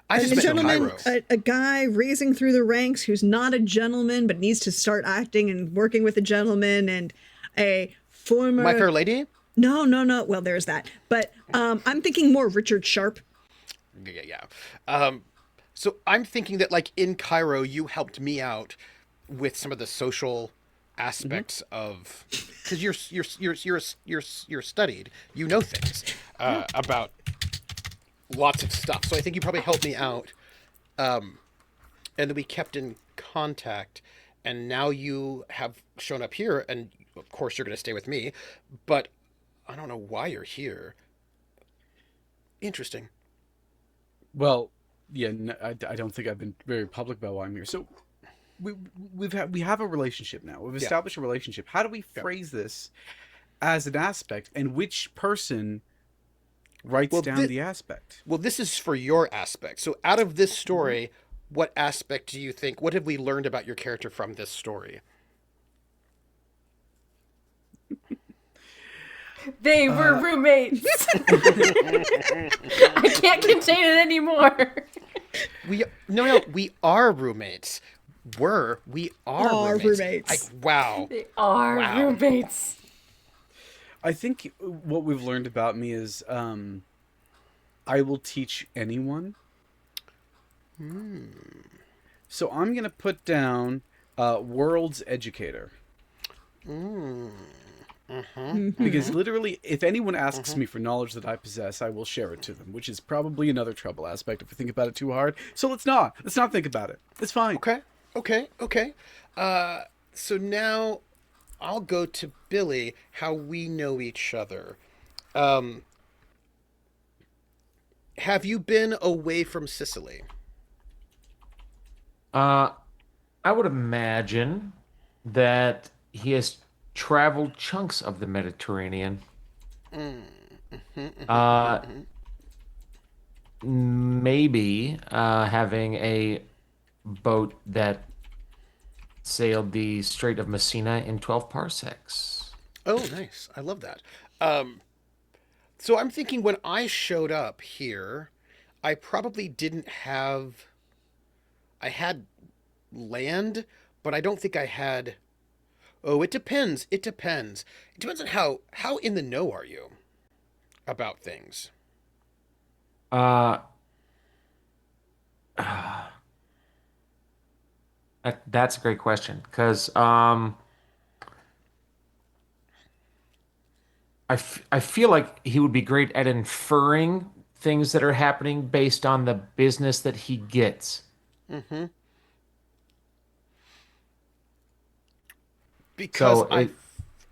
I just A met gentleman, Cairo. a guy raising through the ranks who's not a gentleman but needs to start acting and working with a gentleman, and a former. My Fair Lady? No. Well, there's that. But I'm thinking more Richard Sharp. Yeah. So I'm thinking that in Cairo, you helped me out with some of the social aspects of, because you're studied, you know things about lots of stuff. So I think you probably helped me out, and then we kept in contact. And now you have shown up here, and of course you're going to stay with me, but I don't know why you're here. Interesting. Well, yeah, I don't think I've been very public about why I'm here. So we have a relationship now. We've established a relationship. How do we phrase this as an aspect, and which person writes down the aspect? Well, this is for your aspect. So out of this story, what aspect do you think, what have we learned about your character from this story? They were roommates. I can't contain it anymore. We are roommates. We are roommates. Wow. They are roommates. I think what we've learned about me is I will teach anyone. So I'm going to put down world's educator. Because literally, if anyone asks me for knowledge that I possess, I will share it to them, which is probably another trouble aspect if we think about it too hard. So let's not think about it. It's fine. Okay. So now I'll go to Billy, how we know each other. Have you been away from Sicily? I would imagine that he has traveled chunks of the Mediterranean. Maybe having a boat that sailed the Strait of Messina in 12 parsecs. Oh, nice. I love that. So I'm thinking when I showed up here, I probably didn't have... I had land, but I don't think I had... Oh, it depends. It depends. It depends on how in the know are you about things. That's a great question because I feel like he would be great at inferring things that are happening based on the business that he gets. Mm-hmm. Because So it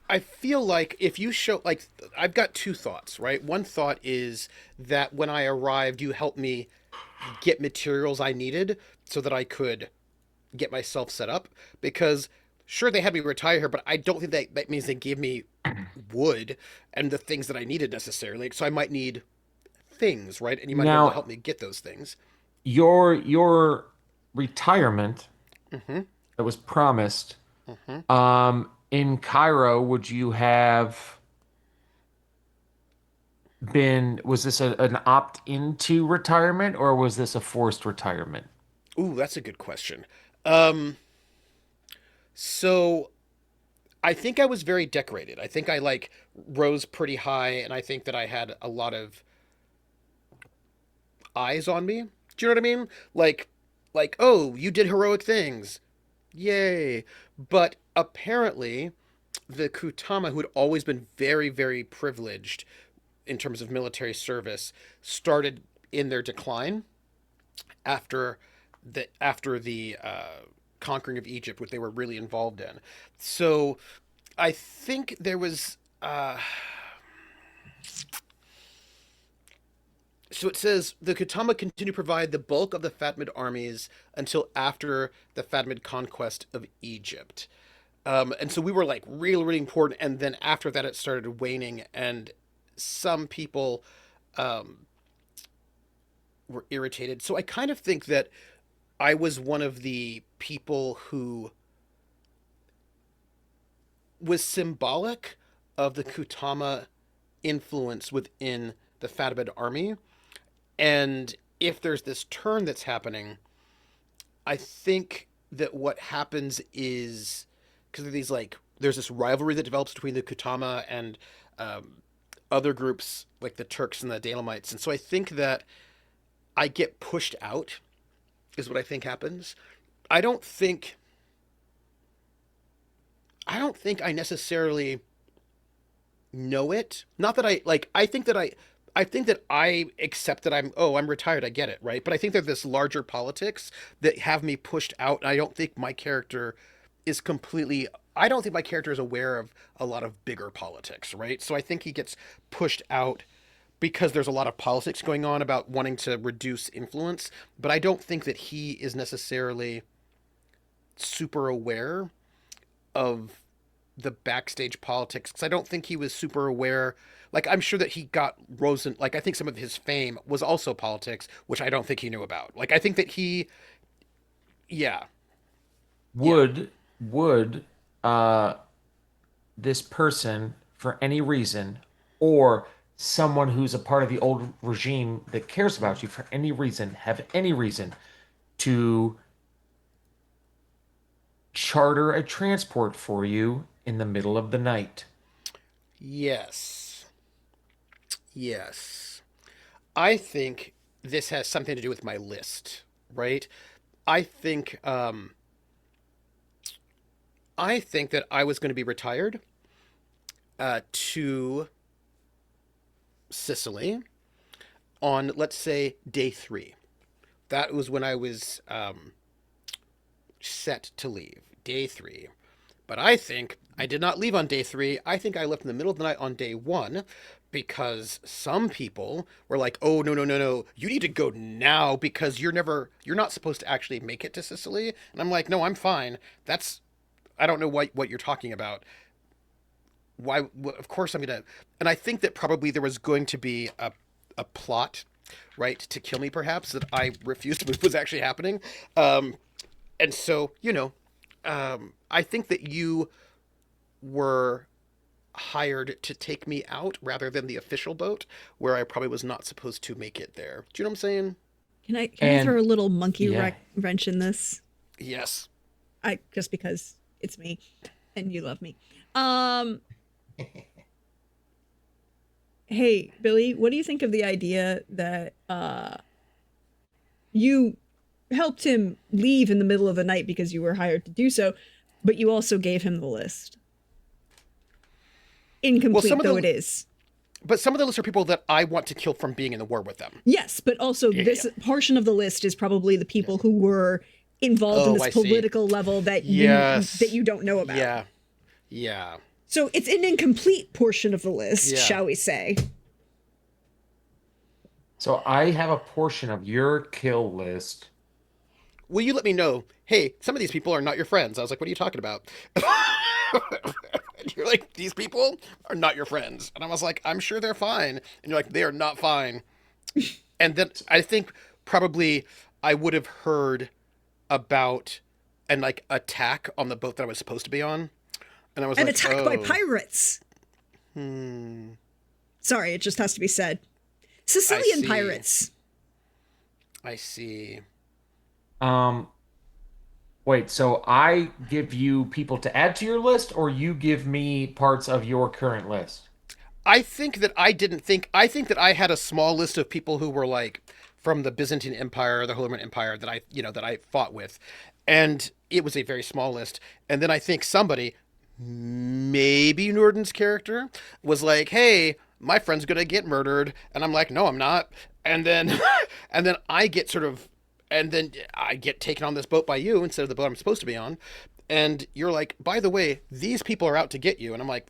I feel like if you show like I've got two thoughts, right? One thought is that when I arrived, you helped me get materials I needed so that I could get myself set up. Because sure, they had me retire here, but I don't think that means they gave me wood and the things that I needed necessarily. So I might need things, right? And you might be able to now help me get those things. your retirement Mm-hmm. that was promised Mm-hmm. in Cairo, would you have been, was this an opt into retirement or was this a forced retirement? Ooh, that's a good question. Um, so I think I was very decorated. I think I like rose pretty high, and I think that I had a lot of eyes on me. Do you know what I mean? Like, oh, you did heroic things, yay! But apparently, the Kutama, who had always been very, very privileged in terms of military service, started in their decline after the conquering of Egypt, which they were really involved in. So I think there was. So it says the Kutama continued to provide the bulk of the Fatimid armies until after the Fatimid conquest of Egypt. And so we were like really, really important. And then after that, it started waning, and some people um, were irritated. So I kind of think that I was one of the people who was symbolic of the Kutama influence within the Fatimid army. And if there's this turn that's happening, I think that what happens is because of these like there's this rivalry that develops between the Kutama and um, other groups like the Turks and the Dalemites, and so I think that I get pushed out is what I think happens. I don't think I don't think I necessarily know it. Not that I like. I think that I accept that I'm retired. I get it, right? But I think there's this larger politics that have me pushed out. And I don't think my character is completely. I don't think my character is aware of a lot of bigger politics, right? So I think he gets pushed out because there's a lot of politics going on about wanting to reduce influence. But I don't think that he is necessarily super aware of the backstage politics because I don't think he was super aware. Like I'm sure that he got Rosen. Like I think some of his fame was also politics, which I don't think he knew about. Like I think that he, yeah, yeah, Would uh this person for any reason or someone who's a part of the old regime that cares about you for any reason have any reason to charter a transport for you in the middle of the night? yes, yes. I think this has something to do with my list, right? I think um, I think that I was going to be retired to Sicily on let's say day 3. That was when I was set to leave, day 3. But I think I did not leave on day 3. I think I left in the middle of the night on day 1 because some people were like, "Oh no, no, no, no. You need to go now because you're not supposed to actually make it to Sicily." And I'm like, "No, I'm fine. That's I don't know what you're talking about. Why of course I'm going to." And I think that probably there was going to be a plot, right, to kill me perhaps that I refused to believe was actually happening. Um and so, I think that you were hired to take me out rather than the official boat, where I probably was not supposed to make it there. Do you know what I'm saying? Can I throw And a little monkey yeah, wrench in this? Yes. I just because it's me and you love me. Um hey, Billy, what do you think of the idea that you helped him leave in the middle of the night because you were hired to do so, but you also gave him the list. Incomplete though it is. But some of the lists are people that I want to kill from being in the war with them. Yes, but also this portion of the list is probably the people who were involved in this political level that you don't know about. Yeah. Yeah. So it's an incomplete portion of the list, shall we say. So I have a portion of your kill list. Will you let me know, hey, some of these people are not your friends? I was like, what are you talking about? And you're like, these people are not your friends. And I was like, I'm sure they're fine. And you're like, they are not fine. And then I think probably I would have heard about an like attack on the boat that I was supposed to be on. And I was an like, attack by pirates. Sorry, it just has to be said. Sicilian pirates. I see. Wait, so I give you people to add to your list, or you give me parts of your current list? I think that I that I had a small list of people who were like from the Byzantine Empire, the Holy Roman Empire that I fought with. And it was a very small list. And then I think somebody, maybe Norden's character, was like, hey, my friend's going to get murdered. And I'm like, no, I'm not. And then, and then I get taken on this boat by you instead of the boat I'm supposed to be on. And you're like, by the way, these people are out to get you. And I'm like,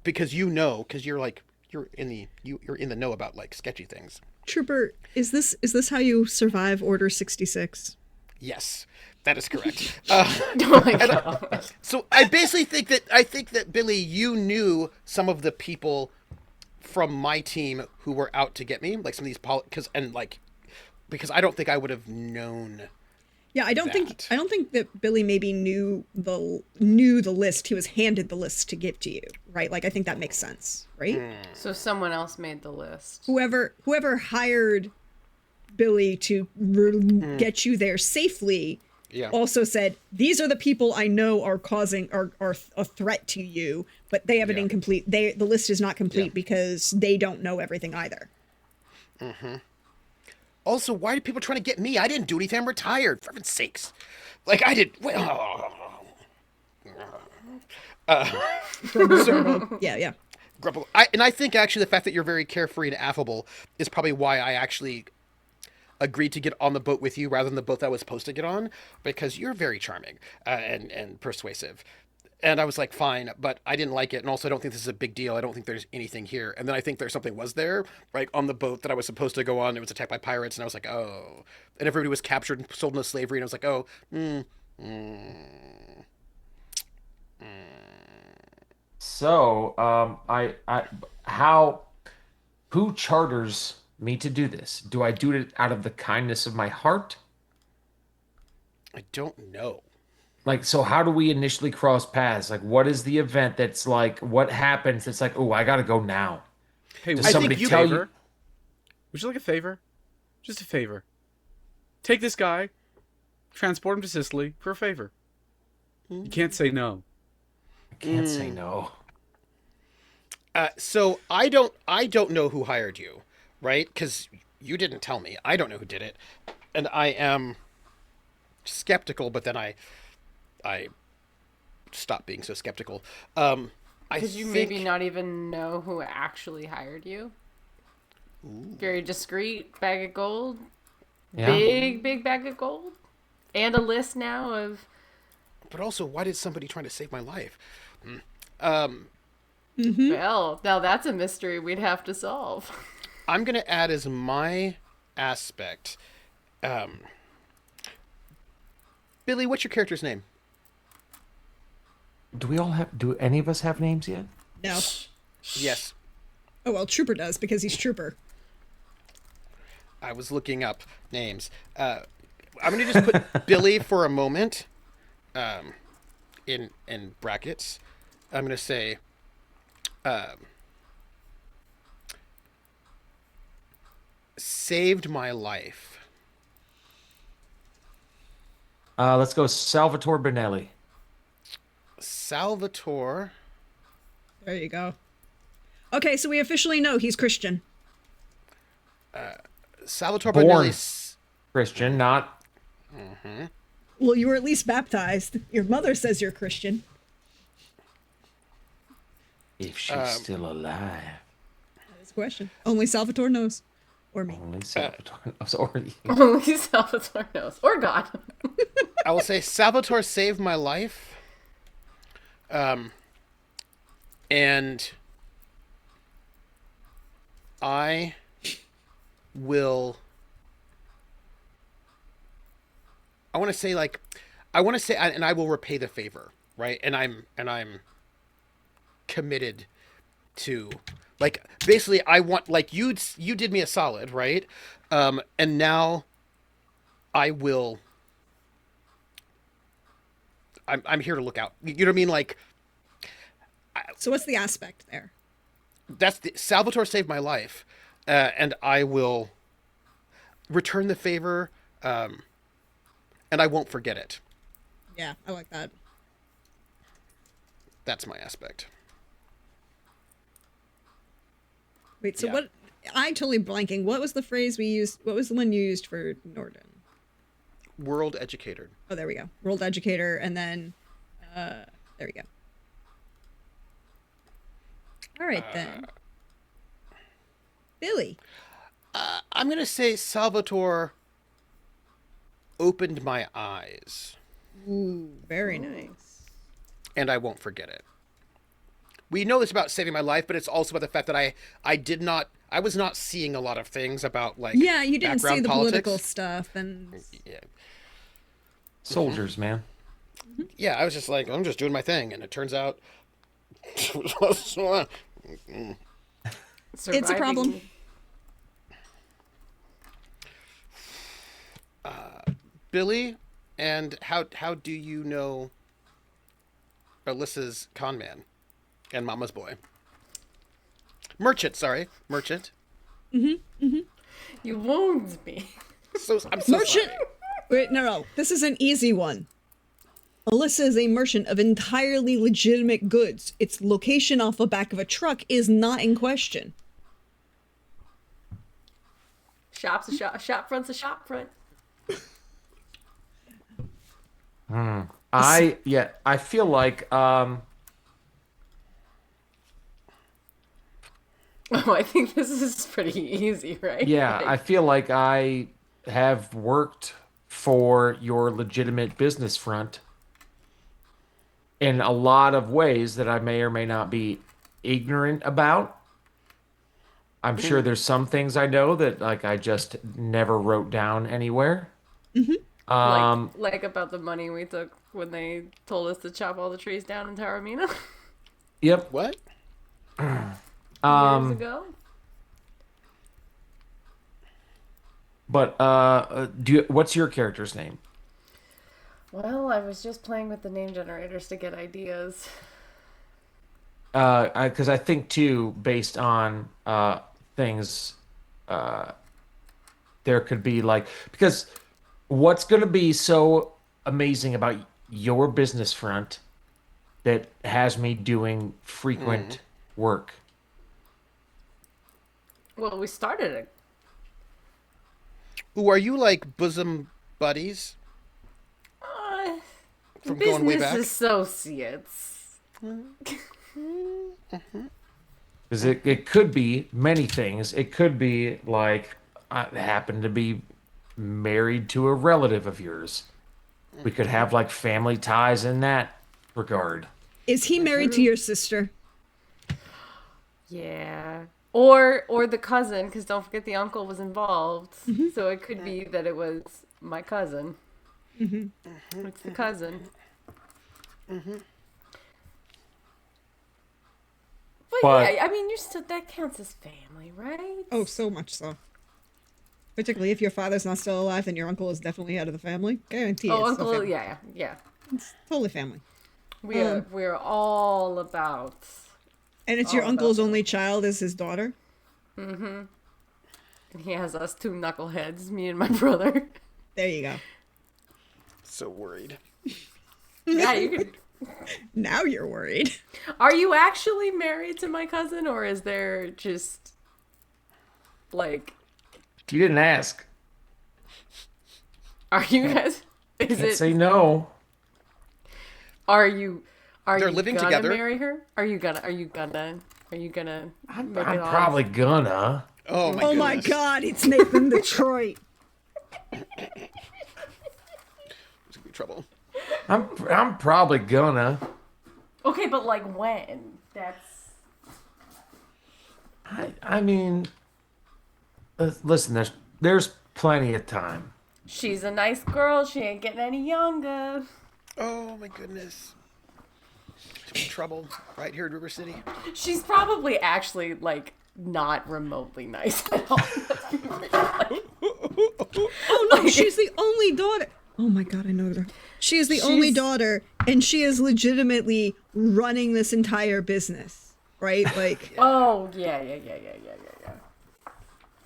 because you're in the know about like sketchy things. Trooper, is this how you survive Order 66? Yes, that is correct. Oh my God. So I basically think that Billy, you knew some of the people from my team who were out to get me, like some of these because I don't think I would have known. Yeah, I don't think that Billy maybe knew the list. He was handed the list to give to you, right? Like I think that makes sense, right? So someone else made the list. Whoever hired Billy to get you there safely also said, these are the people I know are a threat to you, but they have an incomplete. The list is not complete because they don't know everything either. Mm-hmm. Also, why are people trying to get me? I didn't do anything. I'm retired. For heaven's sakes. Like, I did. Yeah. Grumble. I think, actually, the fact that you're very carefree and affable is probably why I actually agreed to get on the boat with you rather than the boat that I was supposed to get on, because you're very charming and persuasive. And I was like, fine, but I didn't like it. And also, I don't think this is a big deal. I don't think there's anything here. And then I think there's something was there, right, on the boat that I was supposed to go on. It was attacked by pirates. And I was like, oh. And everybody was captured and sold into slavery. And I was like, oh. So, who charters me to do this? Do I do it out of the kindness of my heart? I don't know. Like, so how do we initially cross paths? Like, what is the event that's like, what happens that's like, oh, I gotta go now? Hey, Does somebody tell you? Would you like a favor? Just a favor. Take this guy, transport him to Sicily for a favor. You can't say no. I can't say no. So I don't know who hired you, right? Because you didn't tell me. I don't know who did it. And I am skeptical, but then I stopped being so skeptical. Because you maybe not even know who actually hired you. Ooh. Very discreet bag of gold. Yeah. Big bag of gold. And a list now of... But also, why did somebody trying to save my life? Well, now that's a mystery we'd have to solve. I'm going to add as my aspect. Billy, what's your character's name? Do any of us have names yet? No. Yes. Oh, well, Trooper does because he's Trooper. I was looking up names. I'm going to just put Billy for a moment in brackets. I'm going to say saved my life. Let's go Salvatore Benelli. Salvatore. There you go. Okay, so we officially know he's Christian. Salvatore Born Benelli. Christian, not Well, you were at least baptized. Your mother says you're Christian. if she's still alive. That's a question. Only Salvatore knows. Or me. Only Salvatore knows, or Only Salvatore knows. Or God. I will say Salvatore saved my life. And I will. I want to say and I will repay the favor, right? And I'm committed to, like, basically I want, like, you did me a solid, right? And now I will. I'm here to look out. You know what I mean? Like, So what's the aspect there? Salvatore saved my life, and I will return the favor, and I won't forget it. Yeah, I like that. That's my aspect. Wait, so Yeah. what? I totally blanking. What was the phrase we used? What was the one you used for Norden? World educator. Oh, there we go. World educator, and then, there we go. All right then. Billy. I'm gonna say Salvatore opened my eyes, Ooh, very nice. and I won't forget it. We know this about saving my life, but it's also about the fact that I was not seeing a lot of things about, like, Yeah, you didn't see background the politics. political stuff, and Yeah. soldiers, man. Yeah, I was just like, I'm just doing my thing, and it turns out it's a problem. Billy, and how do you know Alyssa's con man and Mama's boy? Merchant. You wound me. So I'm so Merchant. sorry. Wait, no. This is an easy one. Alyssa is a merchant of entirely legitimate goods. Its location off the back of a truck is not in question. Shop's a shop. Shop front's a shop front. I feel like Oh, I think this is pretty easy, right? yeah, Like, I feel like I have worked for your legitimate business front in a lot of ways that I may or may not be ignorant about. I'm sure there's some things I know that, like, I just never wrote down anywhere. like about the money we took when they told us to chop all the trees down in Taormina Yep. What? years ago. But what's your character's name? Well, I was just playing with the name generators to get ideas. Because I think too, based on things, there could be, like, because what's going to be so amazing about your business front that has me doing frequent work? Well, we started it. Ooh, are you like bosom buddies from going way Business back? associates. Because it could be many things. It could be like I happen to be married to a relative of yours. We could have, like, family ties in that regard. Is he married to your sister? Yeah. Or the cousin, because don't forget the uncle was involved. So it could be that it was my cousin. It's the cousin. But yeah, I mean, you're still, that counts as family, right? Oh, so much so. Particularly if your father's not still alive, then your uncle is definitely head of the family. Guarantee. Oh, it's still uncle, family. yeah. Totally family. We're all about. And it's your All uncle's about only child is his daughter. And he has us two knuckleheads, me and my brother. There you go. So worried. Yeah, you could. Now you're worried. Are you actually married to my cousin, or is there just like? You didn't ask. Are you guys? Is Can't it? say no. Are you? Are They're you living gonna together? marry her? Are you gonna? Are you gonna? Are you gonna? I'm make it all- probably gonna. Oh my Oh goodness. my God, it's Nathan Detroit. There's gonna be trouble. I'm probably gonna. Okay, but like when? That's. I mean, listen. There's plenty of time. She's a nice girl. She ain't getting any younger. Oh my goodness. There's gonna be trouble right here in River City. She's probably actually like not remotely nice at all. Oh no, she's the only daughter. Oh my God, I know her. She is the only daughter, and she is legitimately running this entire business, right? Like Oh yeah.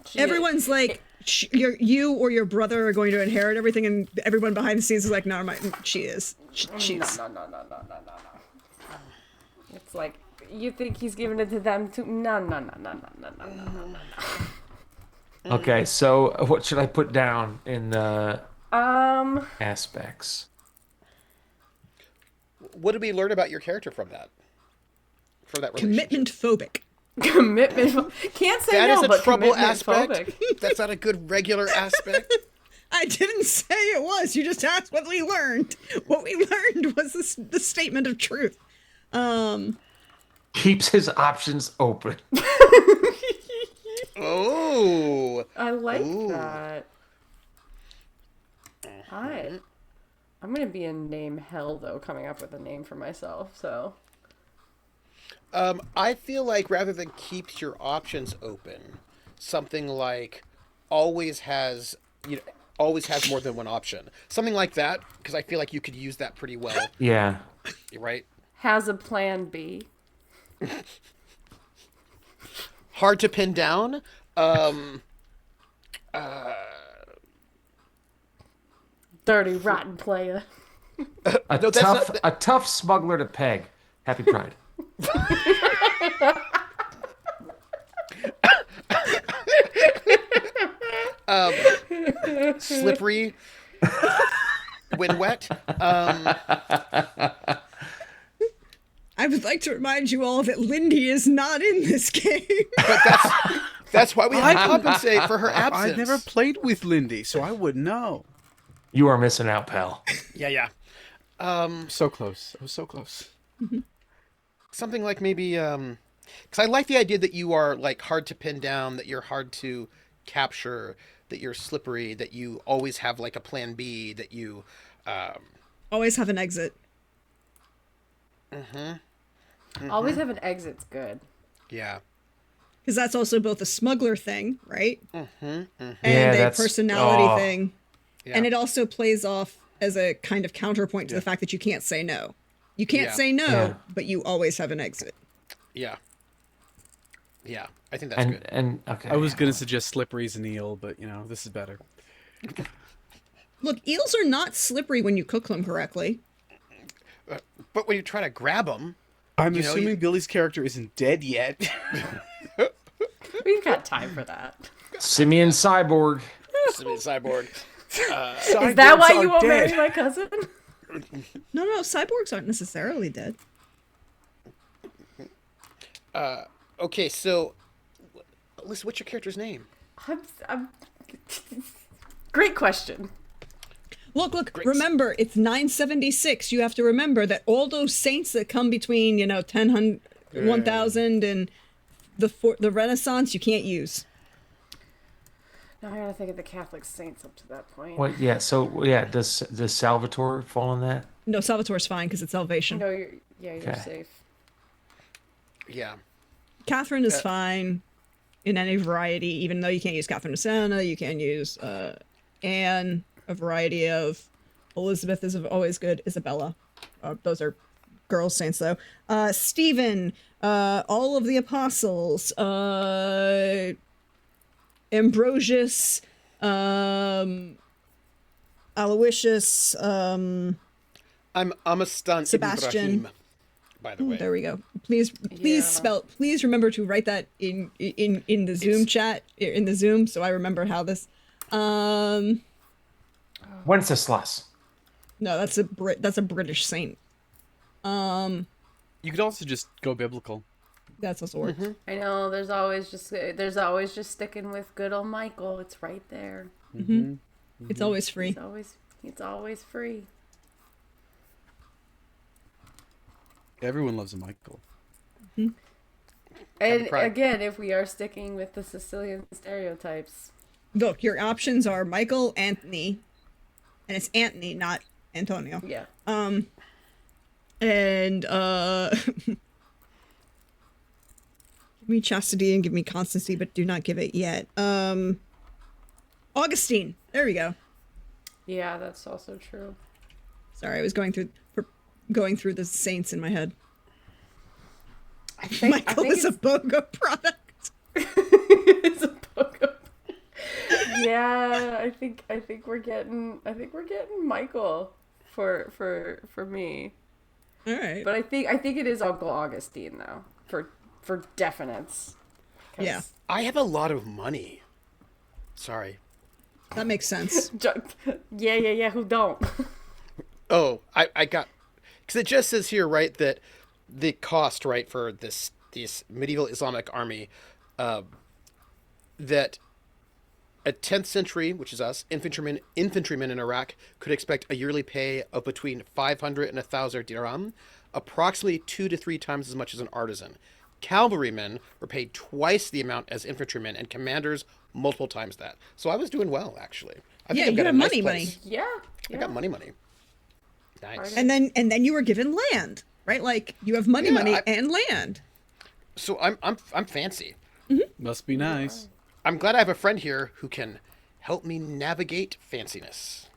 She everyone's like, you or your brother are going to inherit everything, and everyone behind the scenes is like, no, she is. She's. No. It's like you think he's giving it to them too? No. Okay, so what should I put down in the aspects? What did we learn about your character from that? From that relationship? Commitment phobic. Commitment. Can't say That no, is a but trouble commitment aspect. phobic. That's not a good regular aspect. I didn't say it was. You just asked what we learned. What we learned was the statement of truth. Keeps his options open. Oh. I like Ooh. that. I'm gonna be in name hell though, coming up with a name for myself. So I feel like rather than keeps your options open, something like always has more than one option. Something like that, because I feel like you could use that pretty well, Yeah. right? has a plan B. Hard to pin down. Dirty rotten player. A tough smuggler to peg. Happy Pride. Slippery when wet. I would like to remind you all that Lindy is not in this game. But that's why we have to compensate for her absence. I've never played with Lindy, so I wouldn't know. You are missing out, pal. Yeah. So close. I was so close. Something like maybe because I like the idea that you are like hard to pin down, that you're hard to capture, that you're slippery, that you always have like a plan B, that you Always have an exit. Always have an exit's good. yeah. Because that's also both a smuggler thing, right? And Yeah, a that's- personality thing. Yeah. And it also plays off as a kind of counterpoint to the fact that you can't say no. You can't Yeah. say no, Yeah. but you always have an exit. Yeah. I think that's good. And okay. I was gonna suggest Slippery's an eel, but this is better. Look, eels are not slippery when you cook them correctly. But when you try to grab them, I'm You know, assuming you- Billy's character isn't dead yet. We've got time for that. Simeon Cyborg. cyborg. Is that why you won't marry my cousin? No, cyborgs aren't necessarily dead. Okay, so Alyssa, what's your character's name? I'm... Great question. Look, remember, it's 976. You have to remember that all those saints that come between, 1000 and the Renaissance, you can't use. Now I gotta think of the Catholic saints up to that point. What? Yeah. So yeah. Does Salvatore fall in that? No, Salvatore's fine because it's salvation. No, you're Okay. safe. Yeah. Catherine is fine in any variety, even though you can't use Catherine of Siena, you can use Anne, a variety of. Elizabeth is always good. Isabella. Those are girl saints, though. Stephen, all of the apostles, Ambrosius, Aloysius, I'm a stunt Sebastian. Ibrahim, by the way. there we go. Please Yeah. please remember to write that in the Zoom chat, in the Zoom, so I remember how this. Oh Wenceslas. No, that's a British saint. You could also just go biblical. That's also works. I know. There's always just sticking with good old Michael. It's right there. It's always free. It's always free. Everyone loves a Michael. And pride. again, if we are sticking with the Sicilian stereotypes, Look, your options are Michael, Anthony, and it's Anthony, not Antonio. yeah. And give me chastity and give me constancy, but do not give it yet. Augustine. There we go. Yeah, that's also true. Sorry, I was going through the saints in my head. I think Michael is a BOGO product. it's a Pokemon. Yeah, I think we're getting Michael for me. All right. But I think it is Uncle Augustine though, for definites. 'Cause Yeah, I have a lot of money. Sorry. that makes sense. Yeah. Who don't? Oh, I got, because it just says here, right, that the cost, right, for this medieval Islamic army, that a 10th century, which is us, infantrymen in Iraq could expect a yearly pay of between 500 and 1,000 dirham, approximately 2 to 3 times as much as an artisan. Cavalrymen were paid twice the amount as infantrymen, and commanders multiple times that. So I was doing well, actually. I Yeah, I've you got had a nice money. place. Yeah. I got money. Nice. And then you were given land, right? Like you have money Yeah, and land. So I'm fancy. Must be nice. I'm glad I have a friend here who can help me navigate fanciness.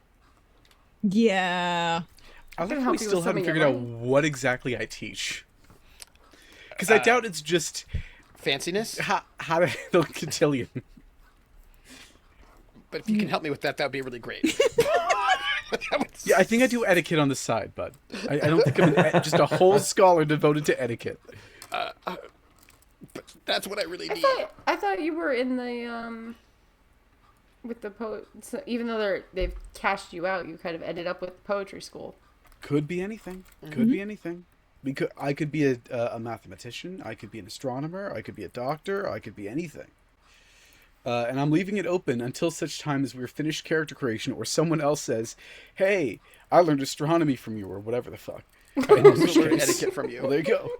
Yeah. I like can how help we you with still some haven't of your figured out money. what exactly I teach. Because I doubt it's just Fanciness? how to handle a cotillion. But if you can help me with that, that would be really great. Yeah, I think I do etiquette on the side, bud. I don't think I'm just a whole scholar devoted to etiquette. But that's what I really need. I thought you were in the with the so even though they've cashed you out, you kind of ended up with poetry school. Could be anything. Could be anything. Because I could be a mathematician. I could be an astronomer. I could be a doctor. I could be anything. And I'm leaving it open until such time as we're finished character creation, or someone else says, "Hey, I learned astronomy from you," or whatever the fuck. I also learned etiquette from you. Well, there you go.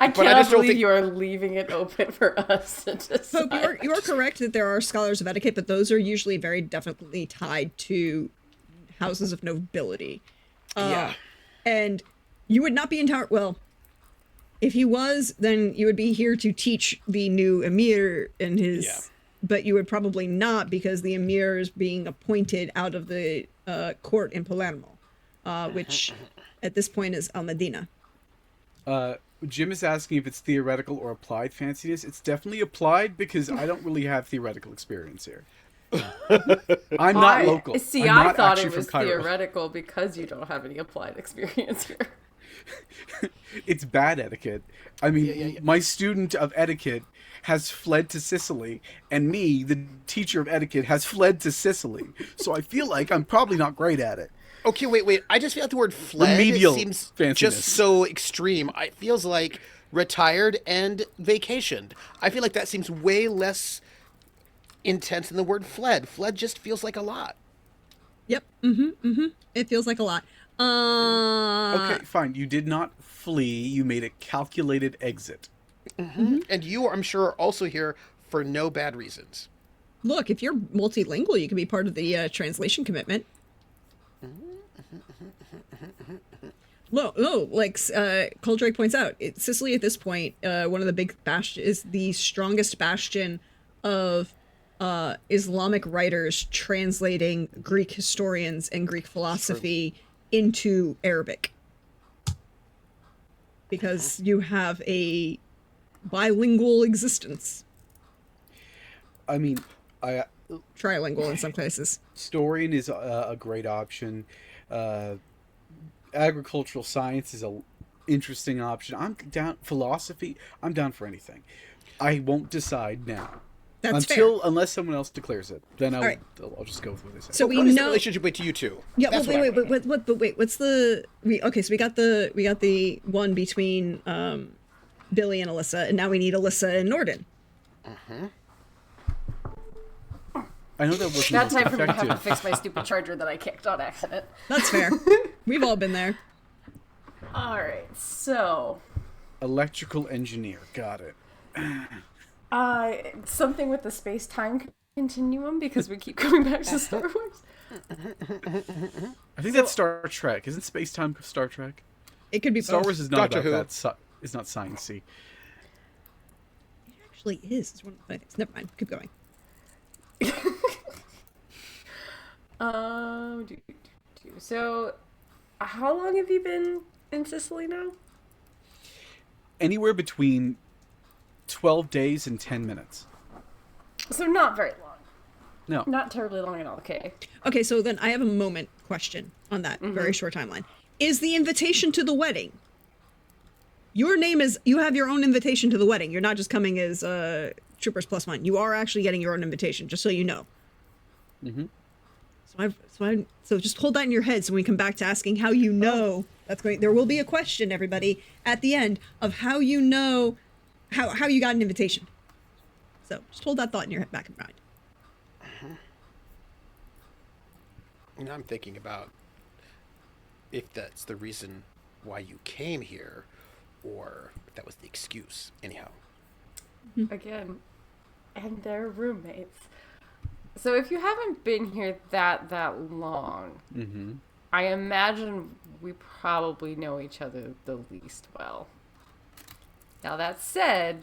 I I cannot just don't believe think- you are leaving it open for us to decide. So you're correct that there are scholars of etiquette, but those are usually very definitely tied to houses of nobility. Yeah. And you would not be well, if he was, then you would be here to teach the new emir and his. Yeah. But you would probably not, because the emir is being appointed out of the court in Palermo, which at this point is Al Medina. Jim is asking if it's theoretical or applied fanciness. It's definitely applied because I don't really have theoretical experience here. I'm not local. See, I'm I not thought actually it from was Cairo. theoretical because you don't have any applied experience here. It's bad etiquette. I mean, yeah. my student of etiquette has fled to Sicily, and me, the teacher of etiquette, has fled to Sicily. So I feel like I'm probably not great at it. Okay, wait. I just feel like the word fled Remedial seems fanciness. just so extreme. It feels like retired and vacationed. I feel like that seems way less intense than the word fled. Fled just feels like a lot. Yep. It feels like a lot. Okay, fine. You did not flee. You made a calculated exit. And you, I'm sure, are also here for no bad reasons. Look, if you're multilingual, you can be part of the translation commitment. No, like Coldrake points out, Sicily at this point, one of the big is the strongest bastion of Islamic writers translating Greek historians and Greek philosophy into Arabic. Because you have a bilingual existence. I mean, Trilingual in some cases. historian is a great option. Agricultural science is a interesting option. I'm down. Philosophy, I'm down for anything. I won't decide now. That's fair. Unless someone else declares it, then right. I'll just go with what they say. So we What is the know. relationship between you two? Yeah. That's Well, what I wait. wanna know. But wait. What's the? Okay. So we got the one between Billy and Alyssa, and now we need Alyssa and Norden. I know that wasn't That time for me to have to effective. fix my stupid charger that I kicked on accident. That's fair. We've all been there. All right, so Electrical engineer, got it. something with the space-time continuum because we keep coming back to Star Wars. I think that's Star Trek. Isn't space time Star Trek? It could be Star both. Wars is not Doctor about Who. that. It's not sciencey. It actually is. It's one of the things. Never mind. Keep going. So, how long have you been in Sicily now? Anywhere between 12 days and 10 minutes. So not very long. No. Not terribly long at all. Okay. Okay. So then I have a moment question on that very short timeline. Is the invitation to the wedding? Your name is. You have your own invitation to the wedding. You're not just coming as Troopers +1. You are actually getting your own invitation. Just so you know. Mm-hmm. So just hold that in your head so when we come back to asking how you know that's going. There will be a question, everybody, at the end of how you know how you got an invitation. So just hold that thought in your back of your mind. Now I'm thinking about if that's the reason why you came here, or if that was the excuse. Anyhow. Again, and they're roommates. So if you haven't been here that long, Mm-hmm. I imagine we probably know each other the least well. Now that said,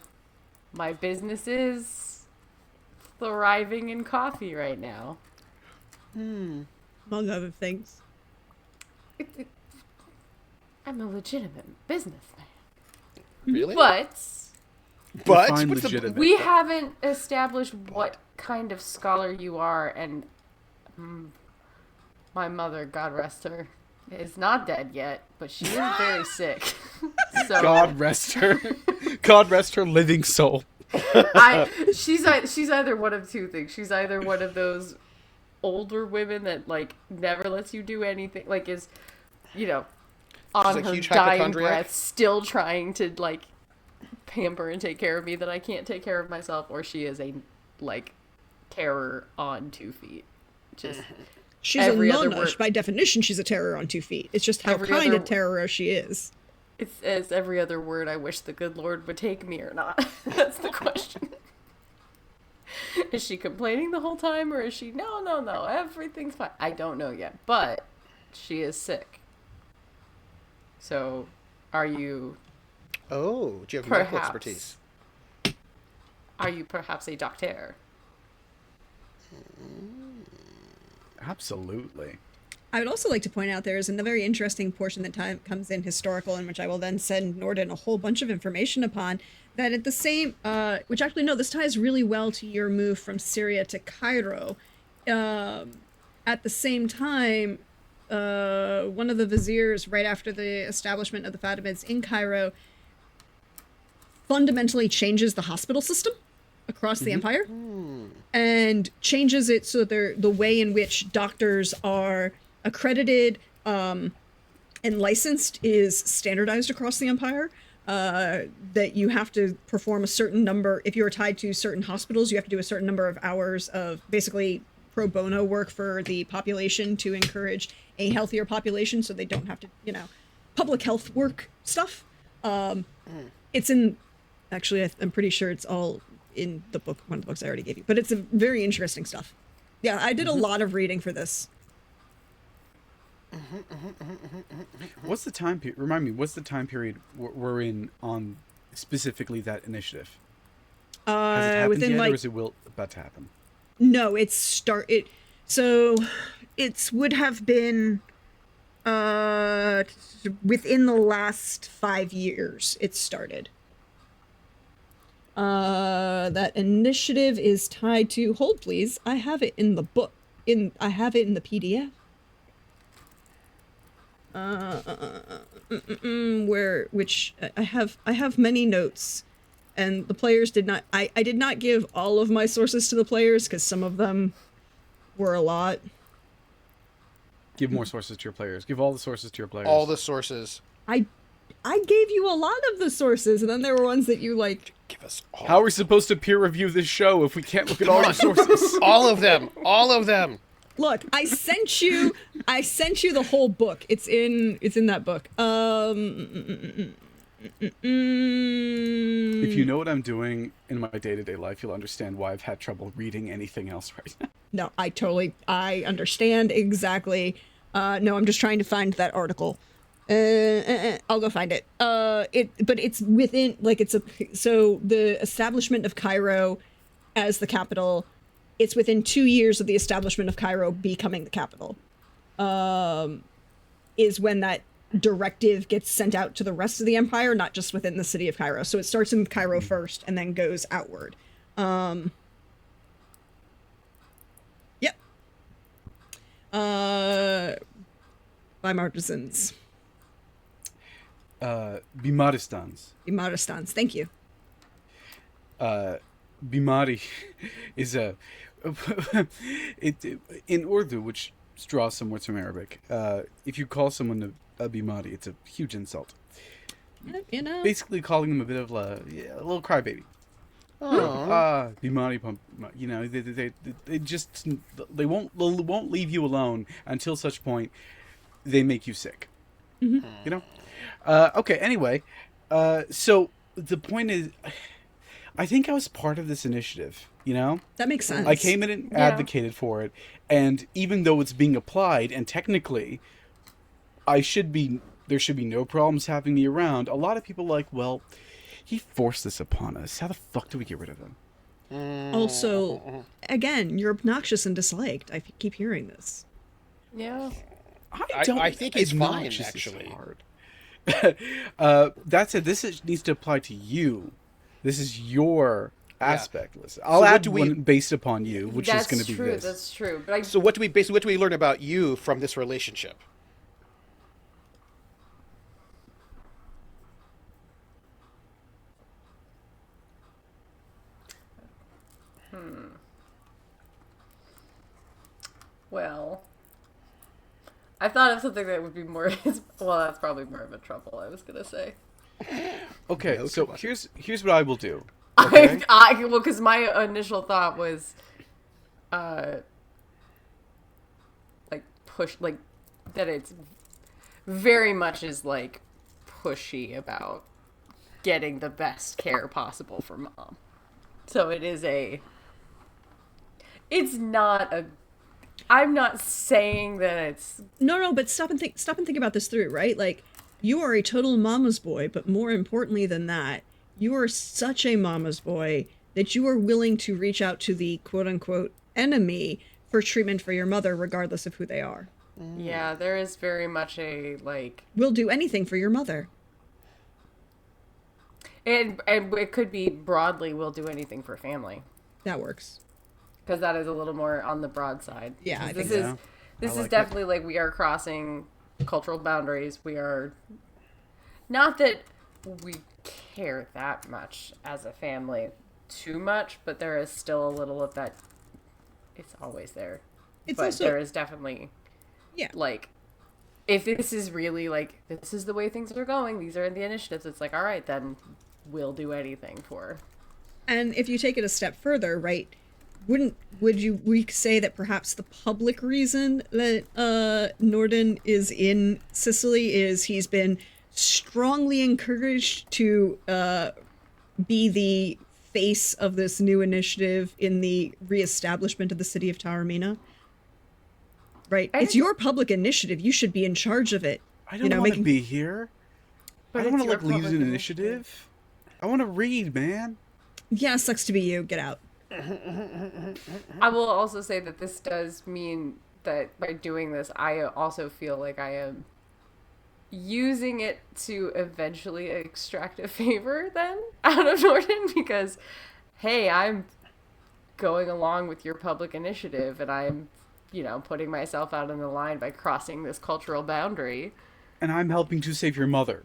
my business is thriving in coffee right now. Among other things. I'm a legitimate businessman. Really? But Define what's legitimate. we haven't established what kind of scholar you are, and my mother, God rest her, is not dead yet, but she is very sick. So God rest her. God rest her living soul. she's either one of two things. She's either one of those older women that like never lets you do anything, like is, you know, on a her huge dying hypochondriac? breath, still trying to like pamper and take care of me that I can't take care of myself, or she is a like terror on 2 feet. Just She's every a other nonna. word. By definition, she's a terror on 2 feet. It's just how Every kind other- of terror she is. it's every other word. I wish the good Lord would take me or not. That's the question. Is she complaining the whole time, or is she no, everything's fine? I don't know yet, but she is sick. So, are you Oh, do you have medical Perhaps. expertise? perhaps a doctor? Absolutely. I would also like to point out there is a very interesting portion that comes in historical, in which I will then send Norden a whole bunch of information upon. That at the same, which actually no, this ties really well to your move from Syria to Cairo. At the same time, one of the viziers, right after the establishment of the Fatimids in Cairo, fundamentally changes the hospital system across the empire, and changes it so the way in which doctors are accredited and licensed is standardized across the empire. That you have to perform a certain number, if you're tied to certain hospitals, you have to do a certain number of hours of basically pro bono work for the population to encourage a healthier population so they don't have to, public health work stuff. It's in, actually, I'm pretty sure it's all in the book, one of the books I already gave you, but it's a very interesting stuff. Yeah, I did a lot of reading for this. What's the time period? Remind me, what's the time period we're in on specifically that initiative? Has it happened Within yet, or is it about to happen? No, so it would have been within the last 5 years it started. That initiative is tied to, hold please, I have it in the book. I have it in the PDF. I have many notes and the players did not. I did not give all of my sources to the players because some of them were a lot. Give more sources to your players. Give all the sources to your players. All the sources. I gave you a lot of the sources, and then there were ones that you like. Give us all. How are we supposed to peer review this show if we can't look at all the sources? All of them. All of them. Look, I sent you the whole book. It's in that book. If you know what I'm doing in my day-to-day life, you'll understand why I've had trouble reading anything else right now. No, I understand exactly. No, I'm just trying to find that article. I'll go find it. But it's within, like, so the establishment of Cairo as the capital, it's within 2 years of the establishment of Cairo becoming the capital, is when that directive gets sent out to the rest of the empire, not just within the city of Cairo. So it starts in Cairo first and then goes outward. Yep. By artisans. Bimaristans. Bimaristans. Thank you. Bimari is a in Urdu, which draws somewhat from Arabic. If you call someone a bimari, it's a huge insult. You know. Basically, calling them a bit of a little crybaby. Oh. Bimari pump. You know, they just they won't leave you alone until such point they make you sick. Mm-hmm. You know. Okay. Anyway, so the point is, I think I was part of this initiative. You know, That makes sense. I came in and advocated for it, and even though it's being applied, and technically, there should be no problems having me around. A lot of people are like, well, he forced this upon us. How the fuck do we get rid of him? Also, again, you're obnoxious and disliked. I keep hearing this. Yeah. I think it's fine, obnoxious is actually. hard. That said, needs to apply to you. This is your aspect. Listen, I'll add one based upon you, which is going to be this. That's true. But So what do we learn about you from this relationship? Well, I thought of something that would be more. Well, that's probably more of a trouble. I was gonna say. Okay, No, so come on. here's what I will do. Okay? Well, because my initial thought was, like push, like that it's very much is like pushy about getting the best care possible for mom. So it is it's not a. I'm not saying that it's No, but stop and think about this through, right? Like, you are a total mama's boy, but more importantly than that, you are such a mama's boy that you are willing to reach out to the quote-unquote enemy for treatment for your mother, regardless of who they are. Yeah, there is very much a like, We'll do anything for your mother. and it could be broadly, we'll do anything for family, That works. because that is a little more on the broad side. Yeah, I this think is so. this I is like it. definitely like we are crossing cultural boundaries. We are not that we care that much as a family too much, but there is still a little of that. It's always there. It's but also- there is definitely Yeah. like, if this is really like, this is the way things are going, these are the initiatives, it's like, all right, then we'll do anything for. And if you take it a step further, right, would we say that perhaps the public reason that Norden is in Sicily is he's been strongly encouraged to be the face of this new initiative in the reestablishment of the city of Taormina? Right? It's your public initiative. You should be in charge of it. I don't want to be here. But I don't want it's to your lead an public initiative. I want to read, man. Yeah, sucks to be you. Get out. I will also say that this does mean that by doing this, I also feel like I am using it to eventually extract a favor then out of Norden, because, hey, I'm going along with your public initiative and I'm, putting myself out on the line by crossing this cultural boundary. And I'm helping to save your mother.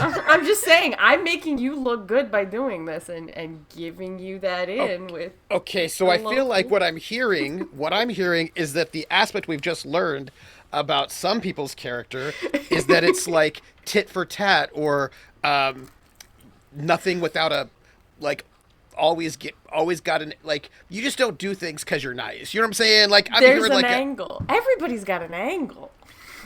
I'm just saying, I'm making you look good by doing this and giving you that in with. Okay, so I feel like what I'm hearing is that the aspect we've just learned about some people's character is that it's like tit for tat, or nothing without a, like, always got an, like, you just don't do things because you're nice. You know what I'm saying? Like, I'm There's hearing an like angle. Everybody's got an angle.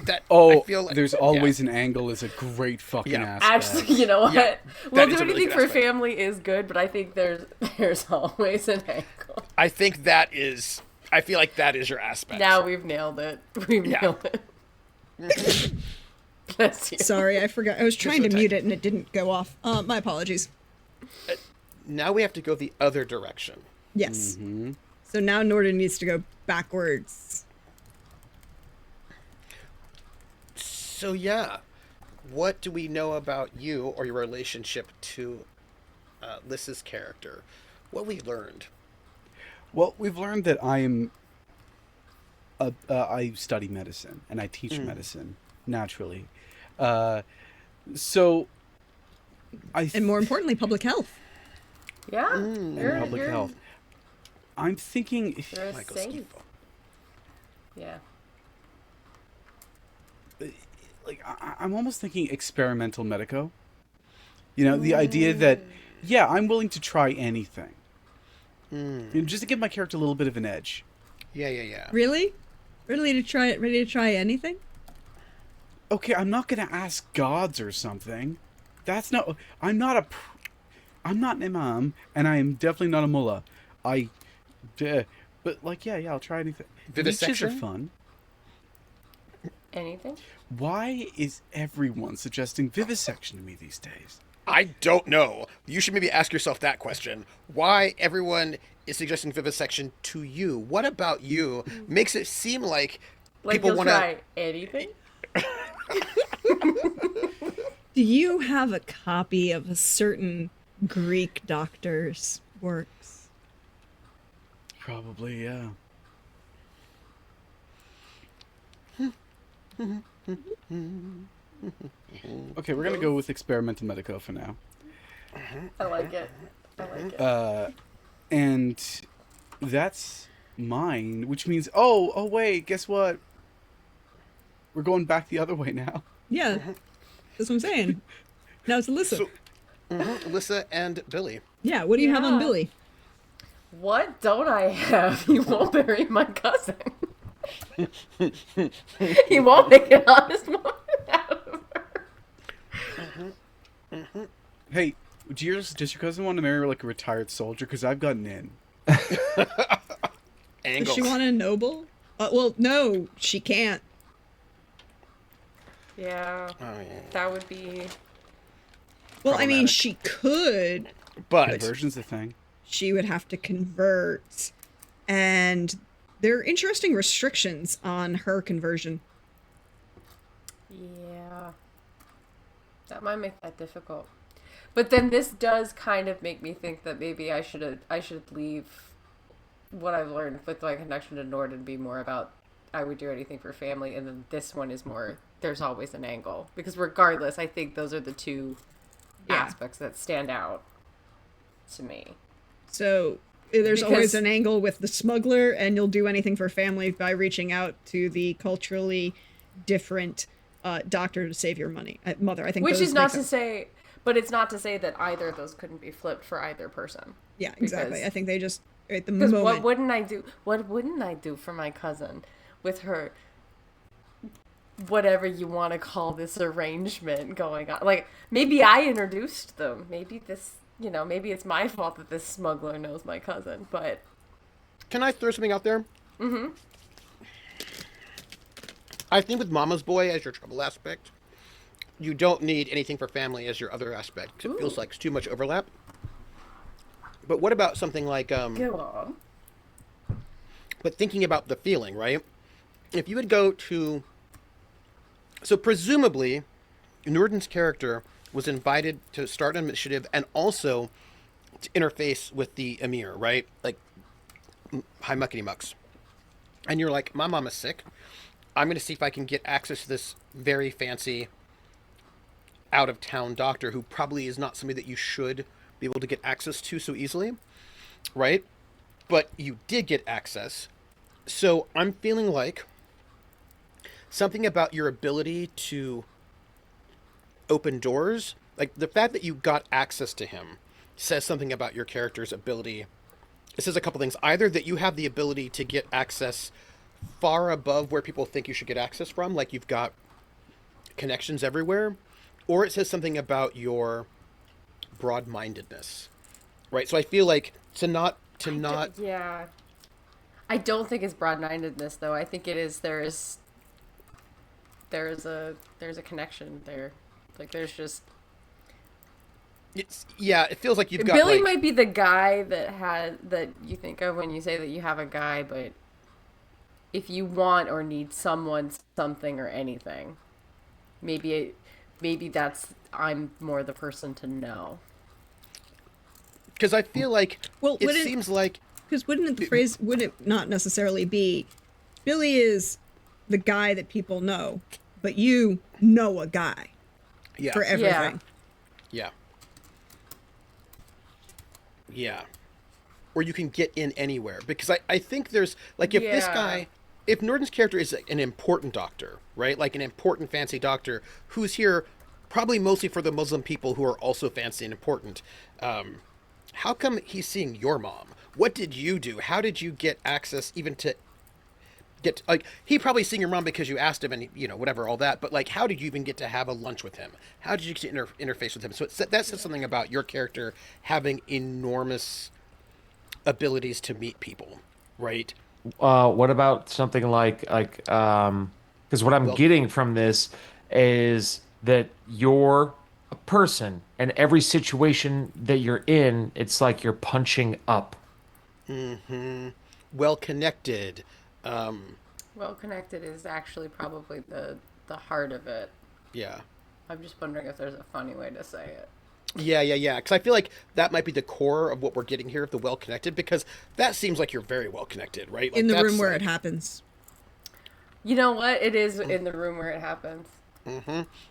that. Oh, I feel like, there's always an angle is a great fucking Yeah. aspect. Actually, you know what? Yeah, We'll that is do a really anything good for aspect. family is good, but I think there's always an angle. I think that is. I feel like that is your aspect. Now we've nailed it. We've nailed it. Bless you. Sorry, I forgot. I was trying to okay. mute it and it didn't go off. My apologies. Now we have to go the other direction. Yes. Mm-hmm. So now Norden needs to go backwards. So yeah, what do we know about you or your relationship to Lys's character? What we learned? Well, we've learned that I study medicine and I teach medicine naturally. So And more importantly, public health. Yeah. and public health. I'm thinking, You're a Michael saint. Schifo. Yeah. like, I'm almost thinking experimental medico. You know, the idea that, yeah, I'm willing to try anything. You know, just to give my character a little bit of an edge. Yeah. Really? Ready to try anything? Okay, I'm not gonna ask gods or something. That's not. I'm not an imam, and I am definitely not a mullah. But like, yeah, I'll try anything. Leeches are Vivisection? fun. Anything? Why is everyone suggesting vivisection to me these days? I don't know. You should maybe ask yourself that question. Why everyone is suggesting vivisection to you? What about you makes it seem like people you'll want to? try anything? Do you have a copy of a certain Greek doctor's works? Probably, yeah. Okay, we're gonna go with experimental medico for now. I like it. I like it. And that's mine, which means oh wait, guess what? We're going back the other way now. Yeah. That's what I'm saying. Now it's Alyssa. So- Alyssa and Billy. Yeah, what do you have on Yeah. Billy? What don't I have? He won't bury my cousin. He won't make an honest moment out of her. Hey, does your cousin want to marry like a retired soldier? Because I've gotten in. Does Angles. she want a noble? Well, no, she can't. Yeah, Oh, yeah. that would be. Well, I mean, Problematic. she could. But Conversion's the thing. She would have to convert. And there are interesting restrictions on her conversion. Yeah. That might make that difficult. But then this does kind of make me think that maybe I should leave what I've learned with my connection to Nord and be more about I would do anything for family, and then this one is more there's always an angle. Because regardless, I think those are the two aspects that stand out to me. So there's Because- always an angle with the smuggler, and you'll do anything for family by reaching out to the culturally different doctor to save your money. Mother, I think. Which those is not make to sense. say, but it's not to say that either of those couldn't be flipped for either person. Yeah, exactly. because- I think they just at the Because moment. what wouldn't I do? What wouldn't I do for my cousin with her? Whatever you want to call this arrangement going on. Like, maybe I introduced them. Maybe this, maybe it's my fault that this smuggler knows my cousin, but. can I throw something out there? Mm-hmm. I think with Mama's Boy as your trouble aspect, you don't need anything for family as your other aspect. 'Cause it feels like it's too much overlap. But what about something like Go on. but thinking about the feeling, right? If you would go to... So presumably, Norden's character was invited to start an initiative and also to interface with the Emir, right? Like, hi muckety mucks. And you're like, my mom is sick. I'm going to see if I can get access to this very fancy out of town doctor who probably is not somebody that you should be able to get access to so easily, right? But you did get access. So I'm feeling like something about your ability to open doors, like the fact that you got access to him, says something about your character's ability. It says a couple things. Either that you have the ability to get access far above where people think you should get access from, like you've got connections everywhere, or it says something about your broad-mindedness, right? So I feel like Yeah. I don't think it's broad-mindedness though. I think it is there's a connection there. Like there's just it's, yeah, it feels like you've got Billy like, might be the guy that you think of when you say that you have a guy, but if you want or need someone, something, or anything, maybe that's I'm more the person to know. because I feel like Well, it wouldn't- seems like Because would it not necessarily be Billy is the guy that people know, but you know a guy yeah, for everything. yeah, yeah, or you can get in anywhere because I think there's like if this Yeah. guy, if Norton's character is an important doctor, right, like an important fancy doctor who's here probably mostly for the Muslim people who are also fancy and important. How come he's seeing your mom? What did you do? How did you get access even to get like he probably seeing your mom because you asked him and you know whatever all that, but like how did you even get to have a lunch with him? How did you get to interface with him? So that says something about your character having enormous abilities to meet people, right? What about something because what I'm Well- getting from this is that you're a person, and every situation that you're in, it's like you're punching up. Well connected. Well connected is actually probably the heart of it. Yeah. I'm just wondering if there's a funny way to say it. Yeah. Because I feel like that might be the core of what we're getting here, of the well connected, because that seems like you're very well connected, right? Like, In the that's room where like- it happens. You know what? It is in the room where it happens.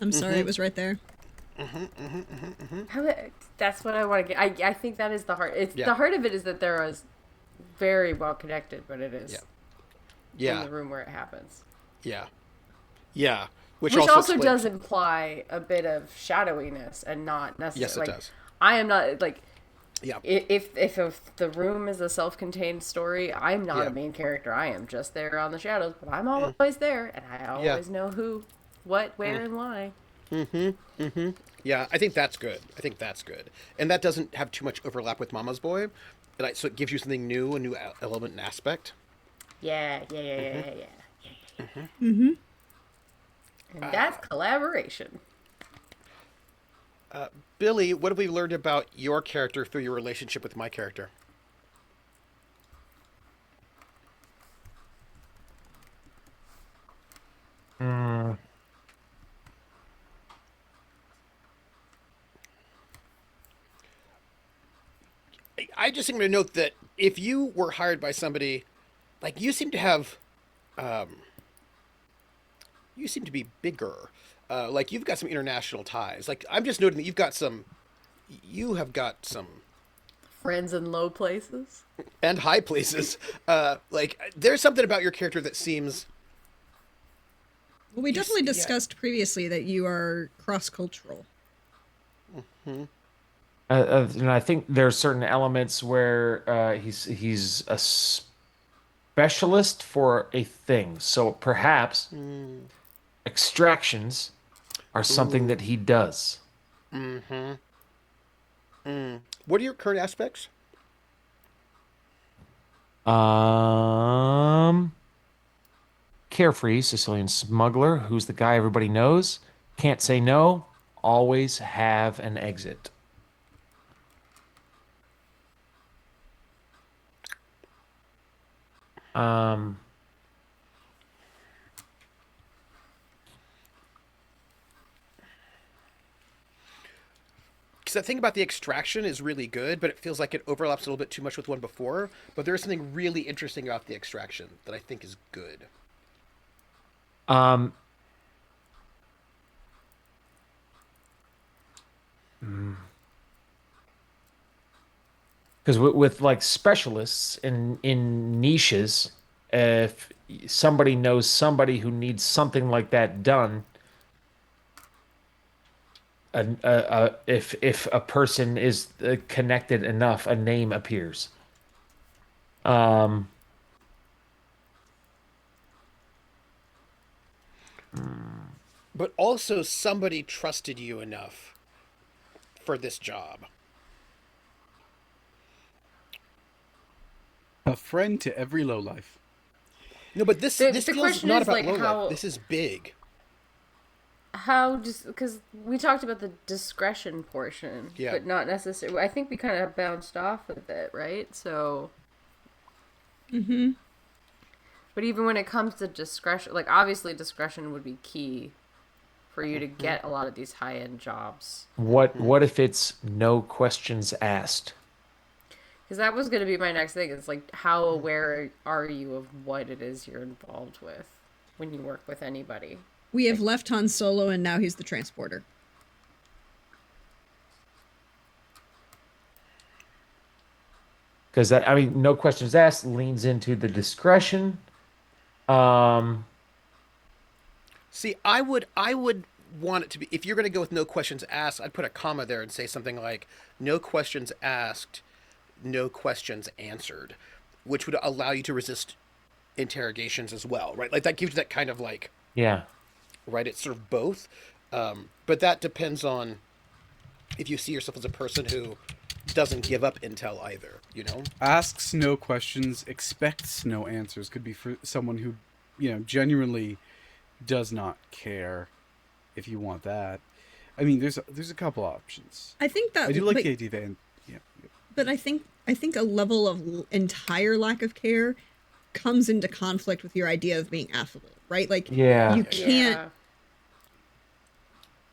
I'm sorry, it was right there. That's what I want to get. I think that is the heart. It's Yeah. the heart of it is that there is very well connected, but it is Yeah. in the room where it happens. Yeah. Which Which also explains- does imply a bit of shadowiness and not necessarily. Yes, it like, does. I am not like Yeah. if the room is a self-contained story, I'm not Yeah. a main character. I am just there on the shadows, but I'm always there, and I always know who, what, where, and why. Yeah, I think that's good. And that doesn't have too much overlap with Mama's Boy. So it gives you something new, a new element and aspect. Yeah. And that's collaboration. Billy, what have we learned about your character through your relationship with my character? I just think I'm going to note that if you were hired by somebody, like you seem to have, you seem to be bigger. Like you've got some international ties. Like I'm just noting that you have got some Friends in low places. and high places. Like there's something about your character that seems Well, we definitely yeah. discussed previously that you are cross-cultural. And I think there are certain elements where he's a specialist for a thing. So perhaps extractions are something that he does. What are your current aspects? Carefree Sicilian smuggler, who's the guy everybody knows, can't say no, always have an exit. Because that thing about the extraction is really good, but it feels like it overlaps a little bit too much with one before. But there's something really interesting about the extraction that I think is good. Because with like specialists in niches, if somebody knows somebody who needs something like that done, if a person is connected enough, a name appears. Um, But also somebody trusted you enough for this job. A friend to every lowlife. No, but this The feels question not is, about like, low life. how- This is big. How just because we talked about the discretion portion, Yeah. but not necessarily. I think we kind of bounced off of it, right? So. But even when it comes to discretion, like obviously discretion would be key for you to get a lot of these high end jobs. what if it's no questions asked? Because that was going to be my next thing. Is like, how aware are you of what it is you're involved with when you work with anybody? We have left Han Solo, and now he's the transporter. Because that, I mean, no questions asked leans into the discretion. Um, See, I would want it to be, if you're going to go with no questions asked, I'd put a comma there and say something like no questions asked, no questions answered, which would allow you to resist interrogations as well, right? Like that gives you that kind of like, yeah. right? It's sort of both. But that depends on if you see yourself as a person who doesn't give up intel either, you know? Asks no questions, expects no answers could be for someone who, genuinely does not care, if you want that. I mean, there's a couple options. I think that I do like but, the idea that, yeah. but I think a level of entire lack of care comes into conflict with your idea of being affable, right? Like Yeah. you can't. Yeah.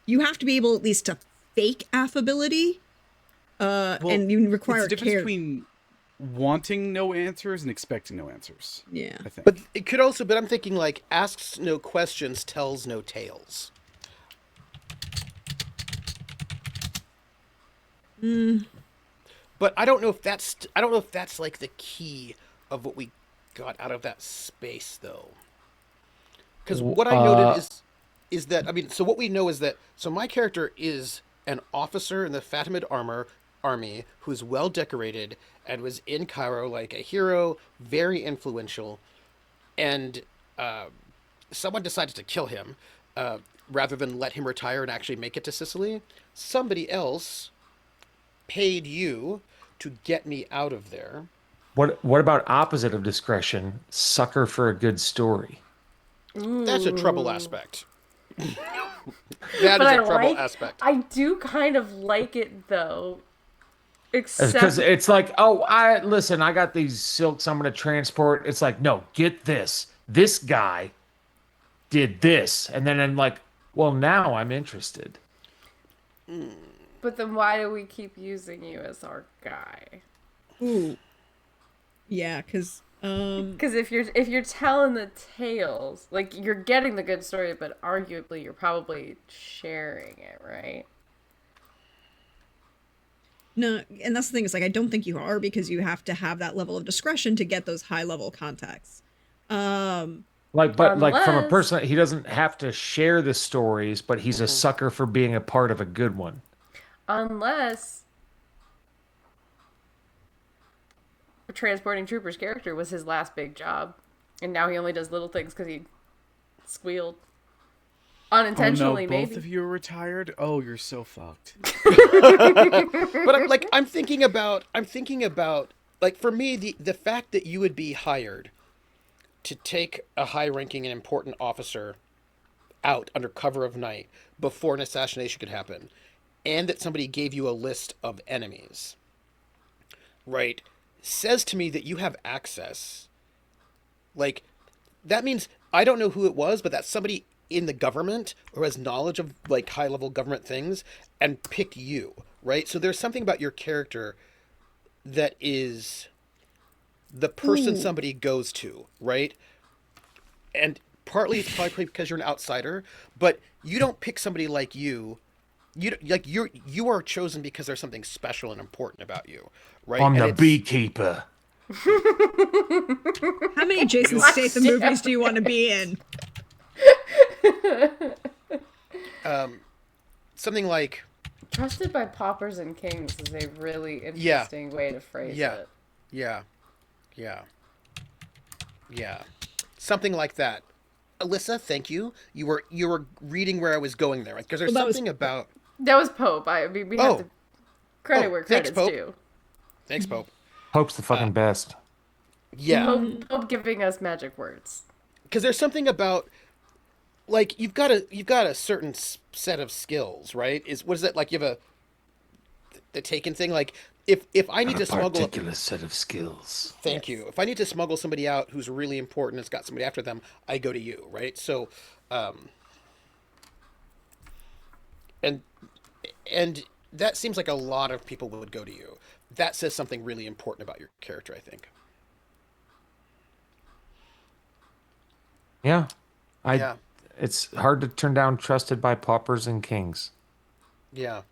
You have to be able at least to fake affability, and you require it's the difference care. between wanting no answers and expecting no answers. Yeah. I think. But it could also, but I'm thinking like asks no questions, tells no tales. But I don't know if that's like the key of what we got out of that space though. Because what I noted is that, I mean, so what we know is that, so my character is an officer in the Fatimid army who's well decorated and was in Cairo like a hero, very influential, and someone decided to kill him rather than let him retire and actually make it to Sicily. Somebody else paid you to get me out of there. What about opposite of discretion? Sucker for a good story. That's a trouble aspect. That But is I a trouble like. aspect. I do kind of like it though. Except Because it's like, oh, I got these silks I'm going to transport. It's like, no, get this. This guy did this. And then I'm like, well, now I'm interested. But then why do we keep using you as our guy? Ooh. Yeah, because Because if you're telling the tales, like you're getting the good story, but arguably you're probably sharing it, right? no, and that's the thing is like I don't think you are because you have to have that level of discretion to get those high level contacts. Like, but like from a Unless- person, he doesn't have to share the stories, but he's a sucker for being a part of a good one. Unless transporting troopers character was his last big job, and now he only does little things because he squealed unintentionally. Oh no, both maybe of you are retired? Oh, you're so fucked. But I'm thinking about like for me the fact that you would be hired to take a high ranking and important officer out under cover of night before an assassination could happen, and that somebody gave you a list of enemies, right, says to me that you have access. Like, that means I don't know who it was, but that's somebody in the government who has knowledge of like high level government things and picked you, right? So there's something about your character that is the person somebody goes to, right? And partly it's probably because you're an outsider, but you don't pick somebody like you you are chosen because there's something special and important about you, right? I'm And the it's- beekeeper. How many Jason Statham movies do you want to be in? Something like Trusted by paupers and kings is a really Yeah. interesting way to phrase Yeah. it. yeah, yeah, something like that. Alyssa, thank you. You were reading where I was going there, right? Because there's Well, that was- something about. That was Pope. I mean, we have to credit where thanks, credit's Pope. due. Thanks, Pope. Pope's the fucking best. Yeah, Pope giving us magic words. because there's something about like you've got a certain set of skills, right? What is that like? You have the taken thing. Like if I need to smuggle. Particular set of skills. Thank you. If I need to smuggle somebody out who's really important, it's got somebody after them, I go to you, right? So, and that seems like a lot of people would go to you. That says something really important about your character, I think. Yeah. Yeah. It's hard to turn down trusted by paupers and kings. Yeah.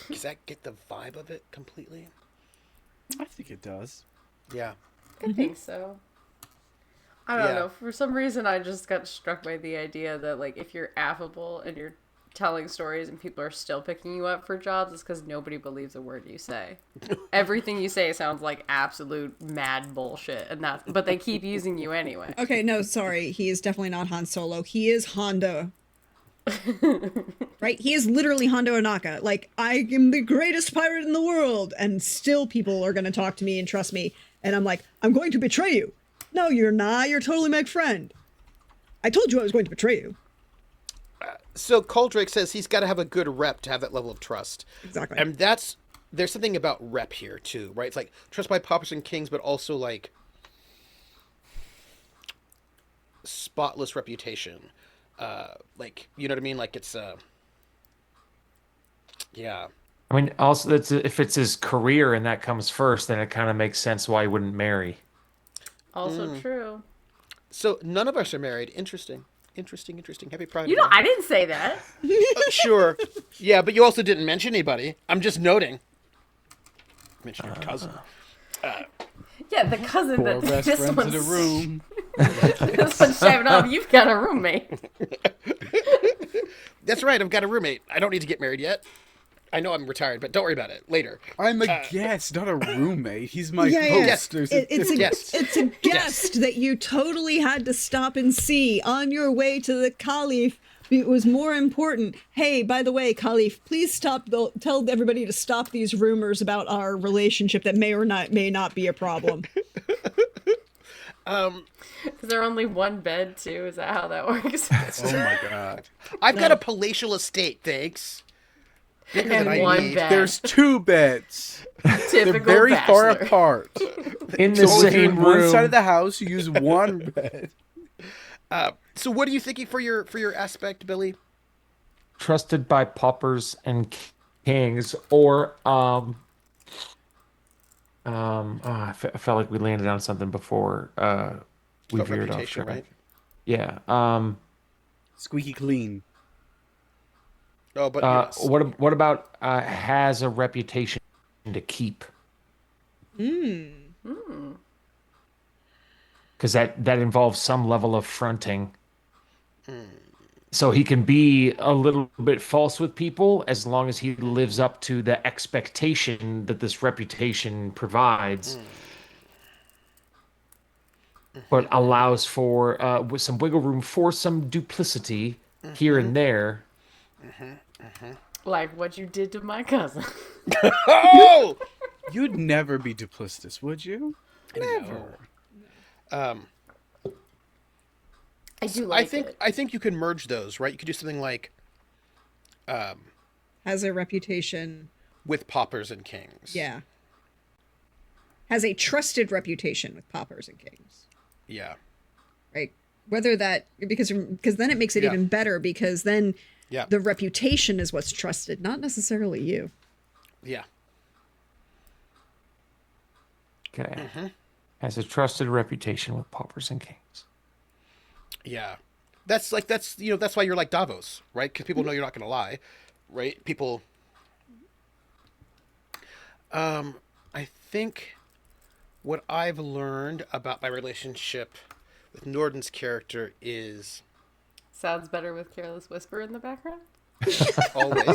Does that get the vibe of it completely? I think it does. Yeah. I think so. I don't Yeah. know. For some reason, I just got struck by the idea that, like, if you're affable and you're telling stories and people are still picking you up for jobs, it's because nobody believes a word you say. Everything you say sounds like absolute mad bullshit, but they keep using you anyway. Okay, no, sorry. He is definitely not Han Solo. He is Hondo. Right? He is literally Hondo Ohnaka. Like, I am the greatest pirate in the world, and still people are going to talk to me and trust me. And I'm like, I'm going to betray you. No, you're not. You're totally my friend. I told you I was going to betray you. So Coldrake says he's got to have a good rep to have that level of trust. Exactly. And there's something about rep here too, right? It's like trust by paupers and kings, but also like spotless reputation. Like, you know what I mean? Like it's yeah. I mean, also, if it's his career and that comes first, then it kind of makes sense why he wouldn't marry. Also true. So none of us are married. Interesting. Happy Pride. You know, I didn't say that. Sure. Yeah, but you also didn't mention anybody. I'm just noting. Mention your cousin. Yeah, the cousin Four that best this friends one's in a room. this one's shaving off. You've got a roommate. That's right. I've got a roommate. I don't need to get married yet. I know I'm retired, but don't worry about it. Later. I'm a guest, not a roommate. He's my Yeah, yeah. host. There's a It's a Yes. it's a guest that you totally had to stop and see on your way to the Caliph. It was more important. Hey, by the way, Caliph, please tell everybody to stop these rumors about our relationship that may not be a problem. Is there only one bed too? Is that how that works? Oh my god. I've got a palatial estate, thanks. Bigger than I And one need. bed. There's two beds. They're Typical very far bachelor. apart. In the So if you're same in one room. side of the house, you use one bed. So what are you thinking for your aspect, Billy? Trusted by paupers and kings, or I felt like we landed on something before we About veered off reputation, track. right? Yeah. Squeaky clean. Oh, but yes. What about has a reputation to keep? Because that involves some level of fronting. So he can be a little bit false with people as long as he lives up to the expectation that this reputation provides. But allows for with some wiggle room for some duplicity here and there. Like what you did to my cousin. Oh! You'd never be duplicitous, would you? Never. I do like it. I think you can merge those, right? You could do something like Has a reputation. with paupers and kings. Yeah. Has a trusted reputation with paupers and kings. Yeah. Right? Whether that because then it makes it Yeah. even better because then Yeah. the reputation is what's trusted, not necessarily you. Yeah. Okay. Has a trusted reputation with paupers and kings. Yeah. that's that's why you're like Davos, right? Because people know you're not going to lie, right? People. I think what I've learned about my relationship with Norden's character is Sounds better with Careless Whisper in the background. always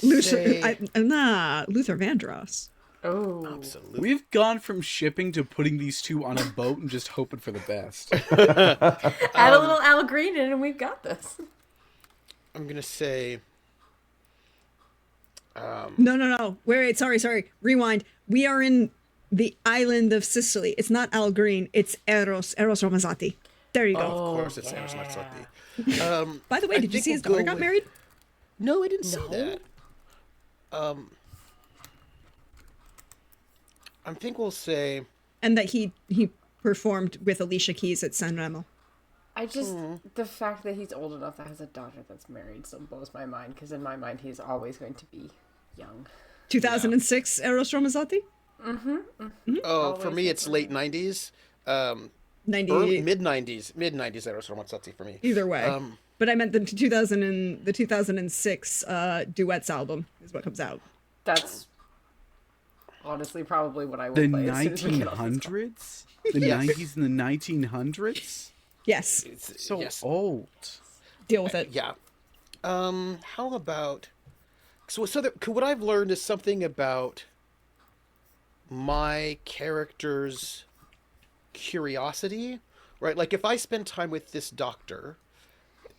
Luther Vandross. Oh, absolutely. We've gone from shipping to putting these two on a boat and just hoping for the best. add a little Al Green in, and we've got this. I'm gonna say No. Wait, sorry. Rewind. We are in the island of Sicily. It's not Al Green. It's Eros Ramazzotti. There you go. of course it's Eros Ramazzotti. By the way, I did you think see his we'll daughter go got with- married? No, I didn't see that. I think we'll say And that he performed with Alicia Keys at San Remo. I just the fact that he's old enough that has a daughter that's married still blows my mind, because in my mind he's always going to be young. 2006 Eros Ramazzotti? oh, for Always me it's late 90s. 90. Mid 90s Eros Ramazzotti for me. Either way. But I meant the 2006 duets album is what comes out. That's honestly probably what I will The play as soon as we get off this call. 1900s? The 90s and the 1900s? Yes. So yes. old. Deal with it. Yeah. How about what I've learned is something about my character's curiosity, right? Like if I spend time with this doctor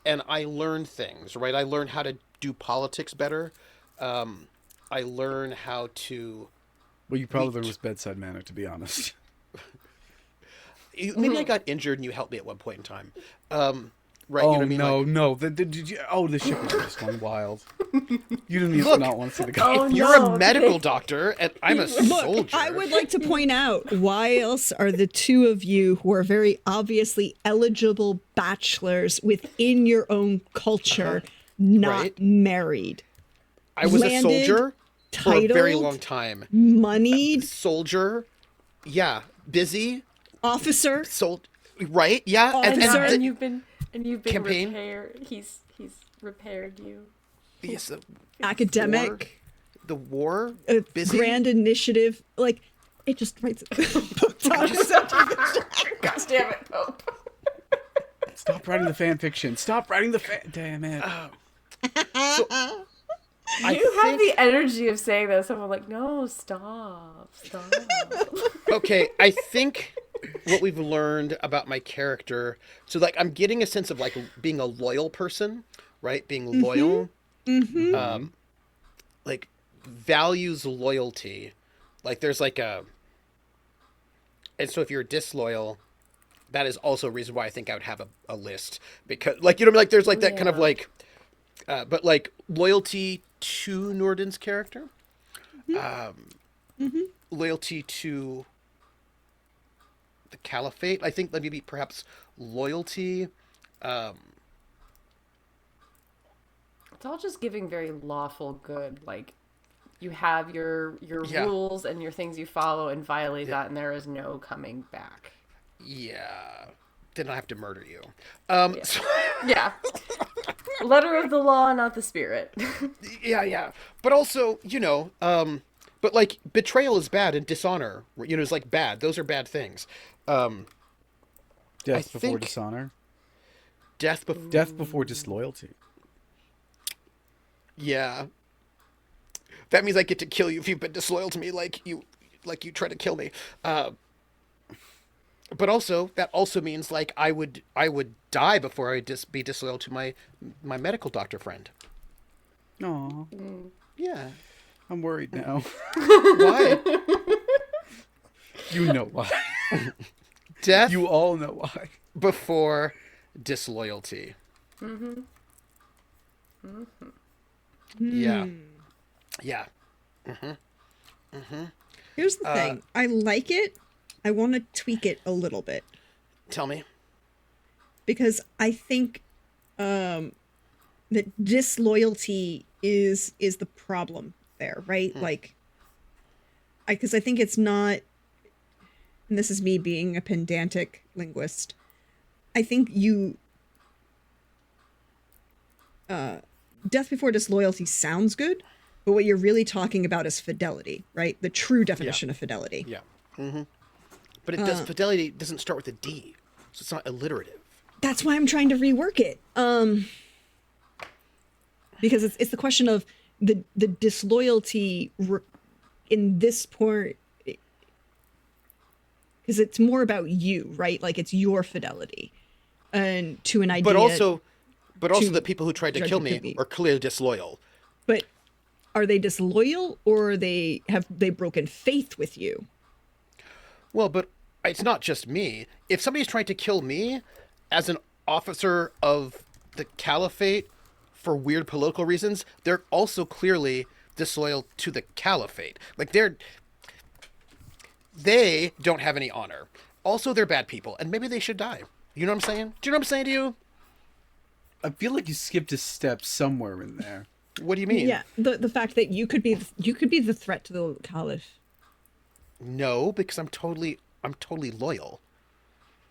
and I learn things, right? I learn how to do politics better. I learn how to Well, you probably learned was bedside manner, to be honest. maybe I got injured and you helped me at one point in time. Right, Oh, you know what I mean? no, Like, no. The ship was just going wild. You didn't even Look, not want to see the guy. Oh, you're no. a medical doctor and I'm a Look, soldier. I would like to point out, why else are the two of you who are very obviously eligible bachelors within your own culture not Right. married? I was a landed, soldier for a very titled, long time. Moneyed, Soldier, yeah, busy, officer. sold, right? Yeah, And And, sir- and you've been Campaign? repaired. He's repaired you. yes, Academic, war, the war, a busy. grand initiative. Like, it just writes God damn it, Pope. Stop writing the fan fiction. Stop writing the fan. Damn it. You have the energy of saying that. Someone like, no, stop. Okay, I think what we've learned about my character, so like I'm getting a sense of like being a loyal person, right? Being loyal, like values loyalty. Like there's like and so if you're disloyal, that is also a reason why I think I would have a list, because like you know like there's like that kind of Yeah. like, but like loyalty to Norden's character, loyalty to the Caliphate. I think that maybe perhaps loyalty. It's all just giving very lawful good. Like, you have your Yeah. rules and your things you follow, and violate that, and there is no coming back. Yeah, then I have to murder you. So- Yeah. Letter of the law, not the spirit. yeah. But also, but like betrayal is bad and dishonor, is like bad. Those are bad things. Death before think- dishonor. Death before. Death before disloyalty. Yeah. That means I get to kill you if you've been disloyal to me, like you try to kill me. But also, that also means like I would die before I be disloyal to my medical doctor friend. Aw, Yeah. I'm worried now. Why? You know why. Death You all know why. before disloyalty. Yeah. Yeah. Here's the thing. I like it. I want to tweak it a little bit Tell me. because I think that disloyalty is the problem there, right? Like, because I think it's not, and this is me being a pedantic linguist, I think you death before disloyalty sounds good, but what you're really talking about is fidelity, right? The true definition of fidelity. Yeah. But it does fidelity doesn't start with a D, so it's not alliterative. That's why I'm trying to rework it. Because it's the question of the disloyalty in this part, because it's more about you, right? Like it's your fidelity and to an idea. But also the people who tried to kill me are clearly disloyal. But are they disloyal, or have they broken faith with you? Well, but it's not just me. If somebody's trying to kill me as an officer of the Caliphate for weird political reasons, they're also clearly disloyal to the Caliphate. Like they don't have any honor. Also, they're bad people, and maybe they should die. You know what I'm saying? Do you know what I'm saying to you? I feel like you skipped a step somewhere in there. What do you mean? Yeah, the fact that you could be the threat to the Caliph. No, because I'm totally loyal.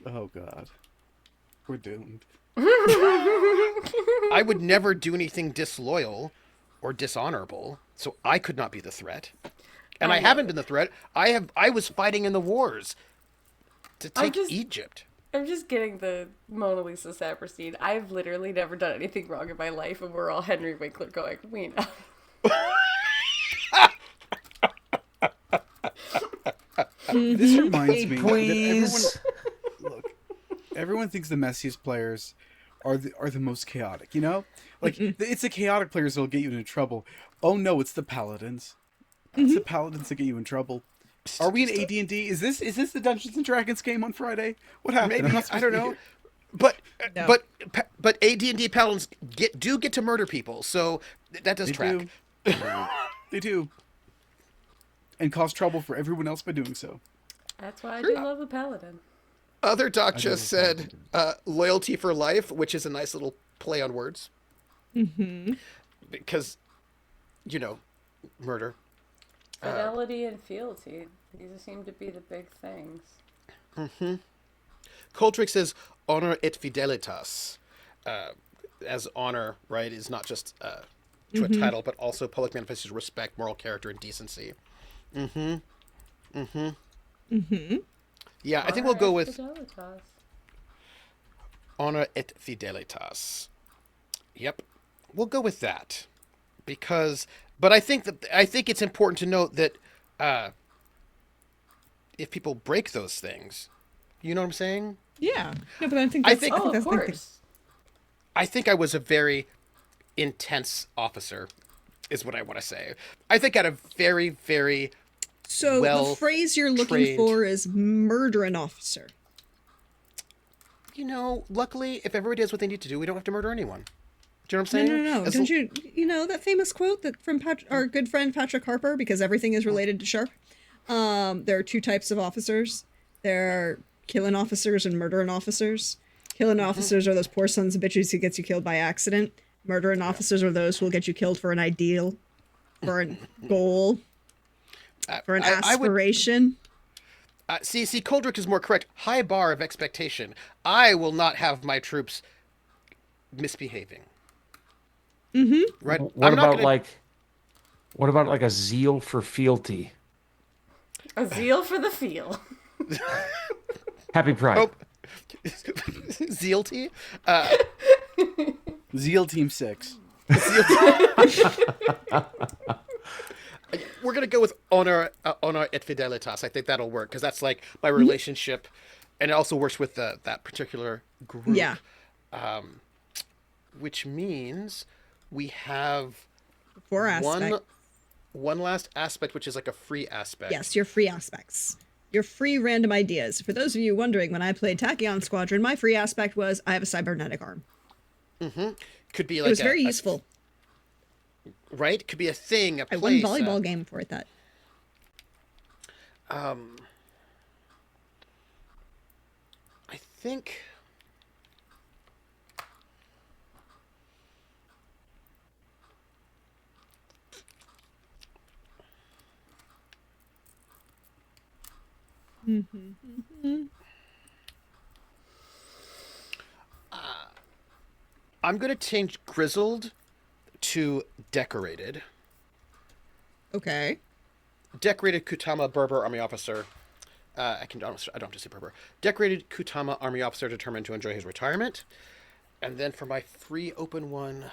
Oh God, we're doomed. I would never do anything disloyal or dishonorable, so I could not be the threat. And I haven't been the threat. I was fighting in the wars to take Egypt. I'm just getting the Mona Lisa Saperstein. I've literally never done anything wrong in my life, and we're all Henry Winkler going, we know. This reminds me Please. everyone thinks the messiest players are the most chaotic, you know? Like it's the chaotic players that'll get you into trouble. Oh no, it's the paladins. It's the paladins that get you in trouble. Are we in AD&D? Is this the Dungeons and Dragons game on Friday? What happened? Maybe I don't know. But No. but AD&D paladins get to murder people, so that does track. They do. And cause trouble for everyone else by doing so. That's why I do love a paladin. Other doc just said loyalty for life, which is a nice little play on words. Mm-hmm. Because, murder. Fidelity and fealty. These seem to be the big things. Mm-hmm. Coldrick says honor et fidelitas. As honor, right, is not just to a title, but also public manifestation of respect, moral character, and decency. Mm-hmm. Mm-hmm. Mm-hmm. Yeah, I think we'll go with honor et fidelitas. Yep, we'll go with that but I think it's important to note that if people break those things, you know what I'm saying? Yeah. No, but I think I think of course. I think I was a very intense officer, is what I want to say. I think I had a very, very the phrase you're looking trained. for is murder an officer. Luckily, if everybody does what they need to do, we don't have to murder anyone. Do you know what I'm saying? No. Don't you know that famous quote that from our good friend Patrick Harper, because everything is related to Sharp? There are two types of officers. There are killing officers and murdering officers. Killing officers are those poor sons of bitches who gets you killed by accident. Murdering officers are those who will get you killed for an ideal, for a goal, for an aspiration. See, Coldrick is more correct. High bar of expectation. I will not have my troops misbehaving. Mm-hmm. Right. What about like a zeal for fealty? A zeal for the feel. Happy Pride. Oh. Zealty? Zeal Team 6. We're gonna go with honor et fidelitas. I think that'll work because that's like my relationship, and it also works with that particular group. Yeah. Which means we have Four aspects. one last aspect, which is like a free aspect. Yes, your free aspects. Your free random ideas. For those of you wondering, when I played Tachyon Squadron, my free aspect was I have a cybernetic arm. Mm-hmm. Could be like it was very useful. Right? Could be a thing, a I place. won volleyball game for it. That. I think. I'm gonna change grizzled to decorated. Okay. Decorated Kutama Berber army officer. I don't have to say Berber. Decorated Kutama army officer determined to enjoy his retirement. And then for my free open one,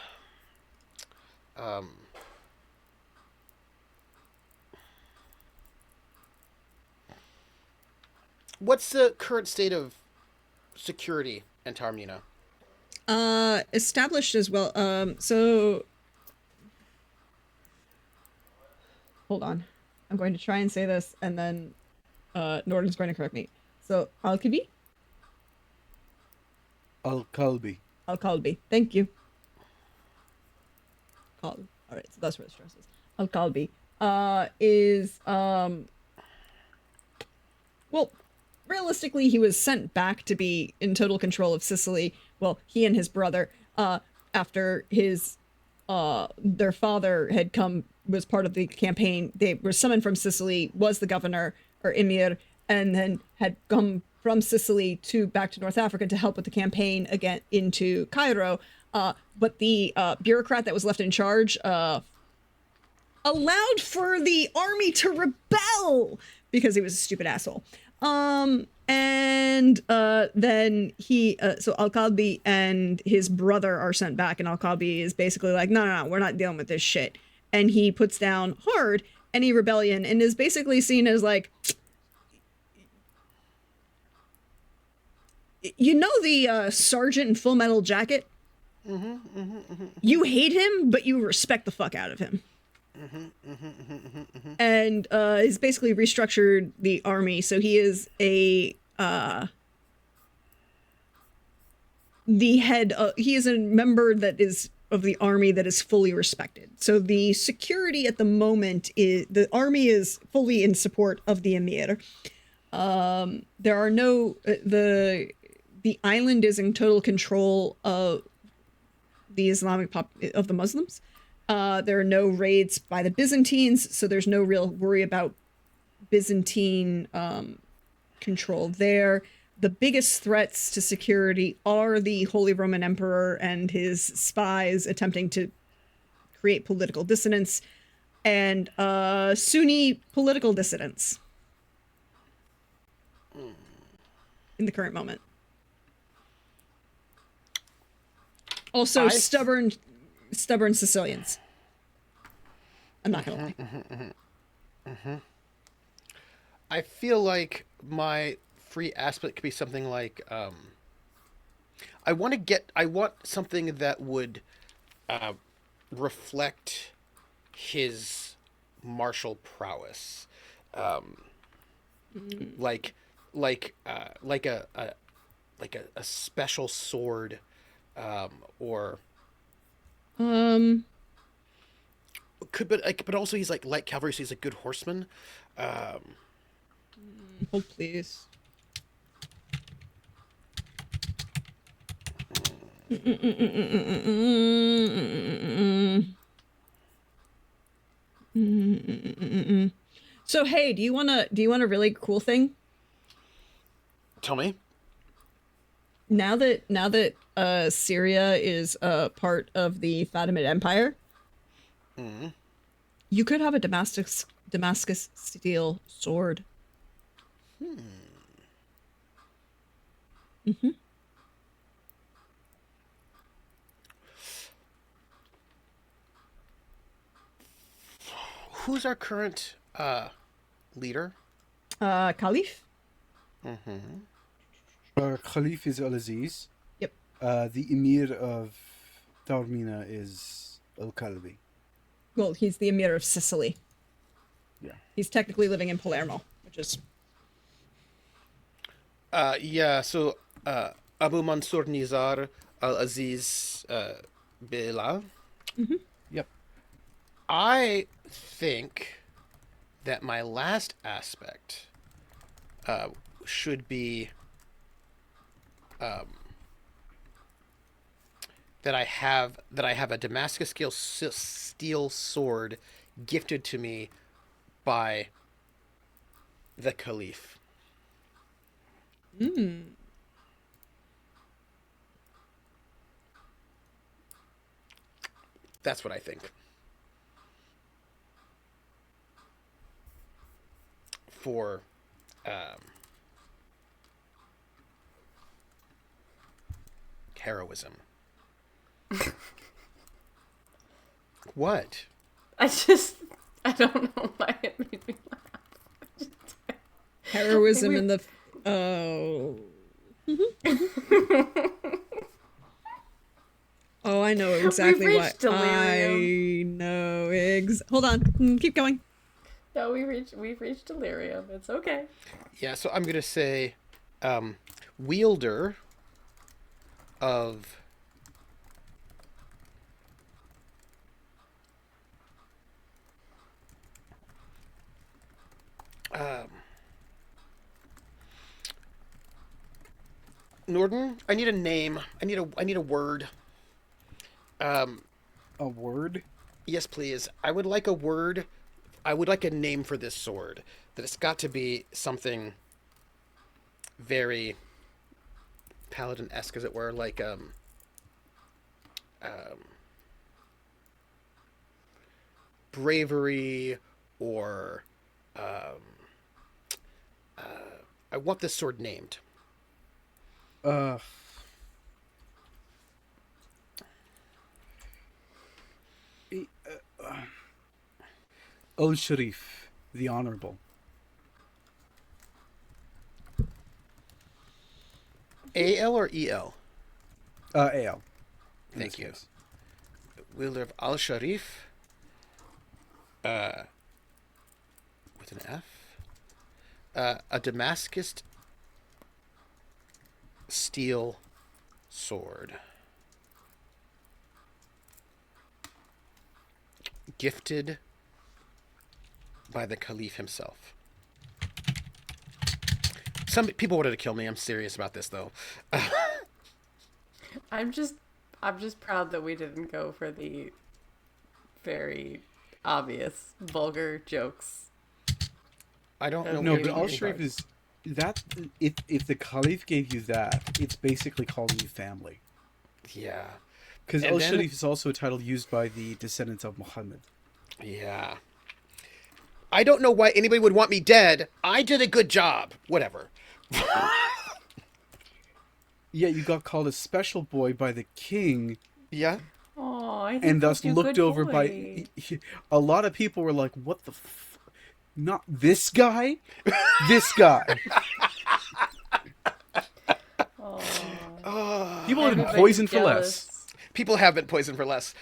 what's the current state of security in Taormina? Established as well. So hold on. I'm going to try and say this, and then Norton's going to correct me. So Alkibi? Al-Kalbi. Al-Kalbi. Thank you. All right, so that's where the stress is. Al-Kalbi is well, realistically, he was sent back to be in total control of Sicily. Well, he and his brother, after his their father had was part of the campaign. They were summoned from Sicily, was the governor or emir, and then had come from Sicily back to North Africa to help with the campaign again into Cairo. But the bureaucrat that was left in charge allowed for the army to rebel because he was a stupid asshole. And then so Al-Kalbi and his brother are sent back, and Al-Kalbi is basically like, no, we're not dealing with this shit. And he puts down hard any rebellion and is basically seen as like, you know, the sergeant in Full Metal Jacket? You hate him, but you respect the fuck out of him. And he's basically restructured the army, so he is the head. He is a member that is of the army that is fully respected. So the security at the moment is the army is fully in support of the emir. There are no the island is in total control of the Islamic of the Muslims. There are no raids by the Byzantines, so there's no real worry about Byzantine control there. The biggest threats to security are the Holy Roman Emperor and his spies attempting to create political dissonance and Sunni political dissidents in the current moment. Also, stubborn Sicilians. I'm not gonna lie. I feel like my free aspect could be something like I want something that would reflect his martial prowess, like a special sword, or but also he's like light cavalry, so he's a good horseman. Hold please. So hey, do you want a really cool thing? Tell me. Now that Syria is part of the Fatimid Empire, you could have a Damascus steel sword. Who's our current leader? Caliph? Our Khalif is Al-Aziz. Yep. The Emir of Taormina is Al-Kalbi. Well, he's the emir of Sicily. Yeah. He's technically living in Palermo, which is... Yeah, so Abu Mansur Nizar Al-Aziz Bilal. Yep. I think that my last aspect should be that I have a Damascus steel sword gifted to me by the Caliph. That's what I think. For heroism. What? I don't know why it made me laugh. Heroism in the. Oh. Oh, I know exactly We've why. reached delirium. I know Hold on. Keep going. No, we've reached delirium. It's okay. Yeah, so I'm gonna say wielder of Norden. I need a name. I need a word. A word? Yes, please. I would like a word. I would like a name for this sword. That it's got to be something very paladin-esque, as it were, like bravery, or I want this sword named. Uh, Ul Sharif, the Honorable. A-L or E-L? A-L. Thank you. Wielder of Al-Sharif. With an F. A Damascus steel sword. Gifted by the Caliph himself. Some people wanted to kill me. I'm serious about this, though. I'm just proud that we didn't go for the very obvious vulgar jokes. I don't know. No, what but you're Al talking Sharif about. is that if the Caliph gave you that, it's basically calling you family. Yeah. Because And Al then- Sharif is also a title used by the descendants of Muhammad. Yeah. I don't know why anybody would want me dead. I did a good job. Whatever. Yeah, you got called a special boy by the king, Yeah. Oh, I think and thus you're a looked good over boy. by. A lot of people were like, "What the? Not this guy, this guy." Oh, People have been everybody's poisoned for jealous. less. People have been poisoned for less.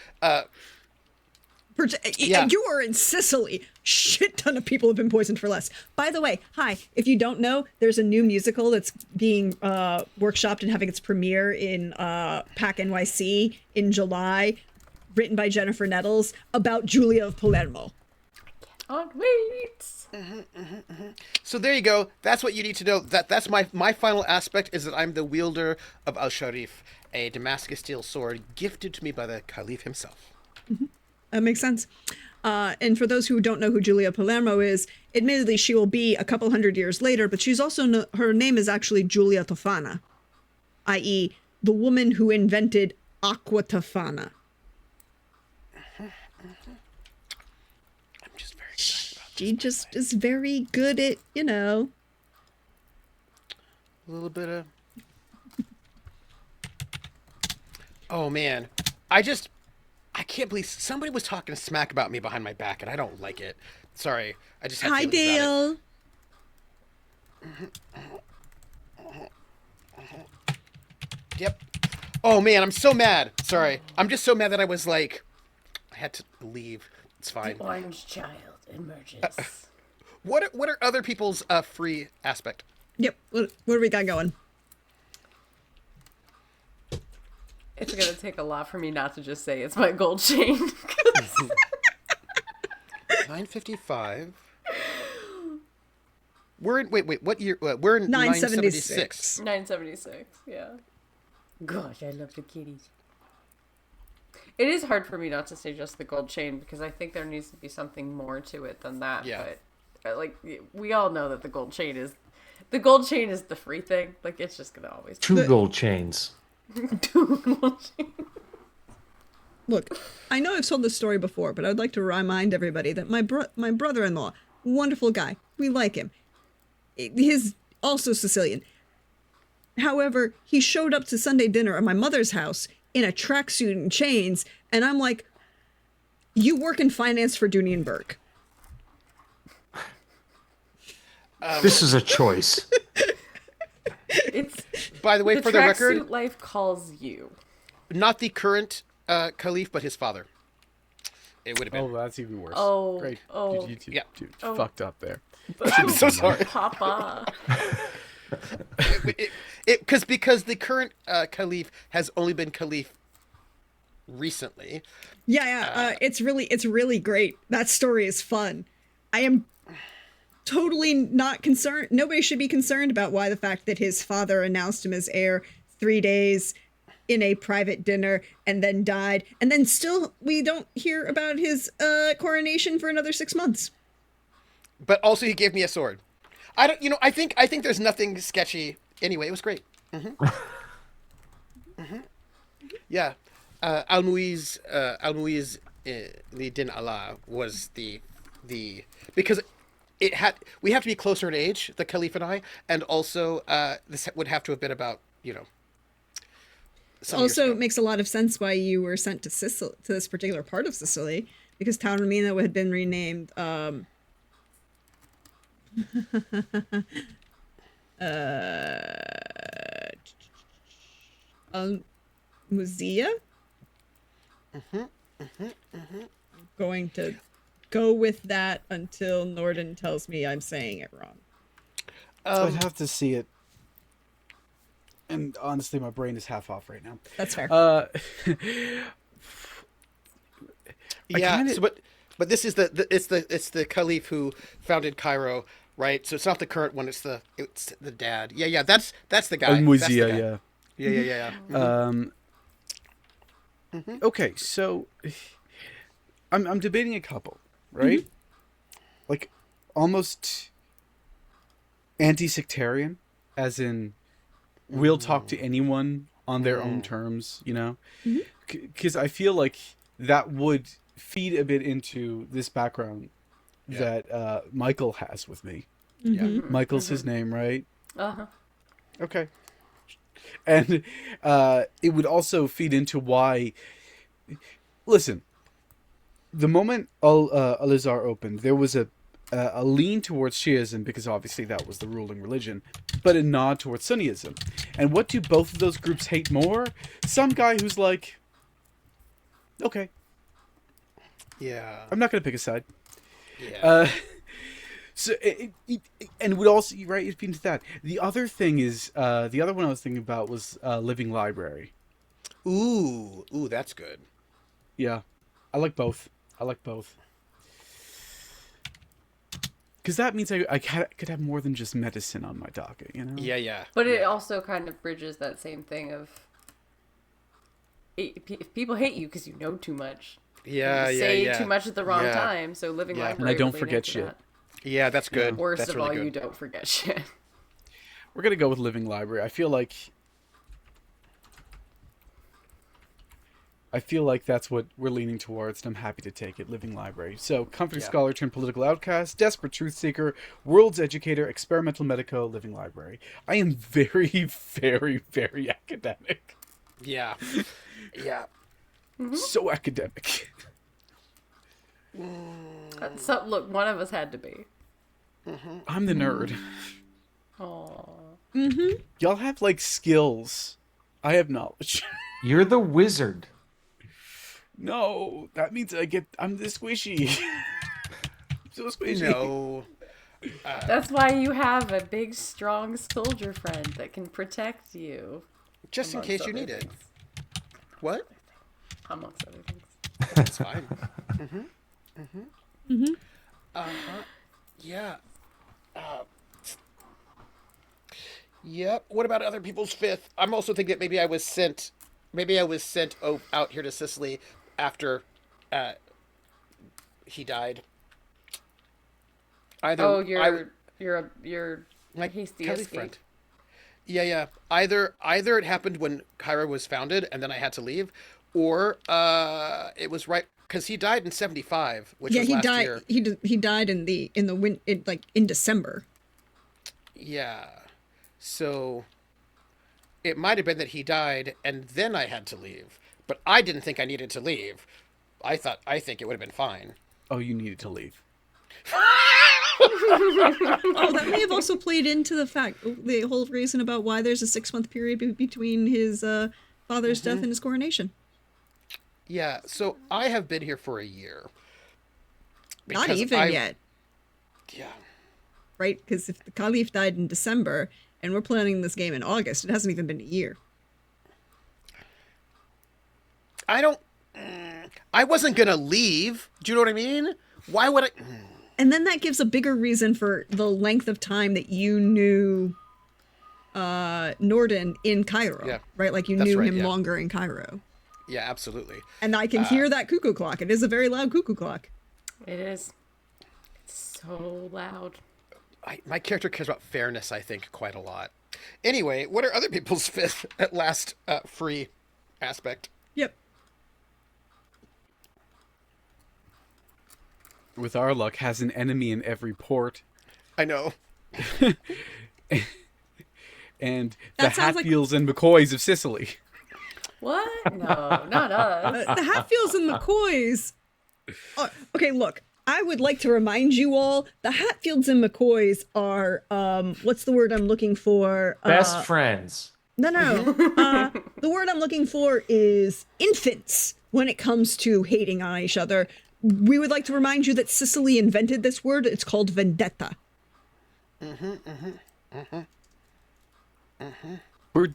Yeah. You are in Sicily. Shit ton of people have been poisoned for less. By the way, hi. If you don't know, there's a new musical that's being workshopped and having its premiere in PAC NYC in July, written by Jennifer Nettles, about Julia of Palermo. Oh, wait. So there you go. That's what you need to know. That's my final aspect is that I'm the wielder of Al-Sharif, a Damascus steel sword gifted to me by the Caliph himself. That makes sense. And for those who don't know who Julia Palermo is, admittedly, she will be a couple hundred years later, but she's also, her name is actually Giulia Tofana, i.e. the woman who invented Aqua Tofana. I'm just very excited about this. She just is very good at, A little bit of... Oh, man. I can't believe somebody was talking smack about me behind my back, and I don't like it. Sorry. I just have Hi, feelings about Dale. it. Yep. Oh, man, I'm so mad. Sorry. I'm just so mad that I was like... I had to leave. It's fine. Orange child emerges. What are other people's free aspect? Yep. What do we got going? It's gonna take a lot for me not to just say it's my gold chain. 955. We're in... Wait. What year? We're in 976. 976, yeah. Gosh, I love the kitties. It is hard for me not to say just the gold chain because I think there needs to be something more to it than that. Yeah. But like we all know that the gold chain is the free thing. Like it's just gonna always be Two gold chains. two gold chains. look, I know I've told this story before, but I'd like to remind everybody that my brother-in-law, wonderful guy, we like him. He's also Sicilian. However, he showed up to Sunday dinner at my mother's house in a tracksuit and chains, and I'm like, you work in finance for Dooney and Burke. This is a choice. It's By the way, for the record, tracksuit life calls you. not the current Caliph, but his father. It would have been. Oh, that's even worse. Oh, Great. oh. Dude, Yeah. fucked up there. I'm so sorry. Papa. Because the current Caliph has only been Caliph recently. Yeah, it's really great. That story is fun. I am totally not concerned. Nobody should be concerned about why the fact that his father announced him as heir 3 days in a private dinner and then died, and then still we don't hear about his coronation for another 6 months. But also, he gave me a sword. I don't. I think there's nothing sketchy. Anyway, it was great. Yeah, Al-Muiz Li Din Allah was the because we have to be closer in age, the Caliph and I, and also this would have to have been about some years Also, ago. it makes a lot of sense why you were sent to Sicily, to this particular part of Sicily, because Taormina had been renamed Musea. Going to go with that until Norden tells me I'm saying it wrong. I'd have to see it. And honestly, my brain is half off right now. That's fair. Yeah, kinda- but this is it's the Caliph who founded Cairo, right? So it's not the current one. It's the dad. Yeah. That's the guy. Al-Muiz, That's the guy. yeah. Yeah. Okay, so I'm debating a couple, right? Like almost anti-sectarian, as in we'll talk to anyone on their own terms, because I feel like that would feed a bit into this background that Michael has with me. Yeah. Michael's his name, right? Uh-huh. Okay. And it would also feed into why. Listen, the moment Al-Azhar opened, there was a lean towards Shiism because obviously that was the ruling religion, but a nod towards Sunniism. And what do both of those groups hate more? Some guy who's like, okay, Yeah. I'm not going to pick a side. Yeah. So and would also right it feeds into that. The other thing is the other one I was thinking about was Living Library. Ooh, that's good. Yeah, I like both. Because that means I could have more than just medicine on my docket, Yeah. But it also kind of bridges that same thing of if people hate you because you know too much. Yeah. You say too much at the wrong Yeah. time. So living Yeah. library. And I don't will lean forget into shit. that. Yeah, that's good. Worst That's of really all, good. you don't forget shit. We're gonna go with Living Library. I feel like that's what we're leaning towards, and I'm happy to take it. Living Library. So, comforting scholar turned political outcast, desperate truth seeker, world's educator, experimental medico, Living Library. I am very, very, very academic. Yeah. Yeah. So academic. So look, one of us had to be. I'm the nerd. Oh. Y'all have like skills. I have knowledge. You're the wizard. No, that means I'm the squishy. So squishy. No. That's why you have a big, strong soldier friend that can protect you. Just in amongst case you other need it. things. What? Amongst other things. That's fine. Yeah. Yep. What about other people's fifth? I'm also thinking that maybe I was sent out here to Sicily after he died. Oh, you're like hasty Kelly's escape. friend. Yeah. Either it happened when Cairo was founded and then I had to leave, or it was right because he died in 75, which Yeah, was he last died. year. He died in in December. Yeah. So it might have been that he died and then I had to leave. But I didn't think I needed to leave. I think it would have been fine. Oh, you needed to leave. Oh, that may have also played into the whole reason about why there's a 6-month period between his father's death and his coronation. Yeah, so I have been here for a year. Not Because even yet, Yeah. right? Because if the Caliph died in December and we're planning this game in August, it hasn't even been a year. I wasn't going to leave. Do you know what I mean? Why would I? And then that gives a bigger reason for the length of time that you knew Norden in Cairo, Yeah, right? Like you that's knew right, him yeah. longer in Cairo. Yeah, absolutely. And I can hear that cuckoo clock. It is a very loud cuckoo clock. It is. It's so loud. My character cares about fairness, I think, quite a lot. Anyway, what are other people's fifth at last free aspect? Yep. With our luck, has an enemy in every port. I know. And the That sounds like- Hatfields and McCoys of Sicily. What? No, not us. The Hatfields and McCoys. Okay, look. I would like to remind you all, the Hatfields and McCoys are, what's the word I'm looking for? Best friends. No. The word I'm looking for is infants when it comes to hating on each other. We would like to remind you that Sicily invented this word. It's called vendetta. We're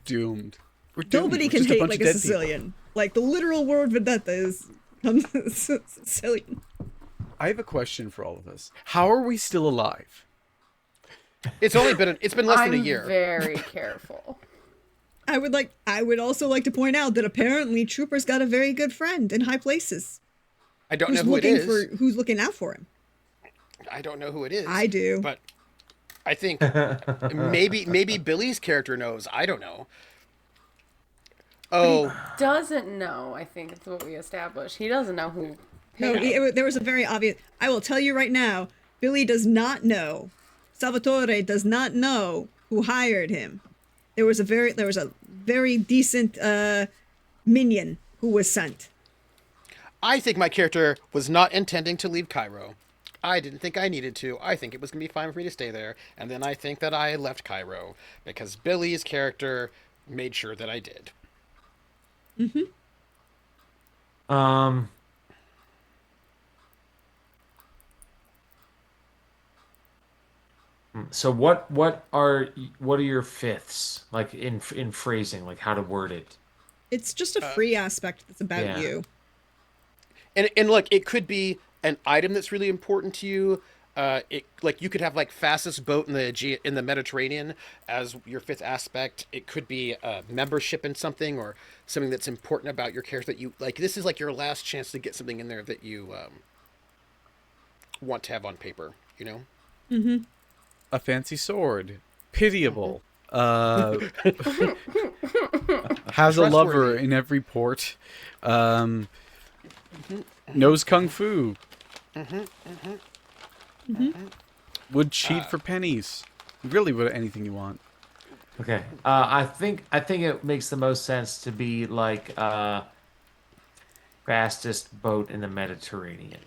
doomed. We're doomed. Nobody We're can just a hate bunch like of a dead people. Sicilian. Like the literal word vendetta is Sicilian. I have a question for all of us. How are we still alive? It's been less than a year. I'm very careful. I would also like to point out that apparently Trooper's got a very good friend in high places. I don't know who it is. Who's looking out for him. I don't know who it is. I do. But I think maybe Billy's character knows. I don't know. Oh, Doesn't know, I think it's what we established. He doesn't know who. No, there was a very obvious. I will tell you right now, Billy does not know. Salvatore does not know who hired him. There was a very decent minion who was sent. I think my character was not intending to leave Cairo. I didn't think I needed to. I think it was going to be fine for me to stay there. And then I think that I left Cairo because Billy's character made sure that I did. So what are your fifths like in phrasing, like how to word it? It's just a free aspect that's about yeah. you. And look, it could be an item that's really important to you. You could have like fastest boat in the Mediterranean as your fifth aspect. It could be membership in something or something that's important about your character that you like. This is like your last chance to get something in there that you want to have on paper. You know. A fancy sword. Pitiable. Has a lover Trustworthy. in every port. Knows kung fu. Would cheat for pennies. Really, would anything you want. Okay. I think it makes the most sense to be like fastest boat in the Mediterranean.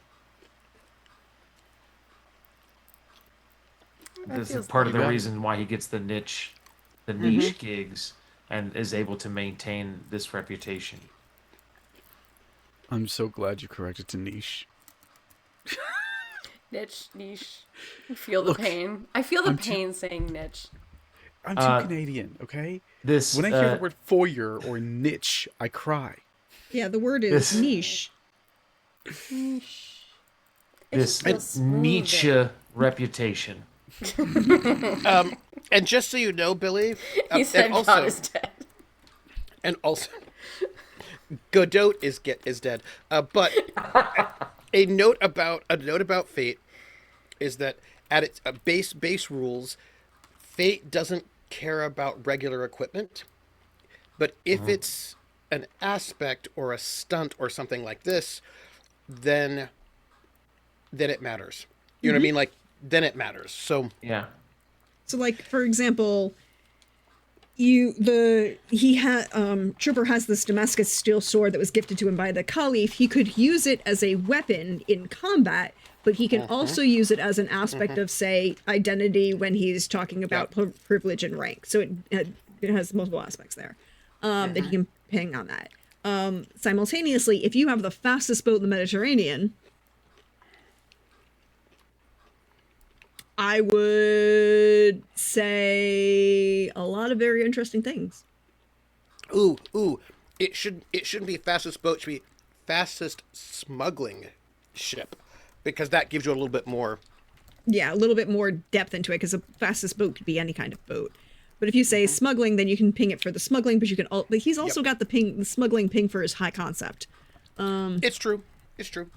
This is part of the reason why he gets the niche gigs and is able to maintain this reputation. I'm so glad you corrected to niche. Niche. I feel the pain. I feel the pain saying niche. I'm too Canadian, okay? This When I hear the word foyer or niche, I cry. Yeah, the word is niche. this Nietzsche reputation. And just so you know, Billy, He said and God is dead. and also Godot is dead. But a note about Fate is that at its base rules, Fate doesn't care about regular equipment. But if it's an aspect or a stunt or something like this, then it matters. You know what I mean? Like, then it matters. So Yeah. So, like, for example, Trooper has this Damascus steel sword that was gifted to him by the Caliph. He could use it as a weapon in combat, but he can also use it as an aspect of, say, identity when he's talking about privilege and rank. So it has multiple aspects there that he can ping on that. Simultaneously, if you have the fastest boat in the Mediterranean, I would say a lot of very interesting things. ooh, it shouldn't be fastest boat. It should be fastest smuggling ship, because that gives you a little bit more. Yeah, a little bit more depth into it, because the fastest boat could be any kind of boat. But if you say smuggling, then you can ping it for the smuggling, but you can. But he's also got the smuggling ping for his high concept. It's true. It's true.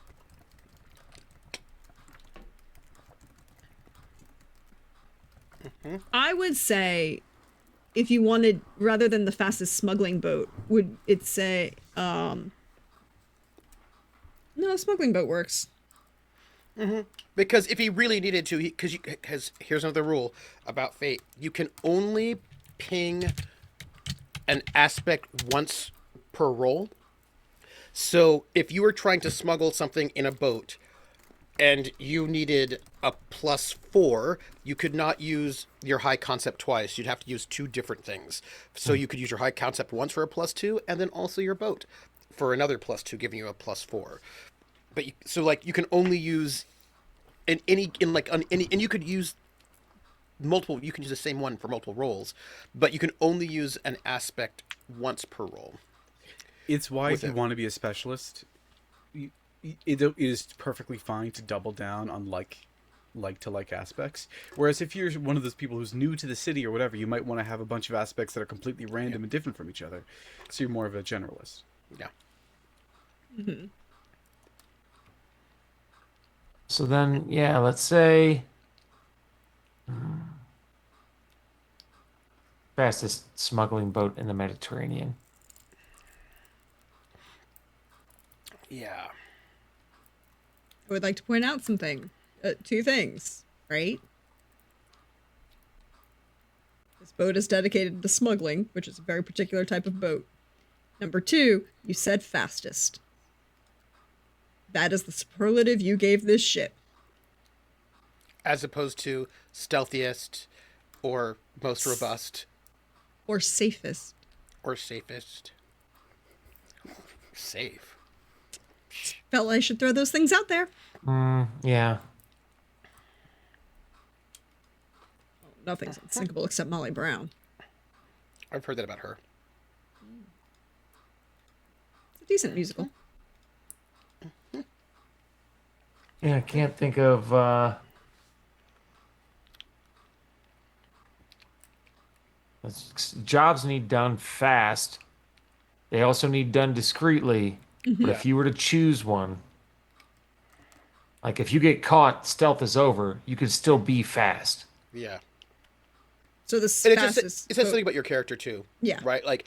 I would say, if you wanted, rather than the fastest smuggling boat, would it say, no, smuggling boat works. Because if he really needed to, because here's another rule about Fate: you can only ping an aspect once per roll. So if you were trying to smuggle something in a boat and you needed a +4, you could not use your high concept twice. You'd have to use two different things. So you could use your high concept once for a +2, and then also your boat for another +2, giving you a +4. But you can only use and you could use multiple. You can use the same one for multiple rolls, but you can only use an aspect once per roll. It's why if you want to be a specialist, it is perfectly fine to double down on like to like aspects. Whereas if you're one of those people who's new to the city or whatever, you might want to have a bunch of aspects that are completely random and different from each other. So you're more of a generalist. Yeah. Mm-hmm. So then, yeah, let's say fastest smuggling boat in the Mediterranean. Yeah. I would like to point out two things, right? This boat is dedicated to smuggling, which is a very particular type of boat. Number two, you said fastest. That is the superlative you gave this ship. As opposed to stealthiest, or most robust, Or safest. or safest. Safe. Felt I should throw those things out there. Yeah. Nothing's unsinkable except Molly Brown. I've heard that about her. It's a decent musical. Yeah, I can't think of jobs need done fast. They also need done discreetly. But if you were to choose one, like if you get caught, stealth is over. You could still be fast. Yeah. So the And fastest. it says something about your character too. Yeah. Right? Like,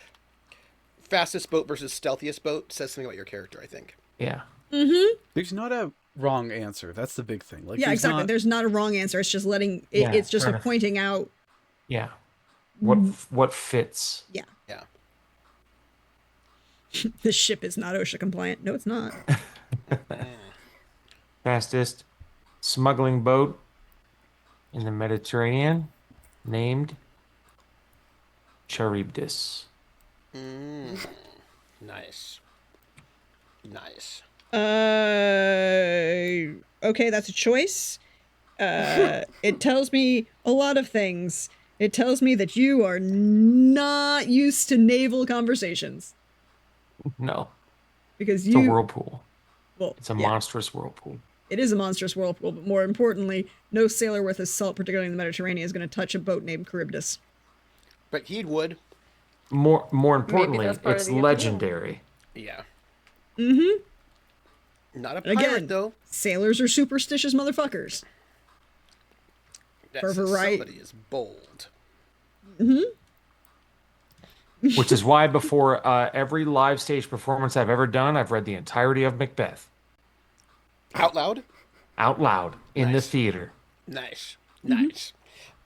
fastest boat versus stealthiest boat says something about your character, I think. Yeah. There's not a wrong answer. That's the big thing. Like, Yeah, exactly. There's not a wrong answer. It's just it's just fair enough. pointing out. Yeah. What fits? Yeah. Yeah. This ship is not OSHA compliant. No, it's not. Fastest smuggling boat in the Mediterranean, named Charybdis. Nice. Nice. Okay, that's a choice. It tells me a lot of things. It tells me that you are not used to naval conversations. No, Because it's a whirlpool. Well, It's a yeah, monstrous whirlpool. it is a monstrous whirlpool, but more importantly, no sailor worth his salt, particularly in the Mediterranean, is going to touch a boat named Charybdis. But he would. More importantly, that's part of it's the appeal. legendary. Yeah. Mm-hmm. Not a And pirate, again, though. sailors are superstitious motherfuckers. That for says variety. somebody is bold. which is why before every live stage performance I've ever done, I've read the entirety of Macbeth Out loud? out loud in the Nice. theater. Nice. Nice.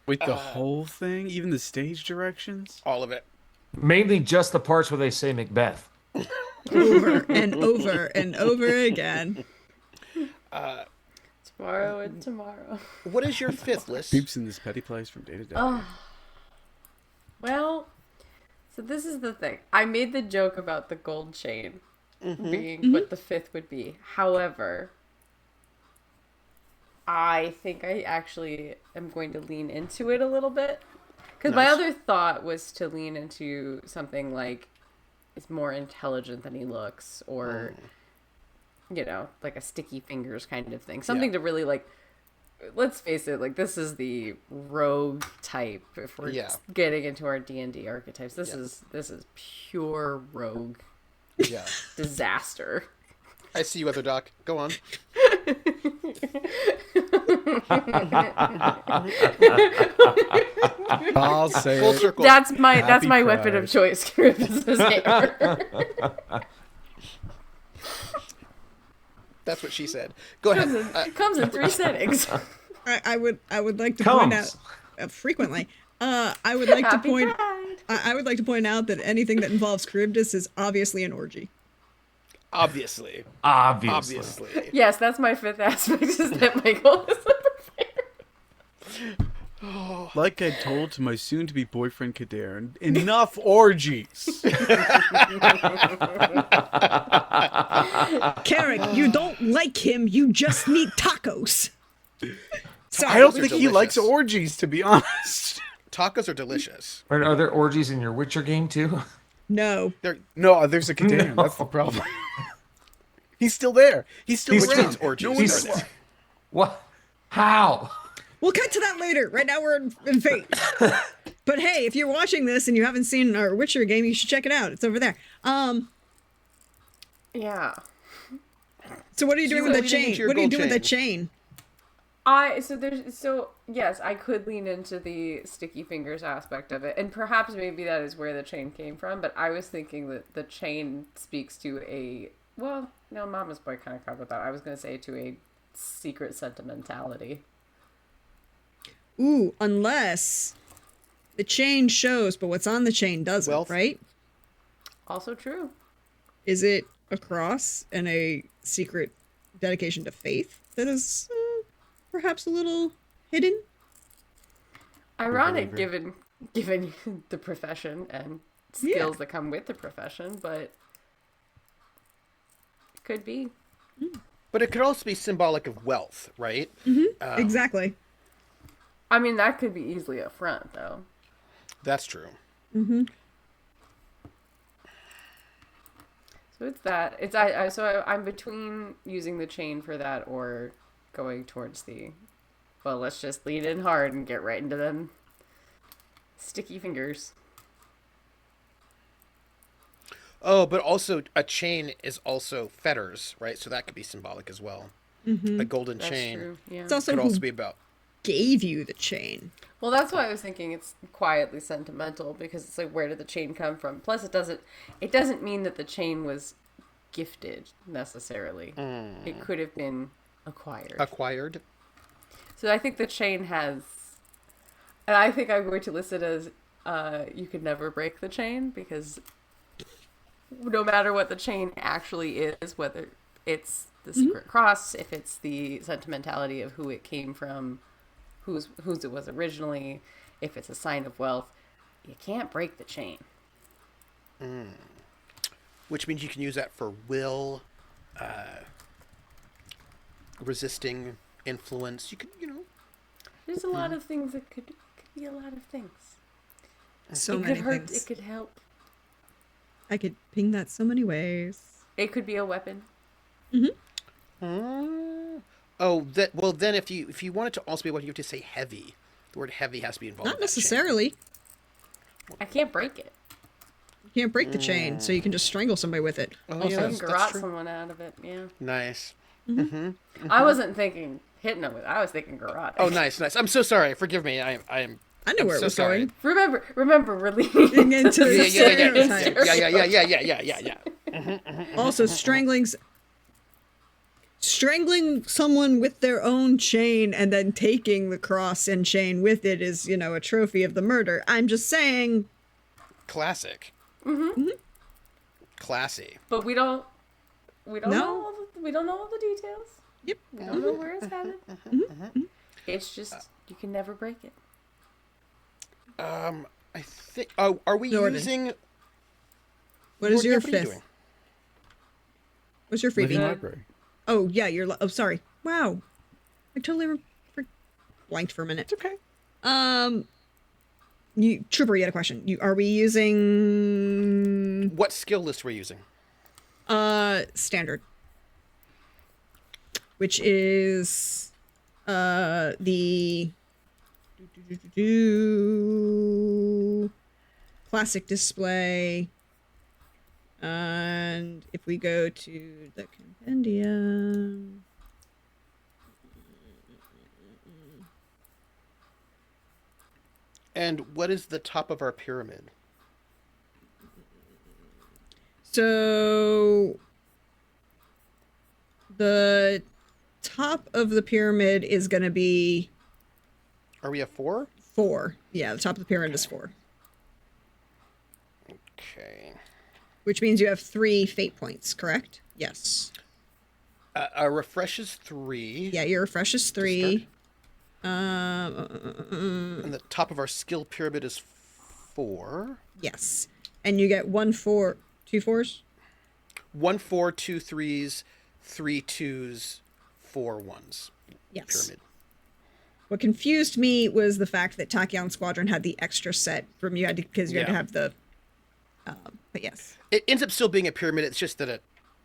Wait, the whole thing, even the stage directions. All of it. Mainly just the parts where they say Macbeth. Over and over and over again. Tomorrow and tomorrow. What is your fifth list? Beeps in this petty place from day to day. Well, so this is the thing. I made the joke about the gold chain being what the fifth would be. However, I think I actually am going to lean into it a little bit. Because my other thought was to lean into something like it's more intelligent than he looks, or, you know, like a sticky fingers kind of thing. Something to really, like, let's face it, like, this is the rogue type if we're getting into our D&D archetypes. This is pure rogue Yeah. disaster. I see you, Other Doc. Go on. I'll say Full it. circle. That's my Happy weapon pride. of choice. Is this hammer. That's what she said. Go ahead. Comes in 3 settings. I would like to point out frequently. I would like Happy to point. Pride. I would like to point out that anything that involves Charybdis is obviously an orgy. Obviously. Obviously. Yes, that's my fifth aspect. Is that Michael is Like I told to my soon-to-be boyfriend Kader, enough orgies. Carrick, you don't like him. You just need tacos. Sorry. I don't Those are think he likes delicious. orgies, to be honest. Tacos are delicious. Are there orgies in your Witcher game too? No. They're No, there's a Kader. No. That's the problem. He's still there. He's still He's around. just orgies. No one's He's- there. What? How? We'll cut to that later. Right now we're in Fate. But hey, if you're watching this and you haven't seen our Witcher game, you should check it out. It's over there. Yeah. So what are you doing you're with the leaning chain? into your What are you gold doing with the chain. chain? So yes, I could lean into the sticky fingers aspect of it, and perhaps maybe that is where the chain came from. But I was thinking that the chain speaks to Mama's Boy kind of covered that. I was going to say to a secret sentimentality. Ooh, unless the chain shows, but what's on the chain doesn't, Wealth. right? Also true. Is it a cross and a secret dedication to faith that is perhaps a little hidden? Ironic, given the profession and skills that come with the profession, but it could be. But it could also be symbolic of wealth, right? Exactly. I mean, that could be easily a front, though. That's true. So it's that. I'm between using the chain for that or going towards let's just lean in hard and get right into them sticky fingers. Oh, but also a chain is also fetters, right? So that could be symbolic as well. A golden That's chain true. Yeah. It's also could who also be about. gave you the chain. Well, that's why I was thinking it's quietly sentimental because it's like, where did the chain come from? Plus, it doesn't mean that the chain was gifted necessarily. It could have been acquired. So I think the chain has, and I think I'm going to list it as you could never break the chain, because no matter what the chain actually is, whether it's the secret cross, if it's the sentimentality of who it came from, whose it was originally, if it's a sign of wealth, you can't break the chain. Which means you can use that for will, resisting influence. You could, There's a lot of things that could be a lot of things. So It many could hurt. things. It could help. I could ping that so many ways. It could be a weapon. Then if you want it to also be what you have to say heavy. The word heavy has to be involved. Not in that chain. necessarily. I can't break it. You can't break the chain, so you can just strangle somebody with it. Oh, Also, yeah, you that's can garrote true. someone out of it. Yeah. Nice. I wasn't thinking hitting them with. I was thinking garrote. Oh, nice. I'm so sorry. Forgive me. I am I knew where it so was sorry. going. Remember, we're leaning Into the stereotypes. Yeah. Also, strangling someone with their own chain and then taking the cross and chain with it is, a trophy of the murder. I'm just saying. Classic. Classy. But we don't No. know we don't know all the details. Yep. We don't know where it's headed. It's just you can never break it. I think. Oh, are we Jordan. using? What is Jordan, your what are you fifth? doing? What's your Living freebie? library. Oh, yeah, oh, sorry. Wow. I totally blanked for a minute. It's okay. Trooper, you had a question. Are we using What skill list we're using? standard? Which is the classic display. And if we go to the compendium, And what is the top of our pyramid? so the top of the pyramid is going to be Are we a 4? 4. Yeah, the top of the pyramid is 4. Okay. Which means you have 3 fate points, correct? Yes. Our refresh is 3. Yeah, your refresh is 3. And the top of our skill pyramid is 4. Yes. And you get 1 4, 2 4s? 1 4, 2 3s, 3 2s, 4 1s. Yes. Pyramid. What confused me was the fact that Tachyon Squadron had the extra set from you had to, because you had to Yeah. have the. But yes. It ends up still being a pyramid. It's just that it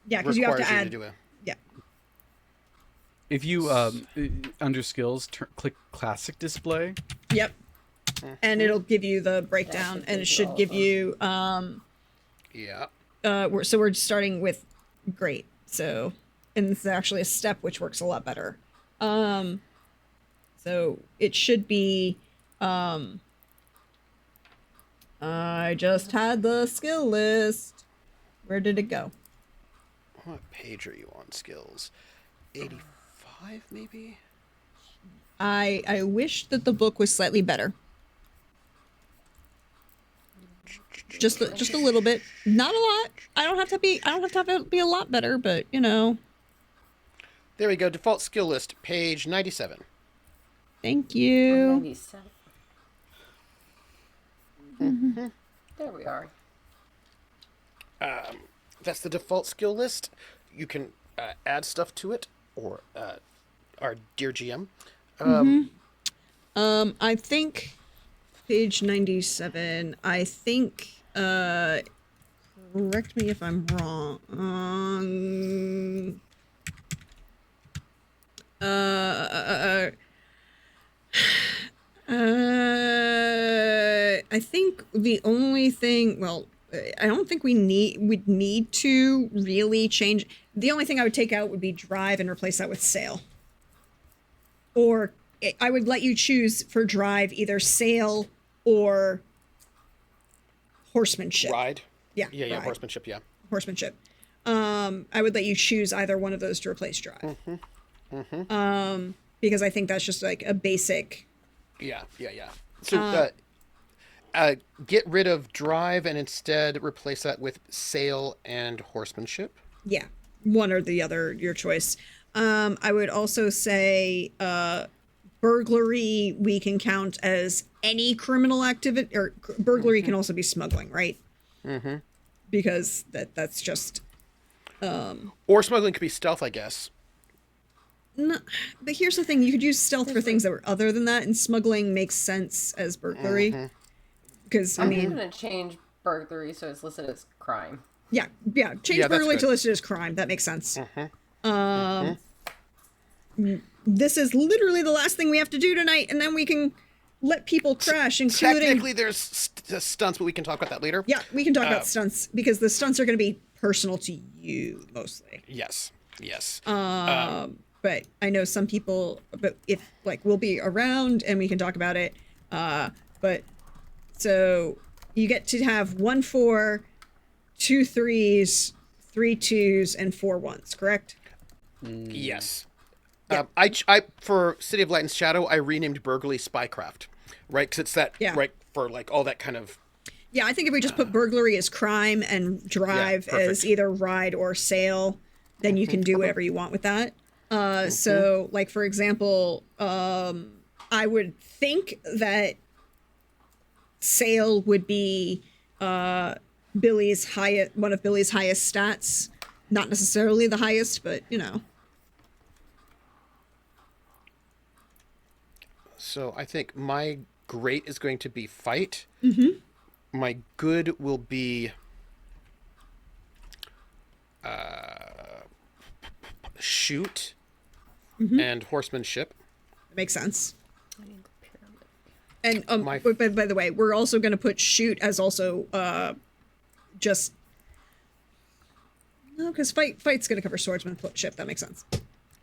Yeah, because you have requires to you add. to do a. Yeah. If you under skills click classic display, Yep. And it'll give you the breakdown, and it should give you. Yeah. So we're starting with great. So, and it's actually a step which works a lot better. So it should be. I just had the skill list. Where did it go? What page are you on? Skills. 85 maybe. I wish that the book was slightly better. Just a little bit, not a lot. I don't have to have it be a lot better, but There we go. Default skill list, page 97. Thank you. 97. There we are. That's the default skill list. You can add stuff to it, or our dear GM. I think page 97. I think. Correct me if I'm wrong. I think the only thing, well, I don't think would need to really change. The only thing I would take out would be drive and replace that with sail. Or I would let you choose for drive either sail or horsemanship. Ride. Yeah. Yeah, ride. horsemanship, yeah. Horsemanship. I would let you choose either one of those to replace drive. Because I think that's just like a basic. Yeah. So get rid of drive and instead replace that with sail and horsemanship. Yeah, one or the other, your choice. I would also say burglary we can count as any criminal activity, or burglary can also be smuggling, right? Mm-hmm. Because that's just. Or smuggling could be stealth, I guess. No, but here's the thing: you could use stealth for things that were other than that, and smuggling makes sense as burglary. Because I I'm mean, gonna change burglary so it's listed as crime. yeah, change Yeah, that's burglary to good. listed as crime. That makes sense. This is literally the last thing we have to do tonight, and then we can let people crash, including. Technically, there's stunts, but we can talk about that later. Yeah, we can talk about stunts because the stunts are going to be personal to you mostly. Yes. But I know some people, but if like we'll be around and we can talk about it. but so you get to have 1 4, 2 3s, 3 2s, and 4 1s, correct? Yes. Yeah. I for City of Light and Shadow, I renamed Burglary Spycraft, right? Because it's that Yeah. right for like all that kind of. Yeah, I think if we just put burglary as crime and drive Yeah, as perfect. either ride or sail, then you can do whatever you want with that. So, like for example, I would think that sail would be Billy's highest, one of Billy's highest stats. Not necessarily the highest, but you know. So I think my great is going to be fight. Mm-hmm. My good will be shoot and horsemanship. That makes sense. I need the pyramid. And My- but by the way, we're also going to put shoot as also just no, because fight's going to cover swordsmanship. That makes sense.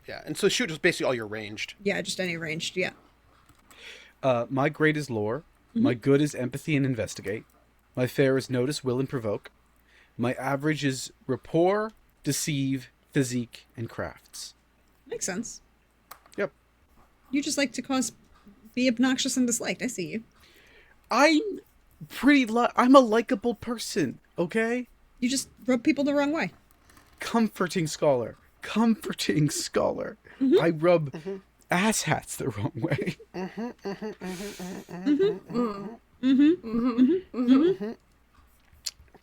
Yeah, and so shoot is basically all your ranged. Yeah, just any ranged. Yeah. My great is lore. My good is empathy and investigate. My fair is notice, will, and provoke. My average is rapport, deceive, physique, and crafts. Makes sense. Yep. You just like to be obnoxious and disliked. I see you. I'm I'm a likable person, okay? You just rub people the wrong way. Comforting scholar. Comforting scholar. I rub asshats the wrong way.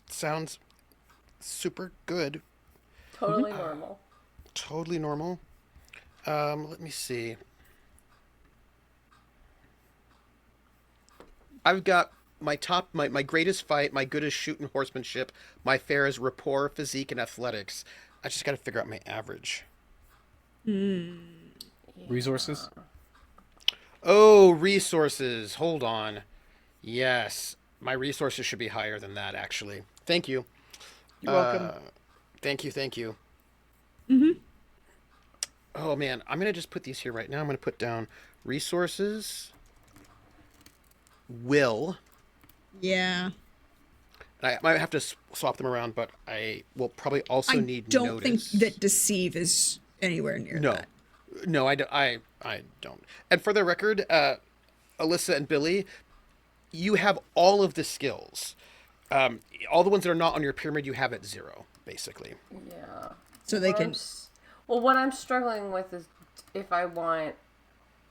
Sounds super good. Totally normal. Totally normal. Let me see. I've got my greatest fight, my good is shoot and horsemanship, my fair is rapport, physique, and athletics. I just got to figure out my average. Resources? Oh, resources. Hold on. Yes, my resources should be higher than that, actually. Thank you. You're welcome. Thank you. Oh, man. I'm going to just put these here right now. I'm going to put down resources, will. Yeah. I might have to swap them around, but I will probably also need I don't notice. think that deceive is anywhere near No. that. No, I don't. And for the record, Alyssa and Billy, you have all of the skills. All the ones that are not on your pyramid, you have at 0, basically. Yeah. So they What can. I'm well, what I'm struggling with is if I want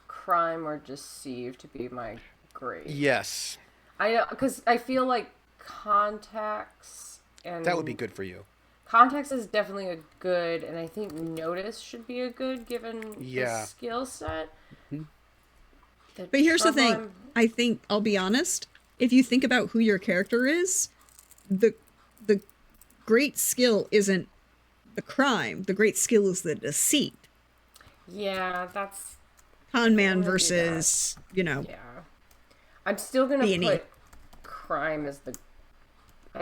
crime or deceive to be my grade. Yes, Because I feel like contacts and that would be good for you. Contacts is definitely a good, and I think notice should be a good given Yeah. the skill set. But here's the trouble thing. I think I'll be honest. If you think about who your character is, the great skill isn't the crime. The great skill is the deceit. Yeah, that's Con man gonna do versus yeah. I'm still gonna B&E. put crime as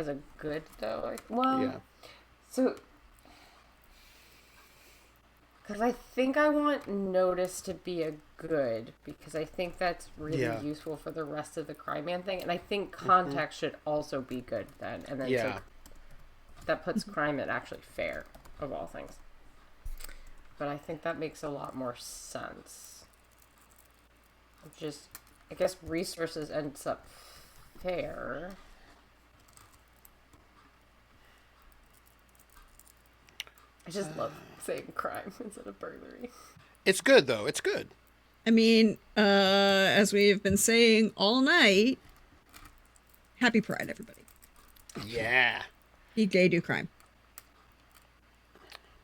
a good though. Well, Yeah. so because I think I want notice to be a good because I think that's really Yeah. useful for the rest of the crime man thing, and I think contact should also be good then, and then Yeah. so that puts crime at actually fair of all things. But I think that makes a lot more sense. Just, I guess resources ends up fair. I just love saying crime instead of burglary. It's good though. It's good. I mean, as we've been saying all night, happy Pride, everybody. Yeah. Be gay, do crime.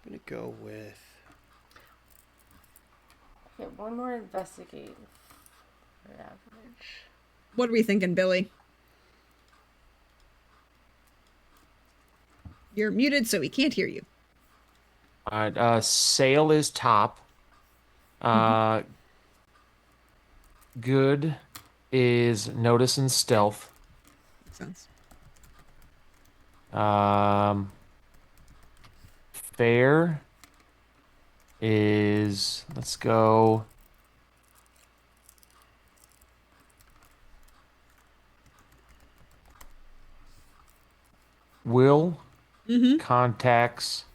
I'm gonna go with. Okay, one more investigate for average. What are we thinking, Billy? You're muted, so we can't hear you. All right, sail is top. Good is notice and stealth. Makes sense. Fair is, let's go. will, contacts,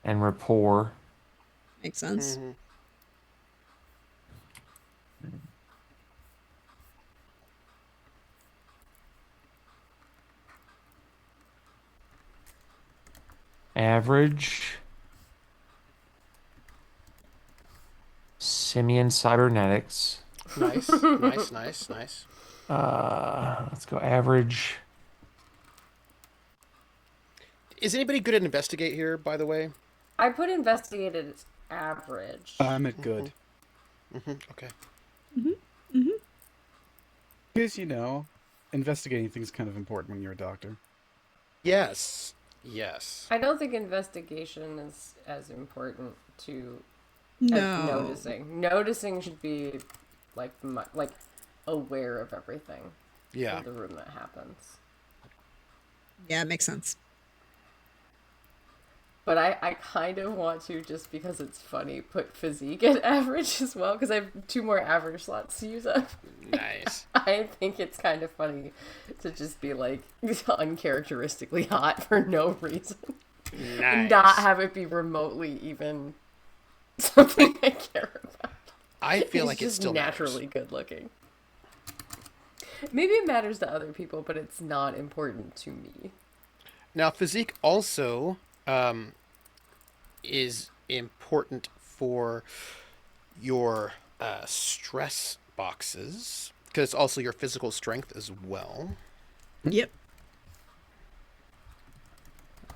and rapport. Makes sense. Average, simian cybernetics. Nice, nice, nice, nice. Let's go average. Is anybody good at investigate here, by the way? I put investigated as average. I'm at good. Okay. Because, you know, investigating things is kind of important when you're a doctor. Yes. Yes. I don't think investigation is as important to No. noticing. Noticing should be like aware of everything Yeah. in the room that happens. Yeah, it makes sense. But I kind of want to, just because it's funny, put physique at average as well, because I have 2 more average slots to use up. Nice. I think it's kind of funny to just be like uncharacteristically hot for no reason. Nice. Not have it be remotely even something I care about. I feel He's like it's just still naturally good looking. Maybe it matters to other people, but it's not important to me. Now, physique also is important for your stress boxes, because it's also your physical strength as well. Yep.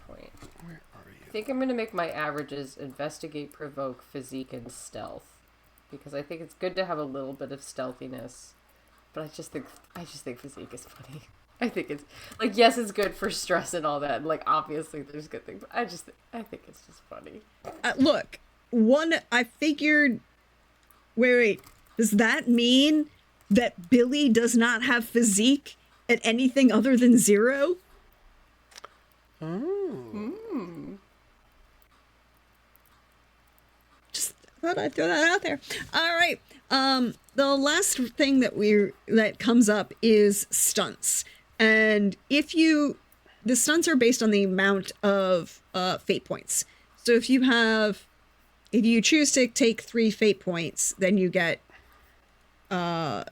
Point. Where are I you? think I'm going to make my averages investigate, provoke, physique, and stealth, because I think it's good to have a little bit of stealthiness, but I just think physique is funny. I think it's like, yes, it's good for stress and all that. And like, obviously, there's good things, but I think it's just funny. Look, I figured. Wait. Does that mean that Billy does not have physique at anything other than 0? Just thought I'd throw that out there. All right. The last thing that comes up is stunts. And the stunts are based on the amount of fate points. So if you choose to take 3 fate points, then you get 3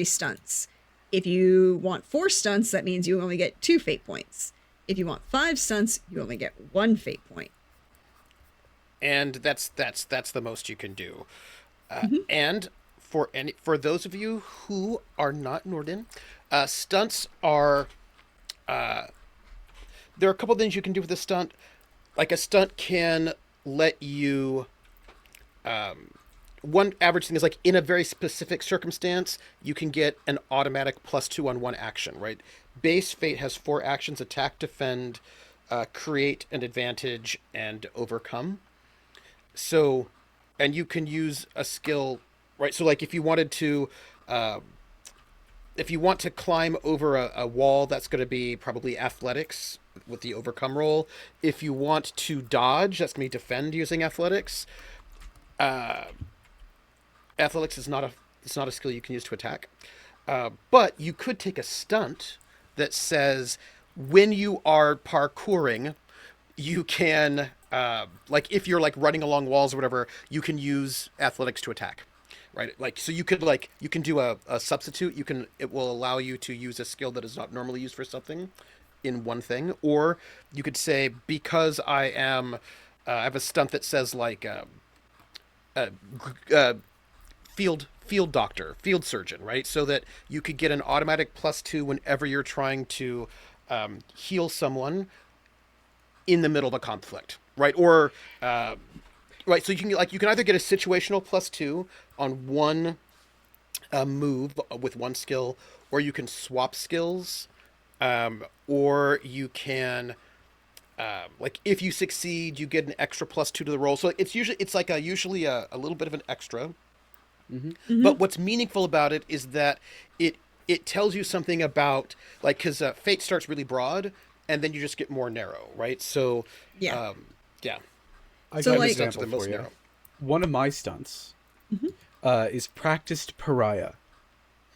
stunts. If you want 4 stunts, that means you only get 2 fate points. If you want 5 stunts, you only get 1 fate point. And that's the most you can do. And for those of you who are not Norden, stunts are there are a couple things you can do with a stunt. Like, a stunt can let you one average thing is, like, in a very specific circumstance, you can get an automatic +2 on 1 action, right? Base fate has 4 actions: attack, defend, create an advantage, and overcome. So, and you can use a skill, right? So, like, if you want to climb over a wall, that's going to be probably athletics with the overcome roll. If you want to dodge, that's going to be defend using athletics. Athletics is not a skill you can use to attack. But you could take a stunt that says when you are parkouring, you can, like, if you're like running along walls or whatever, you can use athletics to attack. Right, like, so you can do a substitute. It will allow you to use a skill that is not normally used for something in one thing. Or you could say, because I have a stunt that says, like, field doctor, field surgeon, right? So that you could get an automatic +2 whenever you're trying to heal someone in the middle of a conflict, right? Or right, so you can either get a situational +2 on one move with one skill, or you can swap skills, or you can like, if you succeed, you get an extra +2 to the roll. So it's usually a little bit of an extra. But what's meaningful about it is that it tells you something about, like, because fate starts really broad, and then you just get more narrow, right? So Yeah. yeah. I So, got an like- example The most for you. narrow. One of my stunts is practiced pariah,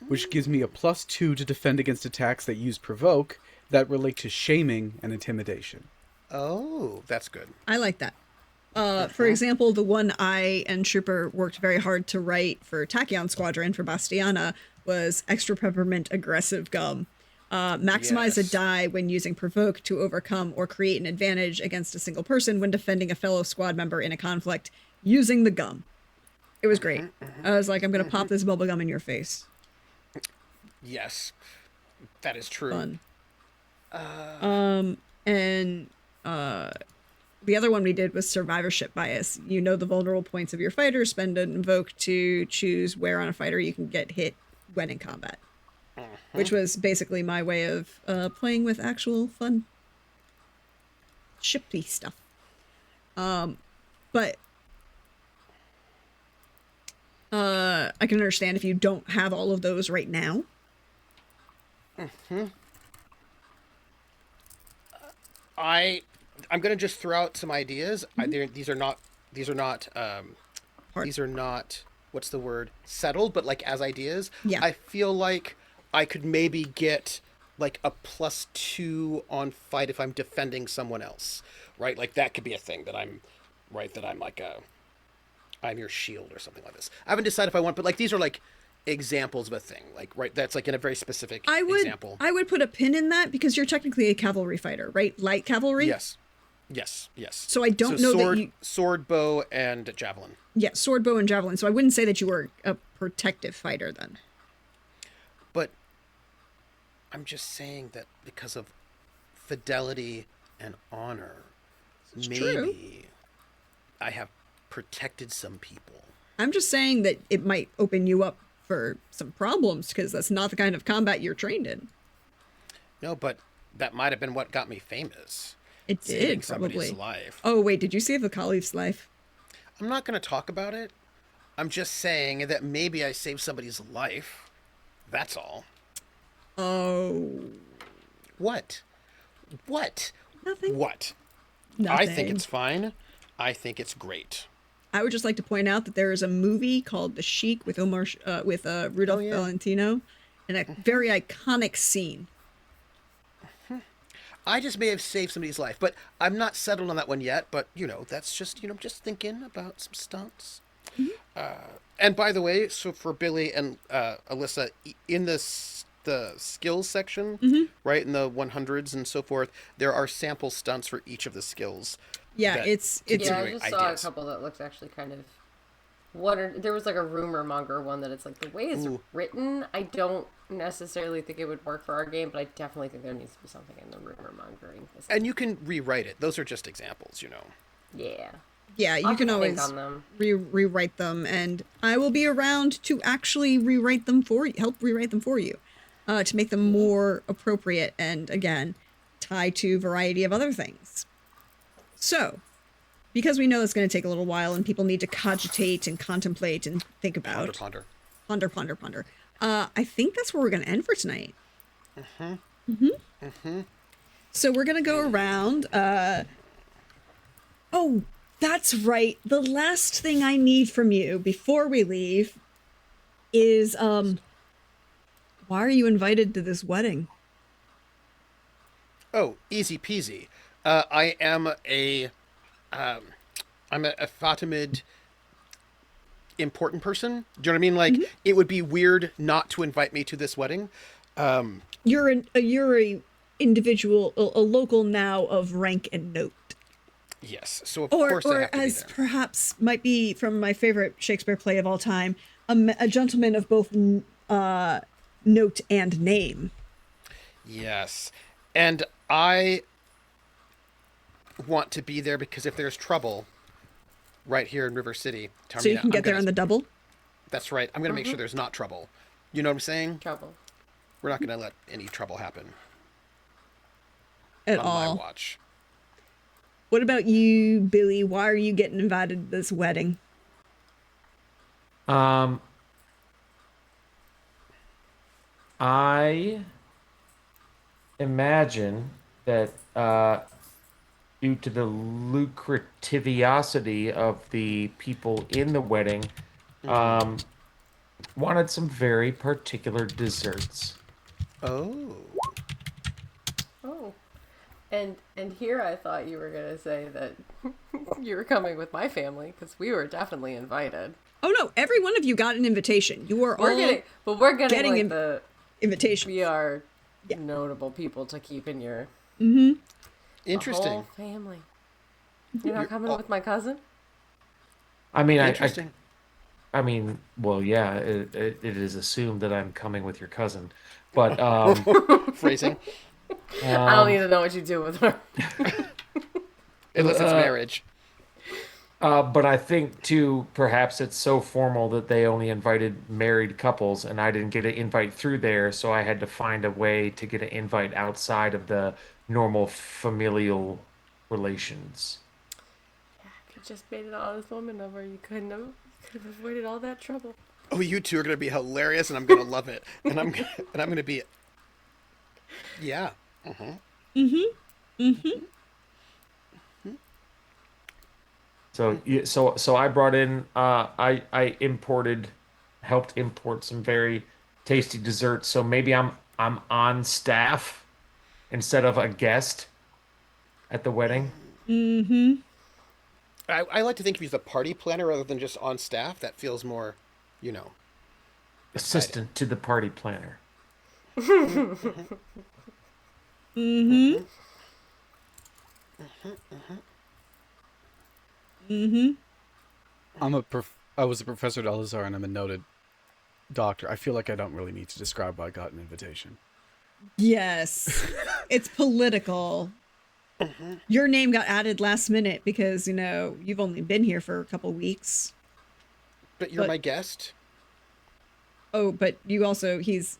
which gives me a +2 to defend against attacks that use provoke. that relate to shaming and intimidation. Oh, that's good. I like that. For example, the one I and Trooper worked very hard to write for Tachyon Squadron for Bastiana was extra peppermint aggressive gum. Maximize a Yes. die when using provoke to overcome or create an advantage against a single person when defending a fellow squad member in a conflict using the gum. It was great. I was like, I'm going to pop this bubble gum in your face. Yes, that is true. Fun. And the other one we did was survivorship bias. You know the vulnerable points of your fighter, spend an invoke to choose where on a fighter you can get hit when in combat. Which was basically my way of playing with actual fun shipy stuff. But I can understand if you don't have all of those right now. I'm gonna just throw out some ideas. These are not what's the word, settled, but like as ideas. Yeah. I feel like I could maybe get like a +2 on fight if I'm defending someone else, right? Like that could be a thing that I'm like I'm your shield or something like this. I haven't decided if I want, but like these are like examples of a thing, like right, that's like in a very specific example. I would put a pin in that because you're technically a cavalry fighter, right? Light cavalry. Yes. So I don't know sword, that you sword, bow, and javelin. Yeah, sword, bow, and javelin. So I wouldn't say that you were a protective fighter then. But I'm just saying that because of fidelity and honor, maybe true. I have protected some people. I'm just saying that it might open you up for some problems because that's not the kind of combat you're trained in. No, but that might have been what got me famous. It Saving did, somebody's probably. life. Oh, wait, did you save the Caliph's life? I'm not going to talk about it. I'm just saying that maybe I saved somebody's life. That's all. Oh. What? Nothing. What? Nothing. I think it's fine. I think it's great. I would just like to point out that there is a movie called The Sheik with Rudolph yeah. Valentino, and a very iconic scene. I just may have saved somebody's life, but I'm not settled on that one yet. But, that's just, just thinking about some stunts. And by the way, so for Billy and Alyssa, in the skills section, right, in the 100s and so forth, there are sample stunts for each of the skills. Yeah, that it's Yeah, I just saw ideas. a couple that looked actually kind of. There was like a rumor monger one that it's like the way it's written. I don't necessarily think it would work for our game, but I definitely think there needs to be something in the rumor mongering. And you can rewrite it. Those are just examples, Yeah. Yeah, you I'll can think always on them. rewrite them, and I will be around to actually rewrite them for you, help rewrite them for you, to make them more appropriate and, again, tie to a variety of other things. So, because we know it's going to take a little while and people need to cogitate and contemplate and think about. Ponder. Ponder. I think that's where we're going to end for tonight. So we're going to go around. Oh, that's right. The last thing I need from you before we leave is, why are you invited to this wedding? Oh, easy peasy. I am I'm a Fatimid important person. Do you know what I mean? Like, it would be weird not to invite me to this wedding. You're a individual, a local now of rank and note. Yes, so of Or course I have to as be there. perhaps might be from my favorite Shakespeare play of all time, a gentleman of both note and name. Yes, and I want to be there because if there's trouble right here in River City, Taormina, So you can get there on the double? That's right. I'm going to make sure there's not trouble. You know what I'm saying? Trouble. We're not going to let any trouble happen At on all. my watch. What about you, Billy? Why are you getting invited to this wedding? I imagine that due to the lucrativity of the people in the wedding, wanted some very particular desserts. Oh. And here I thought you were gonna say that you were coming with my family because we were definitely invited. Oh no, every one of you got an invitation. You are all We're getting getting like in- invitations. we are Yeah. notable people to keep in your Interesting. whole family. You're not coming with my cousin? I mean, Interesting. I mean, well, yeah, it is assumed that I'm coming with your cousin, but Phrasing. I don't need to know what you do with her. Unless it's marriage. but I think too, perhaps it's so formal that they only invited married couples, and I didn't get an invite through there, so I had to find a way to get an invite outside of the normal familial relations. If you just made an honest woman of her, you could have avoided all that trouble. Oh, you two are gonna be hilarious, and I'm gonna love it. And I'm gonna be. Yeah. So I brought in I helped import some very tasty desserts. So maybe I'm on staff instead of a guest at the wedding. I like to think of you as a party planner rather than just on staff. That feels more, you know. Assistant to the party planner. I was a professor at Al-Azhar, and I'm a noted doctor. I feel like I don't really need to describe why I got an invitation. Yes. It's political. Your name got added last minute because, you've only been here for a couple weeks. But you're But- my guest. Oh, but you also he's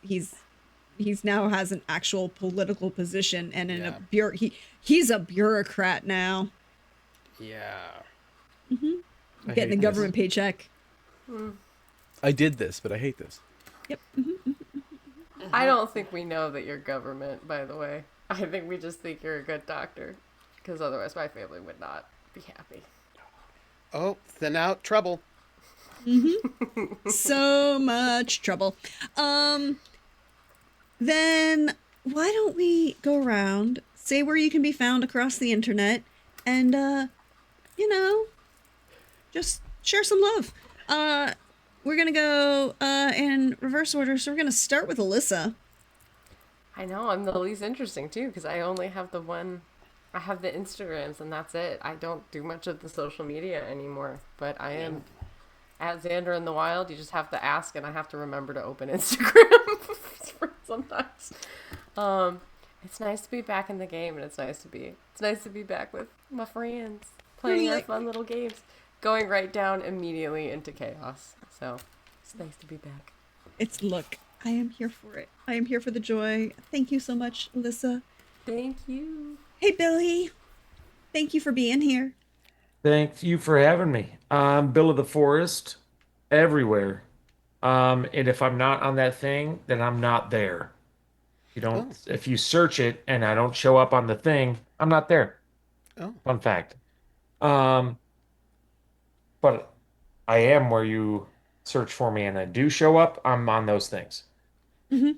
now has an actual political position and he's a bureaucrat now. Yeah. I Getting a hate government paycheck. this. I did this, but I hate this. Yep. I don't think we know that you're government, by the way. I think we just think you're a good doctor. Because otherwise my family would not be happy. Oh, thin out trouble. So much trouble. Then why don't we go around, say where you can be found across the internet, and just share some love. We're gonna go in reverse order, so we're gonna start with Alyssa. I know, I'm the least interesting too, because I only have I have the Instagrams and that's it. I don't do much of the social media anymore, but I am at Xander in the Wild. You just have to ask, and I have to remember to open Instagram sometimes. It's nice to be back in the game, and it's nice to be back with my friends, playing our fun little games, going right down immediately into chaos. So it's nice to be back. Look, I am here for it. I am here for the joy. Thank you so much, Alyssa. Thank you. Hey, Billy. Thank you for being here. Thank you for having me. I'm Bill of the Forest everywhere. And if I'm not on that thing, then I'm not there. If you search it and I don't show up on the thing, I'm not there. Oh. Fun fact. But I am where you search for me and I do show up. I'm on those things. Makes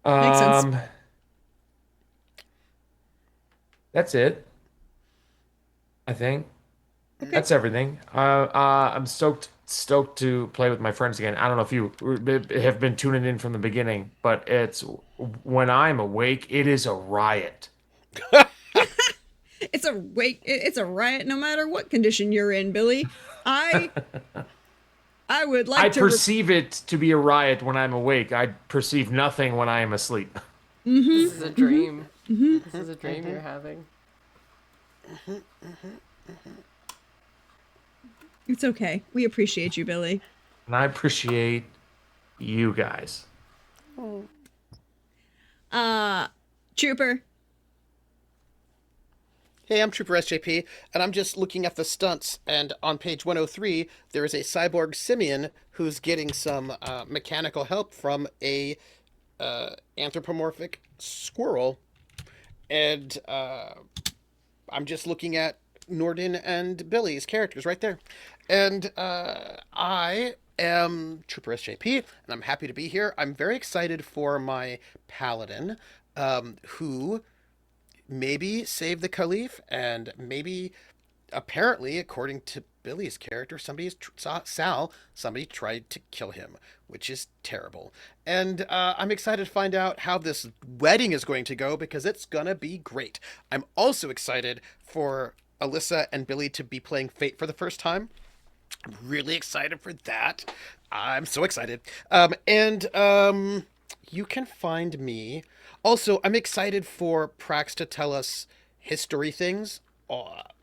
sense. That's it. I think. That's everything. I'm stoked to play with my friends again. I don't know if you have been tuning in from the beginning, but it's when I'm awake, it is a riot. It's a riot no matter what condition you're in, Billy. I would like I to perceive it to be a riot when I'm awake. I perceive nothing when I am asleep. This is a dream. This is a dream you're having. It's okay. We appreciate you, Billy. And I appreciate you guys. Trooper. Hey, I'm Trooper SJP, and I'm just looking at the stunts, and on page 103, there is a cyborg simian who's getting some mechanical help from a anthropomorphic squirrel, and I'm just looking at Norden and Billy's characters right there. And I am Trooper SJP, and I'm happy to be here. I'm very excited for my paladin, who maybe save the Caliph, and maybe, apparently, according to Billy's character, somebody tried to kill him, which is terrible. And I'm excited to find out how this wedding is going to go because it's gonna be great. I'm also excited for Alyssa and Billy to be playing Fate for the first time. I'm really excited for that. I'm so excited. You can find me. Also, I'm excited for Prax to tell us history things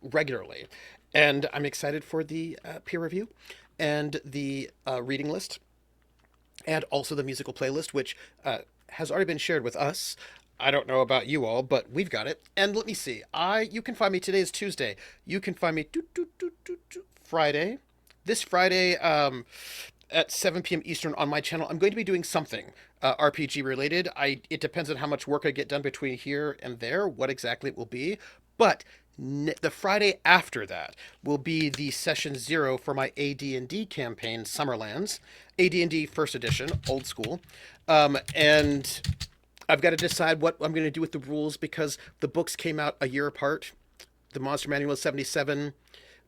regularly. And I'm excited for the peer review and the reading list and also the musical playlist, which has already been shared with us. I don't know about you all, but we've got it. And let me see. You can find me. Today is Tuesday. You can find me Friday. This Friday at 7 p.m. Eastern on my channel. I'm going to be doing something RPG related. It depends on how much work I get done between here and there, what exactly it will be. But the Friday after that will be the session 0 for my AD&D campaign, Summerlands. AD&D First Edition, old school. And I've got to decide what I'm going to do with the rules because the books came out a year apart. The Monster Manual was 77,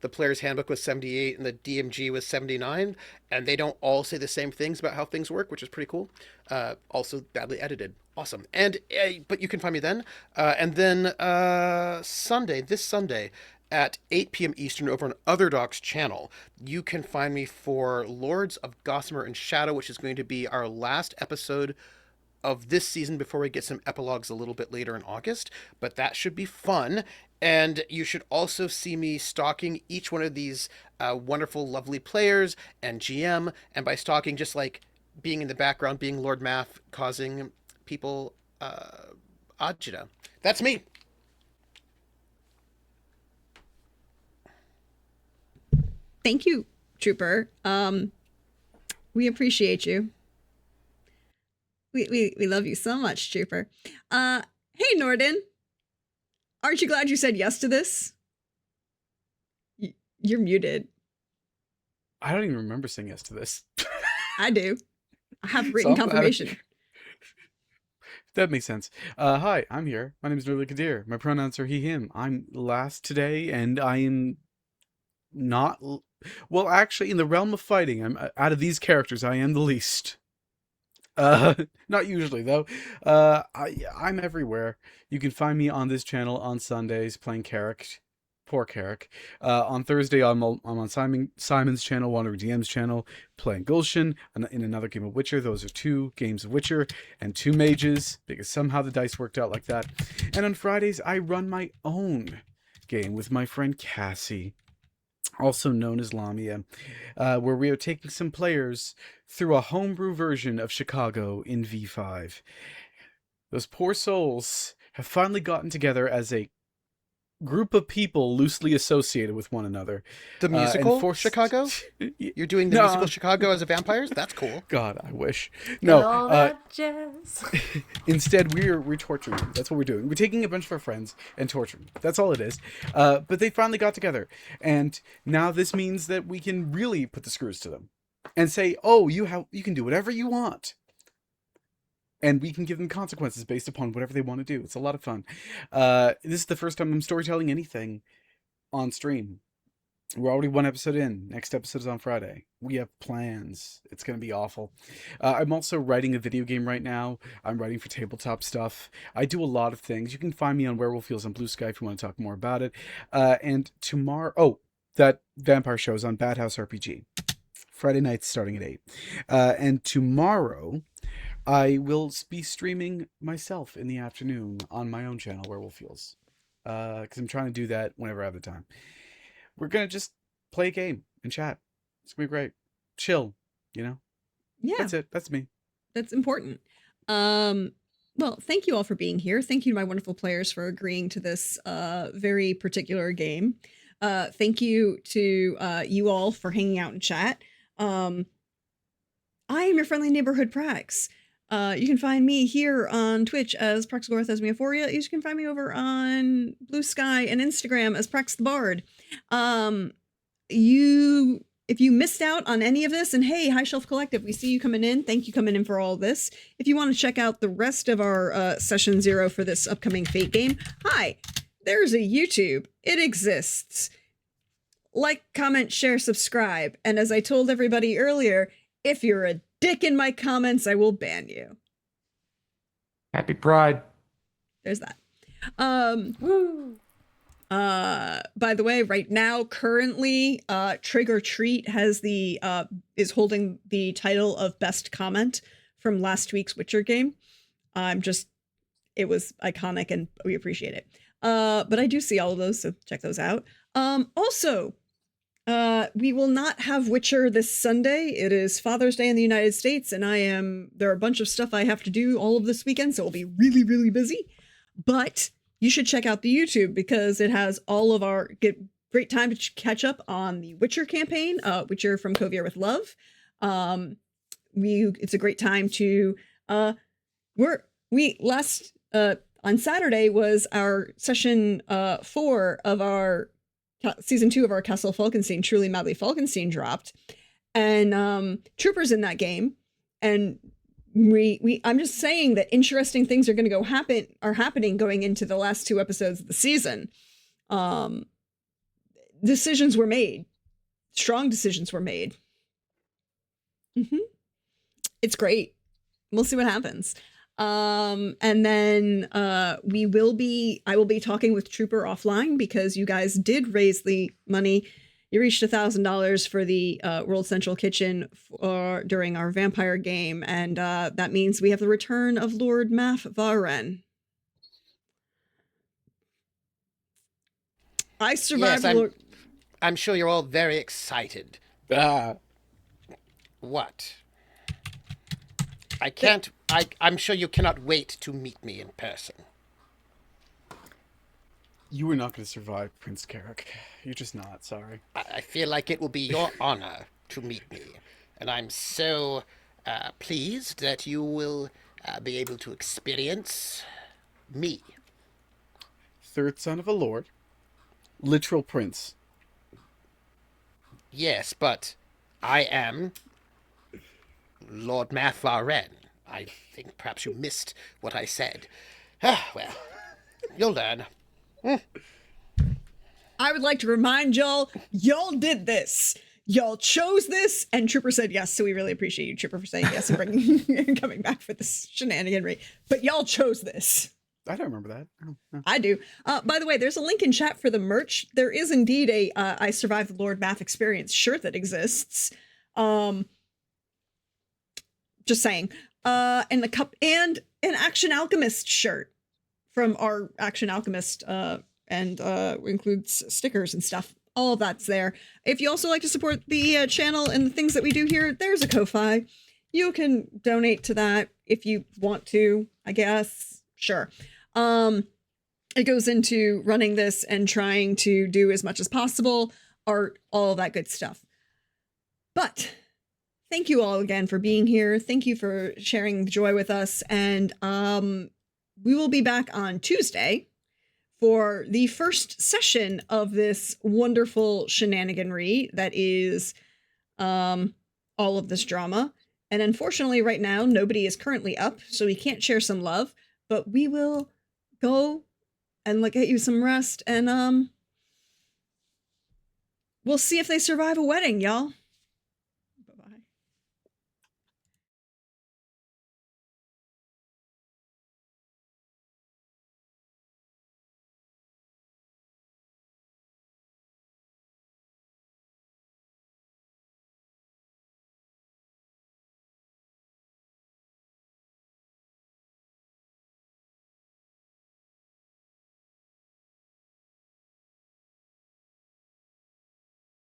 the Player's Handbook was 78, and the DMG was 79. And they don't all say the same things about how things work, which is pretty cool. Also badly edited. Awesome. And but you can find me then. And then this Sunday, at 8 p.m. Eastern over on Otherdoc's channel, you can find me for Lords of Gossamer and Shadow, which is going to be our last episode of this season before we get some epilogues a little bit later in August. But that should be fun. And you should also see me stalking each one of these wonderful, lovely players and GM. And by stalking, just like being in the background, being Lord Math, causing people agita. That's me. Thank you, Trooper. We appreciate you. We love you so much, Trooper. Hey, Norden. Aren't you glad you said yes to this? You're muted. I don't even remember saying yes to this. I do. I have written confirmation. That makes sense. Hi, I'm here. My name is Nurli Kadir. My pronouns are he, him. I'm last today, and I am not... Well, actually, in the realm of fighting, I'm out of these characters, I am the least. Not usually, though. I'm everywhere. You can find me on this channel on Sundays playing Carrick. Poor Carrick. On Thursday, I'm on Simon's channel, Wandering DM's channel, playing Gulshan in another game of Witcher. Those are 2 games of Witcher and 2 mages, because somehow the dice worked out like that. And on Fridays, I run my own game with my friend Cassie, also known as Lamia, where we are taking some players through a homebrew version of Chicago in V5. Those poor souls have finally gotten together as a group of people loosely associated with one another. The musical Chicago? You're doing the musical Chicago as a vampires? That's cool. God, I wish. And all that jazz. Instead, we're torturing them. That's what we're doing. We're taking a bunch of our friends and torturing them. That's all it is. But they finally got together. And now this means that we can really put the screws to them and say, oh, you can do whatever you want. And we can give them consequences based upon whatever they want to do. It's a lot of fun. This is the first time I'm storytelling anything on stream. We're already 1 episode in. Next episode is on Friday. We have plans. It's going to be awful. I'm also writing a video game right now. I'm writing for tabletop stuff. I do a lot of things. You can find me on Werewolf Fields on Blue Sky if you want to talk more about it. And tomorrow... that vampire show is on Bad House RPG. Friday nights starting at 8. And tomorrow... I will be streaming myself in the afternoon on my own channel, Werewolf Fields. Because I'm trying to do that whenever I have the time. We're going to just play a game and chat. It's going to be great. Chill, you know? Yeah. That's it. That's me. That's important. Well, thank you all for being here. Thank you to my wonderful players for agreeing to this very particular game. Thank you to you all for hanging out in chat. I am your friendly neighborhood Prax. You can find me here on Twitch as Praxagorth Esmiophoria. You can find me over on Blue Sky and Instagram as Prax the Bard. You if you missed out on any of this, and hey, High Shelf Collective, we see you coming in. Thank you coming in for all this. If you want to check out the rest of our session 0 for this upcoming Fate game, hi, there's a YouTube. It exists. Like, comment, share, subscribe. And as I told everybody earlier, if you're a dick in my comments, I will ban you. Happy Pride. There's that. By the way, right now, currently, Trick or Treat has is holding the title of best comment from last week's Witcher game. It was iconic and we appreciate it. But I do see all of those, so check those out. Also, we will not have Witcher this Sunday. It is Father's Day in the United States, and there are a bunch of stuff I have to do all of this weekend, so I'll be really, really busy. But you should check out the YouTube because it has all of our great time to catch up on the Witcher campaign, Witcher from Covier with Love. It's a great time to on Saturday was our session 4 of our season 2 of our Castle Falkenstein, Truly Madly Falkenstein dropped, and Troopers in that game, and I'm just saying that interesting things are going to are happening going into the last 2 episodes of the season. Decisions were made. Strong decisions were made. It's great. We'll see what happens. And then I will be talking with Trooper offline because you guys did raise the money. You reached $1,000 for the World Central Kitchen during our vampire game, and that means we have the return of Lord Math Varen. I survived. Yes, I'm sure you're all very excited. What? I'm sure you cannot wait to meet me in person. You were not going to survive, Prince Carrick. You're just not, sorry. I feel like it will be your honor to meet me. And I'm so pleased that you will be able to experience me. Third son of a lord. Literal prince. Yes, but I am Lord Math Varen. I think perhaps you missed what I said. Well, you'll learn. I would like to remind y'all did this. Y'all chose this, and Trooper said yes, so we really appreciate you, Trooper, for saying yes and bringing coming back for this shenaniganry. But y'all chose this. I don't remember that. Oh. I do. By the way, there's a link in chat for the merch. There is indeed a I Survived the Lord Math Experience shirt that exists. Just saying. And the cup and an Action Alchemist shirt from our Action Alchemist and includes stickers and stuff. All of that's there. If you also like to support the channel and the things that we do here, there's a Ko-Fi. You can donate to that if you want to, I guess. Sure. It goes into running this and trying to do as much as possible, art, all that good stuff. But thank you all again for being here. Thank you for sharing the joy with us. And we will be back on Tuesday for the first session of this wonderful shenaniganry that is all of this drama. And unfortunately, right now, nobody is currently up, so we can't share some love. But we will go and get you some rest, and we'll see if they survive a wedding, y'all.